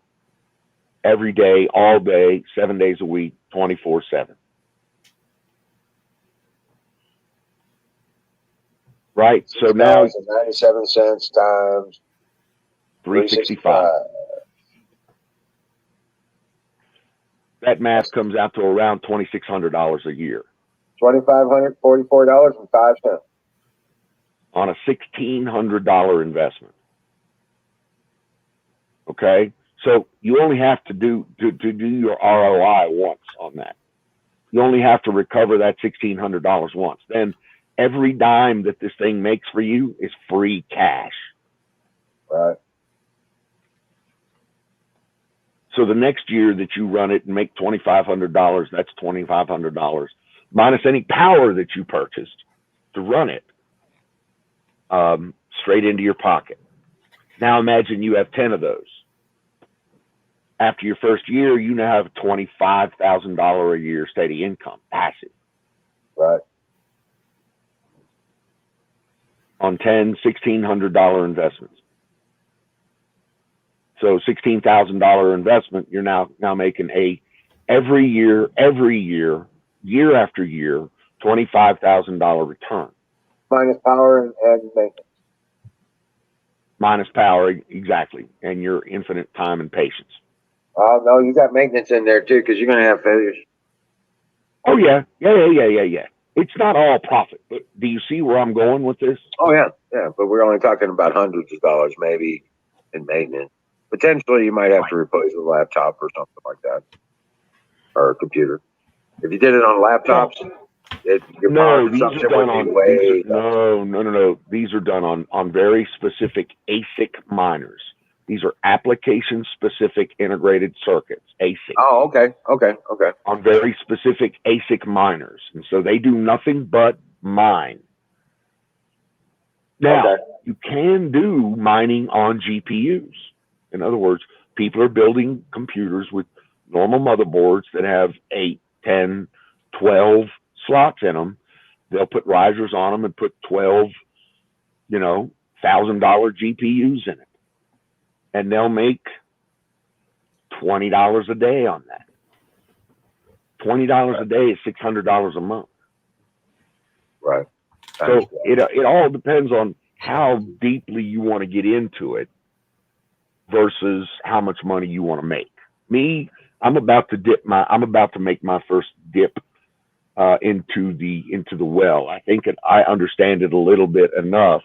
Every day, all day, 7 days a week, 24/7. Right. So now 97 cents times 365. That math comes out to around $2,600 a year. $2,544.05 on a $1,600 investment. Okay, so you only have to do your ROI once on that. You only have to recover that $1,600 once. Then every dime that this thing makes for you is free cash. Right. So the next year that you run it and make $2,500, that's $2,500 minus any power that you purchased to run it, straight into your pocket. Now imagine you have 10 of those. After your first year, you now have $25,000 a year steady income, passive. Right. On 10, $1,600 investments. So $16,000 investment, you're now making every year, year after year, $25,000 return. Minus power and maintenance. minus power, exactly, and your infinite time and patience. Oh no, you got maintenance in there too, because you're gonna have failures. Oh yeah. It's not all profit, but do you see where I'm going with this? Oh yeah, but we're only talking about hundreds of dollars maybe in maintenance. Potentially, you might have to replace a laptop or something like that, or a computer. If you did it on laptops, your power consumption would be way. No. These are done on very specific ASIC miners. These are application-specific integrated circuits, ASIC. Oh, okay. On very specific ASIC miners, and so they do nothing but mine. Now, you can do mining on GPUs. In other words, people are building computers with normal motherboards that have 8, 10, 12 slots in them. They'll put risers on them and put 12, $1,000 GPUs in it. And they'll make $20 a day on that. $20 a day is $600 a month. Right. So it all depends on how deeply you want to get into it versus how much money you want to make. Me, I'm about to make my first dip into the well. I think I understand it a little bit enough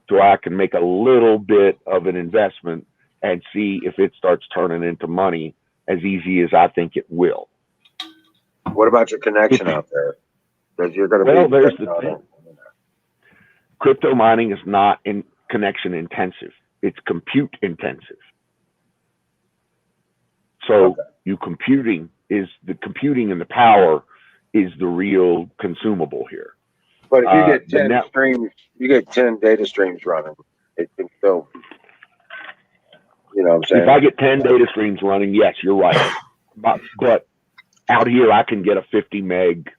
so I can make a little bit of an investment and see if it starts turning into money as easy as I think it will. What about your connection out there? Because you're going to Well, there's the thing. Crypto mining is not connection intensive. It's compute intensive. So the computing and the power is the real consumable here. But if you get 10 streams, you get 10 data streams running. It can still, you know what I'm saying? If I get 10 data streams running, yes, you're right. But out here, I can get a 50 meg,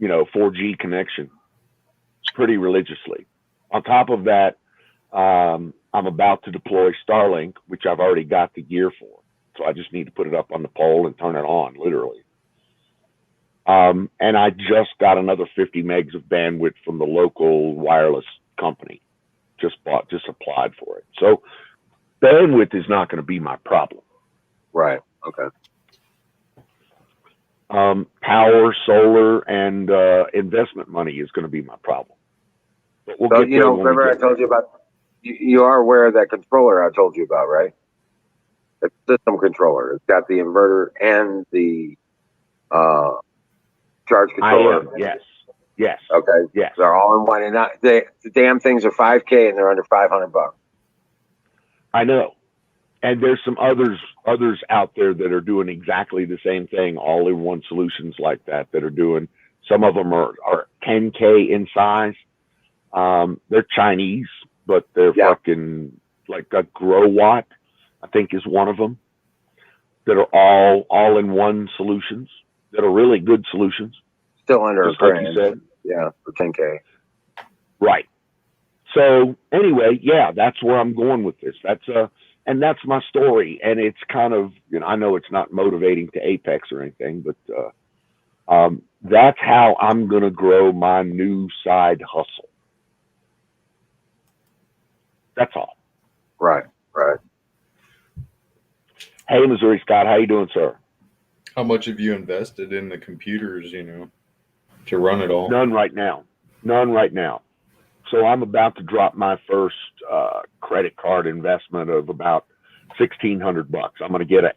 4G connection pretty religiously. On top of that, I'm about to deploy Starlink, which I've already got the gear for. So I just need to put it up on the pole and turn it on, literally. And I just got another 50 megs of bandwidth from the local wireless company. Just applied for it. So bandwidth is not going to be my problem. Right. Okay. Power, solar, and investment money is going to be my problem. But we'll get there. Remember I told you about, you are aware of that controller I told you about, right? The system controller. It's got the inverter and the charge controller. Yes. Okay. Yes. They're all in one, and the damn things are $5K and they're under $500. I know. And there's some others out there that are doing exactly the same thing, all-in-one solutions like that are doing. Some of them are 10K in size. They're Chinese, but they're fucking like a Grow Watt, I think is one of them, that are all-in-one solutions that are really good solutions. Still under just like you said. Yeah, for 10K. Right. So anyway, that's where I'm going with this. And that's my story. And it's kind of, I know it's not motivating to Apex or anything, but that's how I'm going to grow my new side hustle. That's all. Right. Hey, Missouri Scott, how you doing, sir? How much have you invested in the computers, to run it all? None right now. So I'm about to drop my first credit card investment of about $1,600. I'm going to get an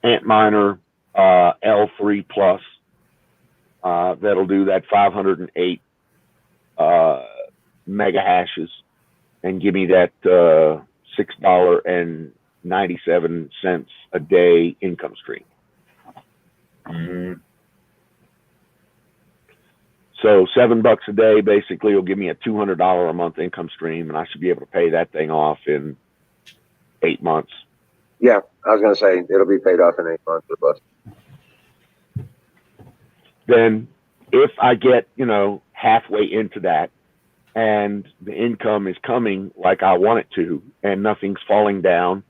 Ant Miner L3 Plus. That'll do that 508 mega hashes and give me that $6.97 a day income stream. Mm-hmm. So $7 a day basically will give me a $200 a month income stream, and I should be able to pay that thing off in 8 months. Yeah, I was going to say it'll be paid off in 8 months or less. Then if I get, halfway into that and the income is coming like I want it to, and nothing's falling down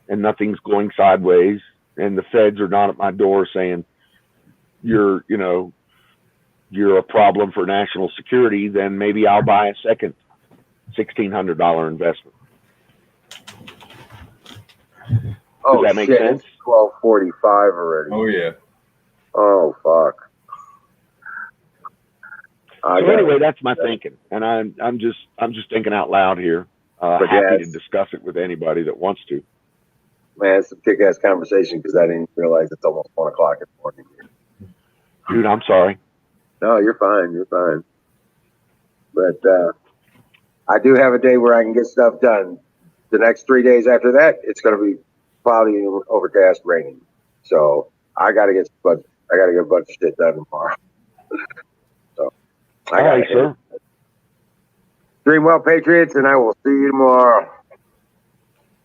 and nothing's going sideways, and the feds are not at my door saying you're a problem for national security, then maybe I'll buy a second $1,600 investment. Oh, Does that make shit. sense? It's 12:45 already. Oh yeah. Oh, fuck. So anyway, that's my thinking, and I'm just thinking out loud here. Happy to discuss it with anybody that wants to. Man, it's a kick-ass conversation because I didn't realize it's almost 1 o'clock in the morning here. Dude, I'm sorry. No, you're fine. You're fine. But I do have a day where I can get stuff done. The next 3 days after that, it's going to be cloudy, overcast, raining. So I got to get a bunch of shit done tomorrow. So I got it, sir. Dream well, Patriots, and I will see you tomorrow.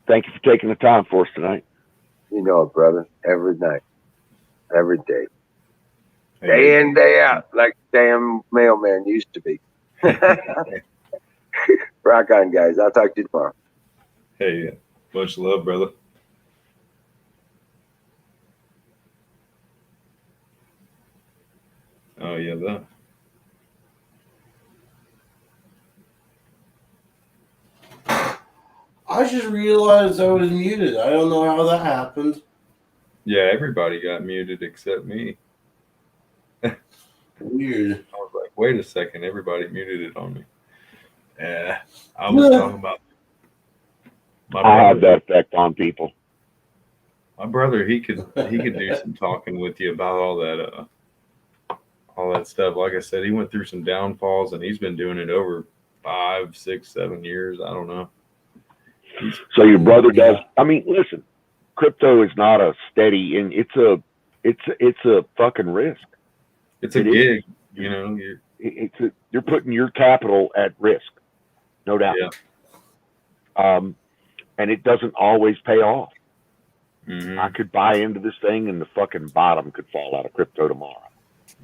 Thank you for taking the time for us tonight. You know it, brother. Every night, every day, day in, day out, like damn mailman used to be. Rock on, guys. I'll talk to you tomorrow. Hey, much love, brother. Oh yeah, that. I just realized I was muted. I don't know how that happened. Yeah, everybody got muted except me. Weird. I was like, wait a second, everybody muted it on me. Yeah, I was talking about my brother. I have that effect on people. My brother, he could do some talking with you about all that stuff. Like I said, he went through some downfalls, and he's been doing it over 5, 6, 7 years. I don't know. So your brother does. I mean, listen, crypto is not a steady, and it's a fucking risk. It's a gig, you know. You're putting your capital at risk, no doubt. Yeah. And it doesn't always pay off. Mm-hmm. I could buy into this thing, and the fucking bottom could fall out of crypto tomorrow.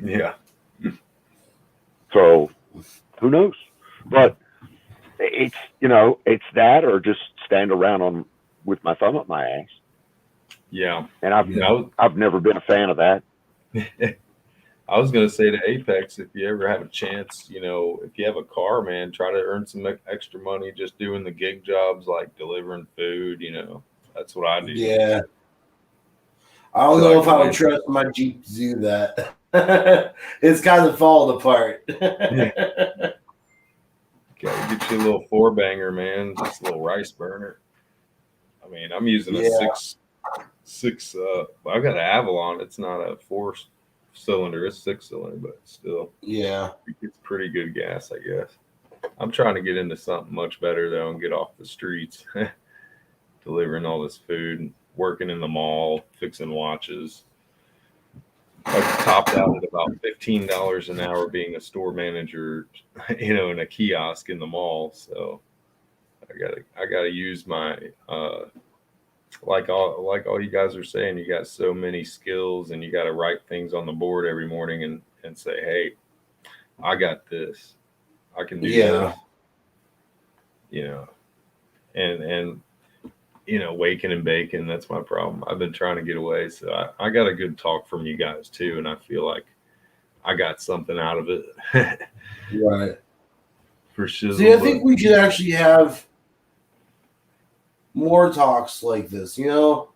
Yeah. So who knows? But it's it's that, or just stand around with my thumb up my ass. Yeah. And I've never been a fan of that. I was going to say to Apex, if you ever have a chance, if you have a car, man, try to earn some extra money just doing the gig jobs like delivering food. That's what I do. Yeah. I don't know if I would trust my Jeep to do that. It's kind of falling apart. Okay, get you a little 4-banger, man. Just a little rice burner. I mean, I'm using a six. I've got an Avalon. It's not a 4-cylinder. It's 6-cylinder, but still. Yeah. It's pretty good gas, I guess. I'm trying to get into something much better, though, and get off the streets. Delivering all this food, working in the mall, fixing watches. I topped out at about $15 an hour being a store manager, in a kiosk in the mall. So I gotta use my like all you guys are saying, you got so many skills, and you got to write things on the board every morning and say, hey, I got this. I can do this. And waking and baking, that's my problem. I've been trying to get away. So I got a good talk from you guys too. And I feel like I got something out of it. Right. For shizzle. See, I think we should actually have more talks like this, because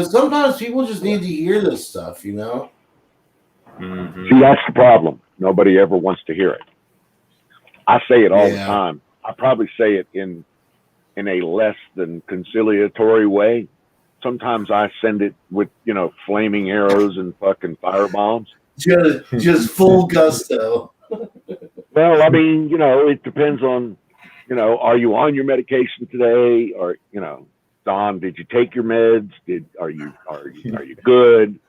sometimes people just need to hear this stuff, Mm-hmm. See, that's the problem. Nobody ever wants to hear it. I say it all the time. I probably say it in a less than conciliatory way. Sometimes I send it with, flaming arrows and fucking fire bombs. Just full gusto. Well, I mean, it depends on, are you on your medication today? Or, Don, did you take your meds? Are you good?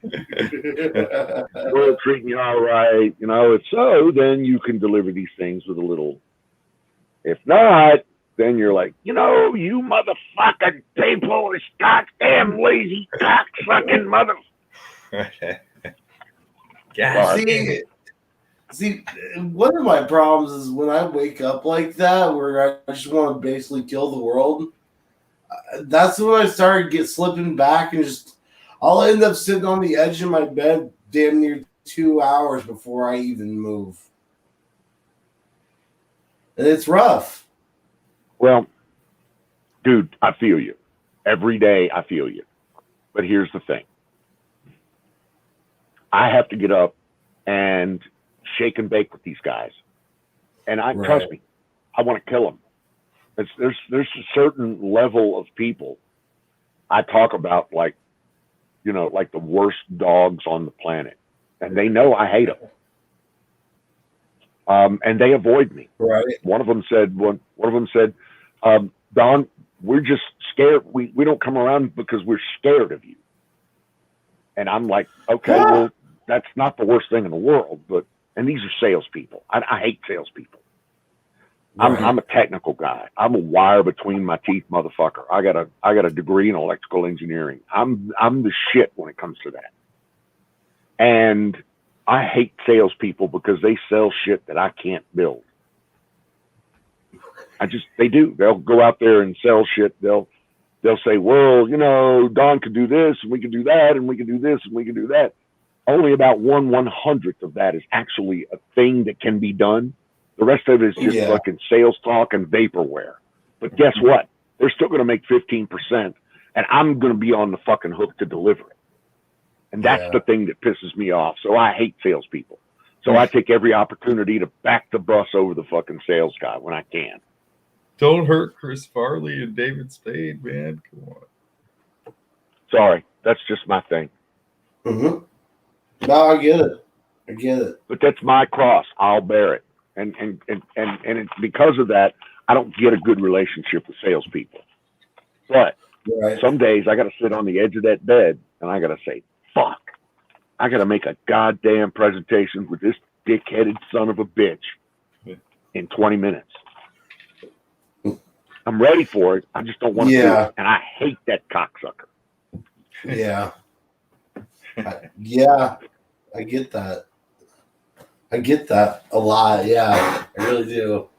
World treating you all right? If so, then you can deliver these things with a little. If not, then you're like, you motherfucking people, this goddamn lazy cocksucking mother. See, one of my problems is when I wake up like that, where I just want to basically kill the world. That's when I started slipping back, and I'll end up sitting on the edge of my bed damn near 2 hours before I even move. And it's rough. Well, dude, I feel you. Every day I feel you. But here's the thing. I have to get up and shake and bake with these guys. And trust me, I want to kill them. There's a certain level of people I talk about like, you know, like the worst dogs on the planet. And they know I hate them. And they avoid me. Right. One of them said, Don, we're just scared. We don't come around because we're scared of you. And I'm like, okay, well, that's not the worst thing in the world, and these are salespeople. I hate salespeople. Right. I'm a technical guy. I'm a wire between my teeth motherfucker. I got a degree in electrical engineering. I'm the shit when it comes to that. And I hate salespeople because they sell shit that I can't build. They do. They'll go out there and sell shit. They'll say, well, you know, Don could do this and we can do that and we can do this and we can do that. Only about 1/100th of that is actually a thing that can be done. The rest of it is just fucking sales talk and vaporware. But guess what? They're still going to make 15%, and I'm going to be on the fucking hook to deliver it. And that's the thing that pisses me off. So I hate salespeople. So I take every opportunity to back the bus over the fucking sales guy when I can. Don't hurt Chris Farley and David Spade, man. Come on. Sorry, that's just my thing. Mm-hmm. No, I get it. But that's my cross. I'll bear it. And it's because of that, I don't get a good relationship with salespeople. But some days I got to sit on the edge of that bed and I got to say, fuck, I got to make a goddamn presentation with this dick-headed son of a bitch in 20 minutes. I'm ready for it. I just don't want to do it. And I hate that cocksucker. Yeah. I get that. I get that a lot. Yeah, I really do.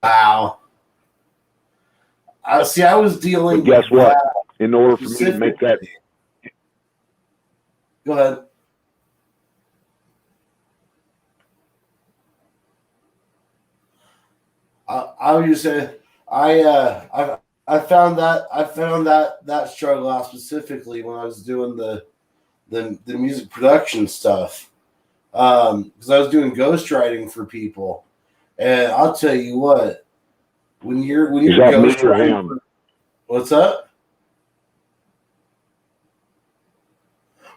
Wow. I was dealing. But guess with what? In order for me to make that. Go ahead. I was just saying. I found that struggle out specifically when I was doing the music production stuff, because I was doing ghostwriting for people, and I'll tell you what, when you're ghostwriting, what's up?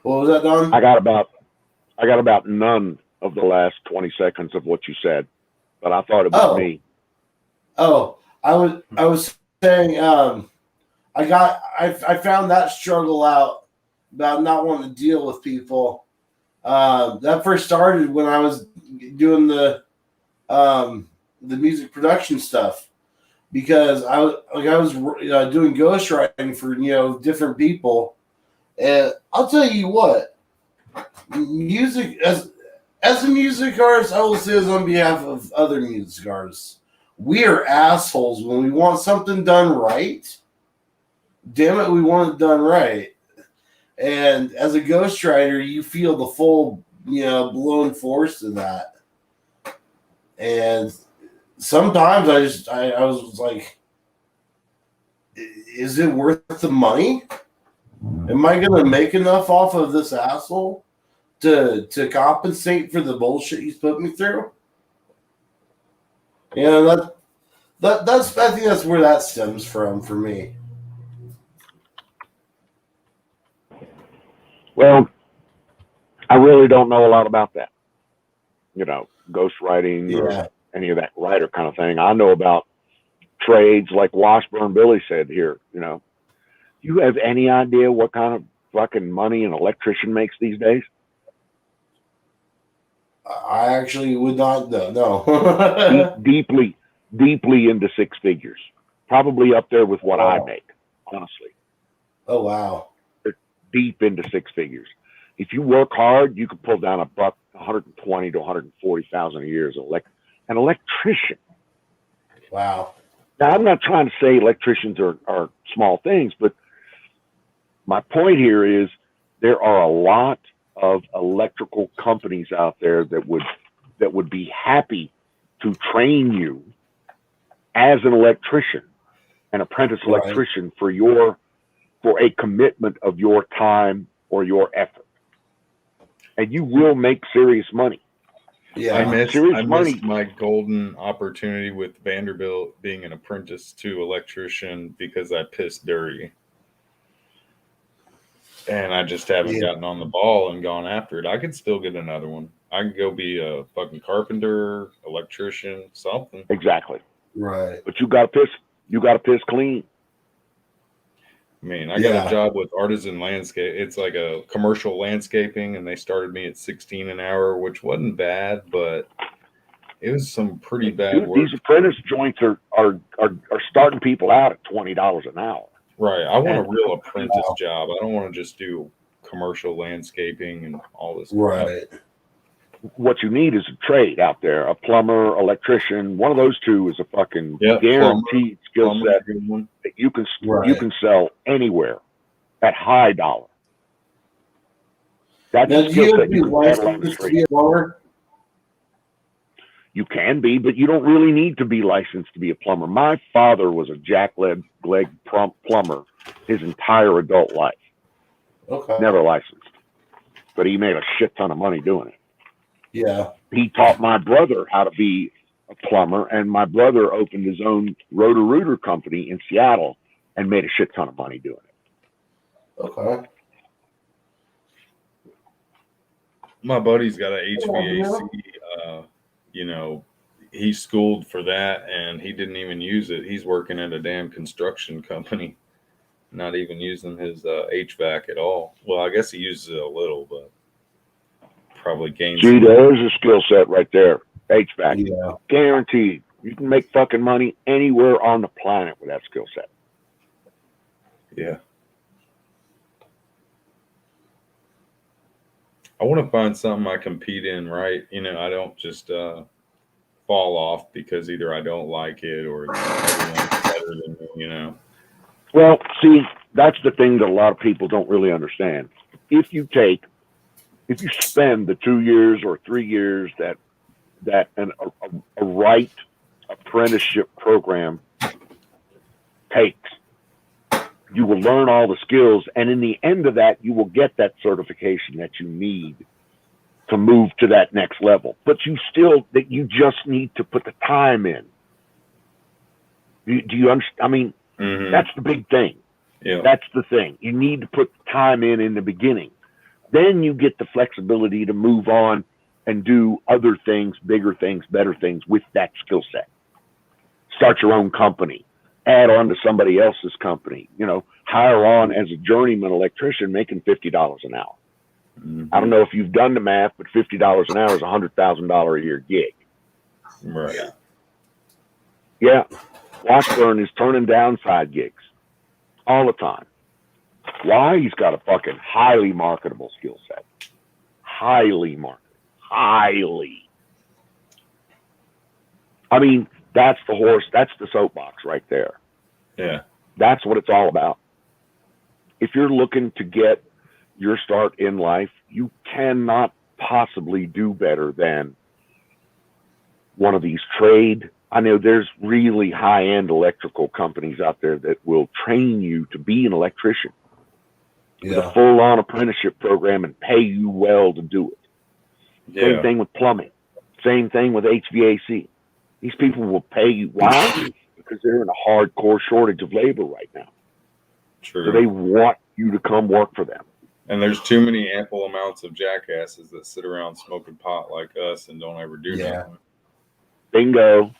What was that, Don? I got about none of the last 20 seconds of what you said, but I thought it was me. Oh, I was saying, I found that struggle out about not wanting to deal with people. That first started when I was doing the music production stuff, because I was doing ghostwriting for different people, and I'll tell you what, music as a music artist, I will say this on behalf of other music artists. We are assholes when we want something done right. Damn it, we want it done right. And as a ghostwriter, you feel the full, blown force of that. And sometimes I was like, is it worth the money? Am I going to make enough off of this asshole to compensate for the bullshit he's put me through? That's I think that's where that stems from for me. Well, I really don't know a lot about that. Ghostwriting or any of that writer kind of thing. I know about trades like Washburn Billy said here. You have any idea what kind of fucking money an electrician makes these days? I actually would not know. No. deeply into six figures. Probably up there with what I make, honestly. Oh, wow. They're deep into six figures. If you work hard, you can pull down $120,000 to $140,000 a year as an electrician. Wow. Now, I'm not trying to say electricians are small things, but my point here is there are a lot of electrical companies out there that would be happy to train you as an electrician, an apprentice Right. electrician, for a commitment of your time or your effort, and you will make serious money. Yeah. I missed Serious money. my golden opportunity with Vanderbilt being an apprentice to electrician because I pissed dirty. And I just haven't Yeah. gotten on the ball and gone after it. I could still get another one. I could go be a fucking carpenter, electrician, something. Exactly. Right. But you got to piss clean. I mean, I got a job with Artisan Landscape. It's like a commercial landscaping, and they started me at 16 an hour, which wasn't bad, but it was some pretty bad Dude, work. these apprentice joints are starting people out at $20 an hour. Right. I want a real apprentice job. I don't want to just do commercial landscaping and all this crap. Right. What you need is a trade out there, a plumber, electrician. One of those two is a fucking guaranteed skill set that you can sell anywhere at high dollar. That's Now, a do skill you set have to you be can handle on the licensed to street. be a plumber? You can be, but you don't really need to be licensed to be a plumber. My father was a jackleg plumber his entire adult life. Okay. Never licensed, but he made a shit ton of money doing it. Yeah. He taught my brother how to be a plumber, and my brother opened his own Roto-Rooter company in Seattle and made a shit ton of money doing it. Okay. My buddy's got a HVAC, he schooled for that and he didn't even use it. He's working at a damn construction company, not even using his HVAC at all. Well, I guess he uses it a little, but probably gains. Gee, there's a skill set right there. HVAC. Yeah. Guaranteed. You can make fucking money anywhere on the planet with that skill set. Yeah. I want to find something I compete in, right? I don't just fall off because either I don't like it or everyone's better than me, Well, see, that's the thing that a lot of people don't really understand. If you spend the 2 years or 3 years that a right apprenticeship program takes, you will learn all the skills, and in the end of that, you will get that certification that you need to move to that next level. But you just need to put the time in. Do you understand? I mean, that's the big thing. Yeah. That's the thing. You need to put the time in the beginning. Then you get the flexibility to move on and do other things, bigger things, better things with that skill set. Start your own company. Add on to somebody else's company. Hire on as a journeyman electrician making $50 an hour. I don't know if you've done the math, but $50 an hour is a $100,000 a year gig. Right. Yeah. Washburn is turning down side gigs all the time. Why? He's got a fucking highly marketable skill set. Highly marketable. Highly. I mean, that's the horse. That's the soapbox right there. Yeah. That's what it's all about. If you're looking to get your start in life, you cannot possibly do better than one of these trade. I know there's really high-end electrical companies out there that will train you to be an electrician with a full-on apprenticeship program and pay you well to do it. Same thing with plumbing. Same thing with HVAC. These people will pay you. Why? Because they're in a hardcore shortage of labor right now. True. So they want you to come work for them. And there's too many ample amounts of jackasses that sit around smoking pot like us and don't ever do nothing. Bingo.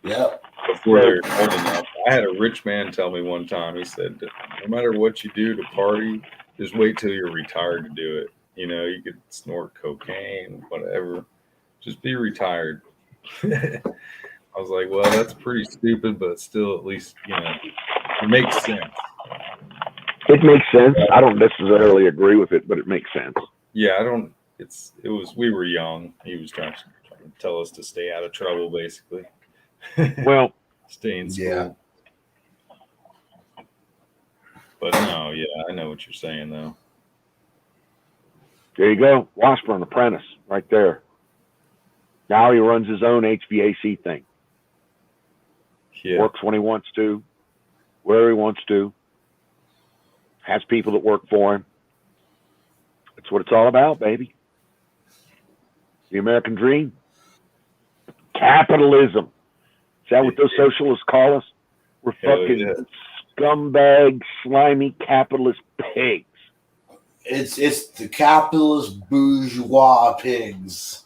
Yeah. Before they're old enough. I had a rich man tell me one time, he said, no matter what you do to party, just wait till you're retired to do it. You could snort cocaine, whatever. Just be retired. I was like, well, that's pretty stupid, but still, at least, it makes sense. It makes sense. I don't necessarily agree with it, but it makes sense. Yeah, we were young. He was trying to tell us to stay out of trouble, basically. Well, stay in school. Yeah. But no, I know what you're saying, though. There you go. Washburn apprentice right there. Now he runs his own HVAC thing. Yeah. Works when he wants to, where he wants to. Has people that work for him. That's what it's all about, baby. The American dream. Capitalism. Is that what those socialists call us? We're fucking scumbag, slimy, capitalist pigs. It's the capitalist bourgeois pigs.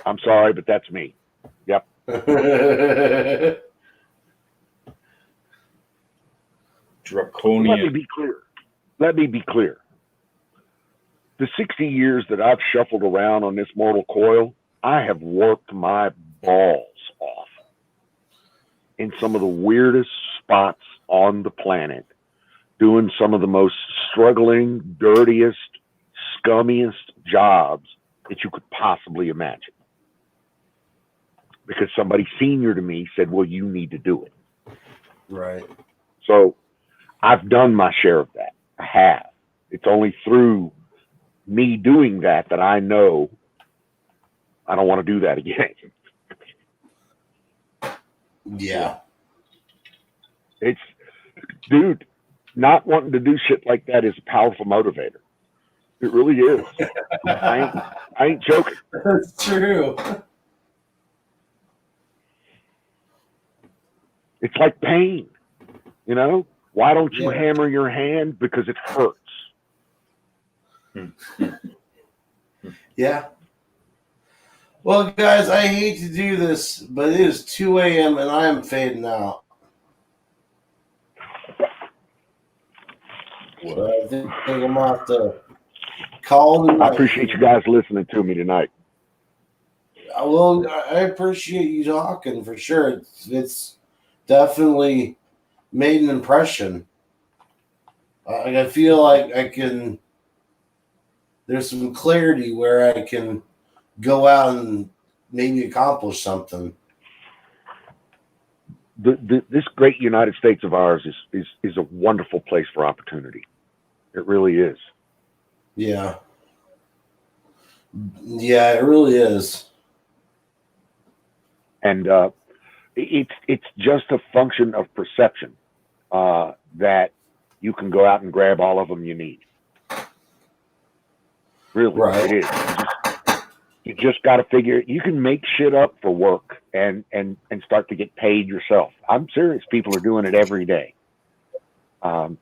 I'm sorry, but that's me. Yep. Draconian. Let me be clear. The 60 years that I've shuffled around on this mortal coil, I have worked my balls off in some of the weirdest spots on the planet, doing some of the most struggling, dirtiest, scummiest jobs that you could possibly imagine. Because somebody senior to me said, well, you need to do it. Right. So I've done my share of that. I have. It's only through me doing that I know I don't want to do that again. Yeah. It's, dude, not wanting to do shit like that is a powerful motivator. It really is. I ain't joking. That's true. It's like pain, you know? Why don't you hammer your hand? Because it hurts. Yeah. Well, guys, I hate to do this, but it is 2 a.m. and I am fading out. So I think I'm going to have to call tonight. I appreciate you guys listening to me tonight. Well, I appreciate you talking for sure. It's definitely made an impression. I feel like I can. There's some clarity where I can go out and maybe accomplish something. This great United States of ours is a wonderful place for opportunity. It really is. Yeah. Yeah, it really is. And it's just a function of perception that you can go out and grab all of them you need. Really, right. It is. You just got to figure. You can make shit up for work and start to get paid yourself. I'm serious. People are doing it every day. Going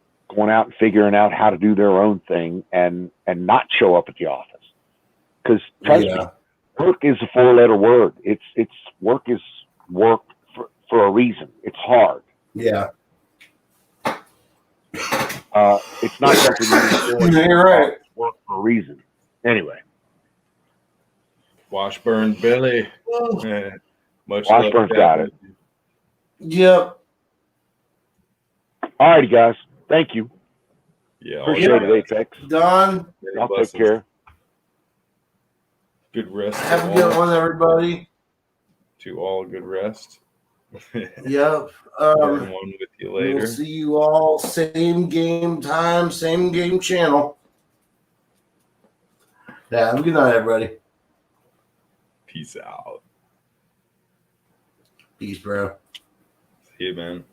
out and figuring out how to do their own thing and not show up at the office. Because trust me, work is a 4-letter word. It's work is work for a reason. It's hard. Yeah. It's not something you do. You're right. Work for a reason. Anyway. Washburn Billy. Much Washburn's got it. Yep. All righty, guys. Thank you. Yeah. Appreciate it, Apex. Don. I'll take care. Good rest. Have a good one, everybody. To all, good rest. Yep. One with you later. We'll see you all same game time, same game channel. Yeah, have a good night, everybody. Peace out. Peace, bro. See you, man.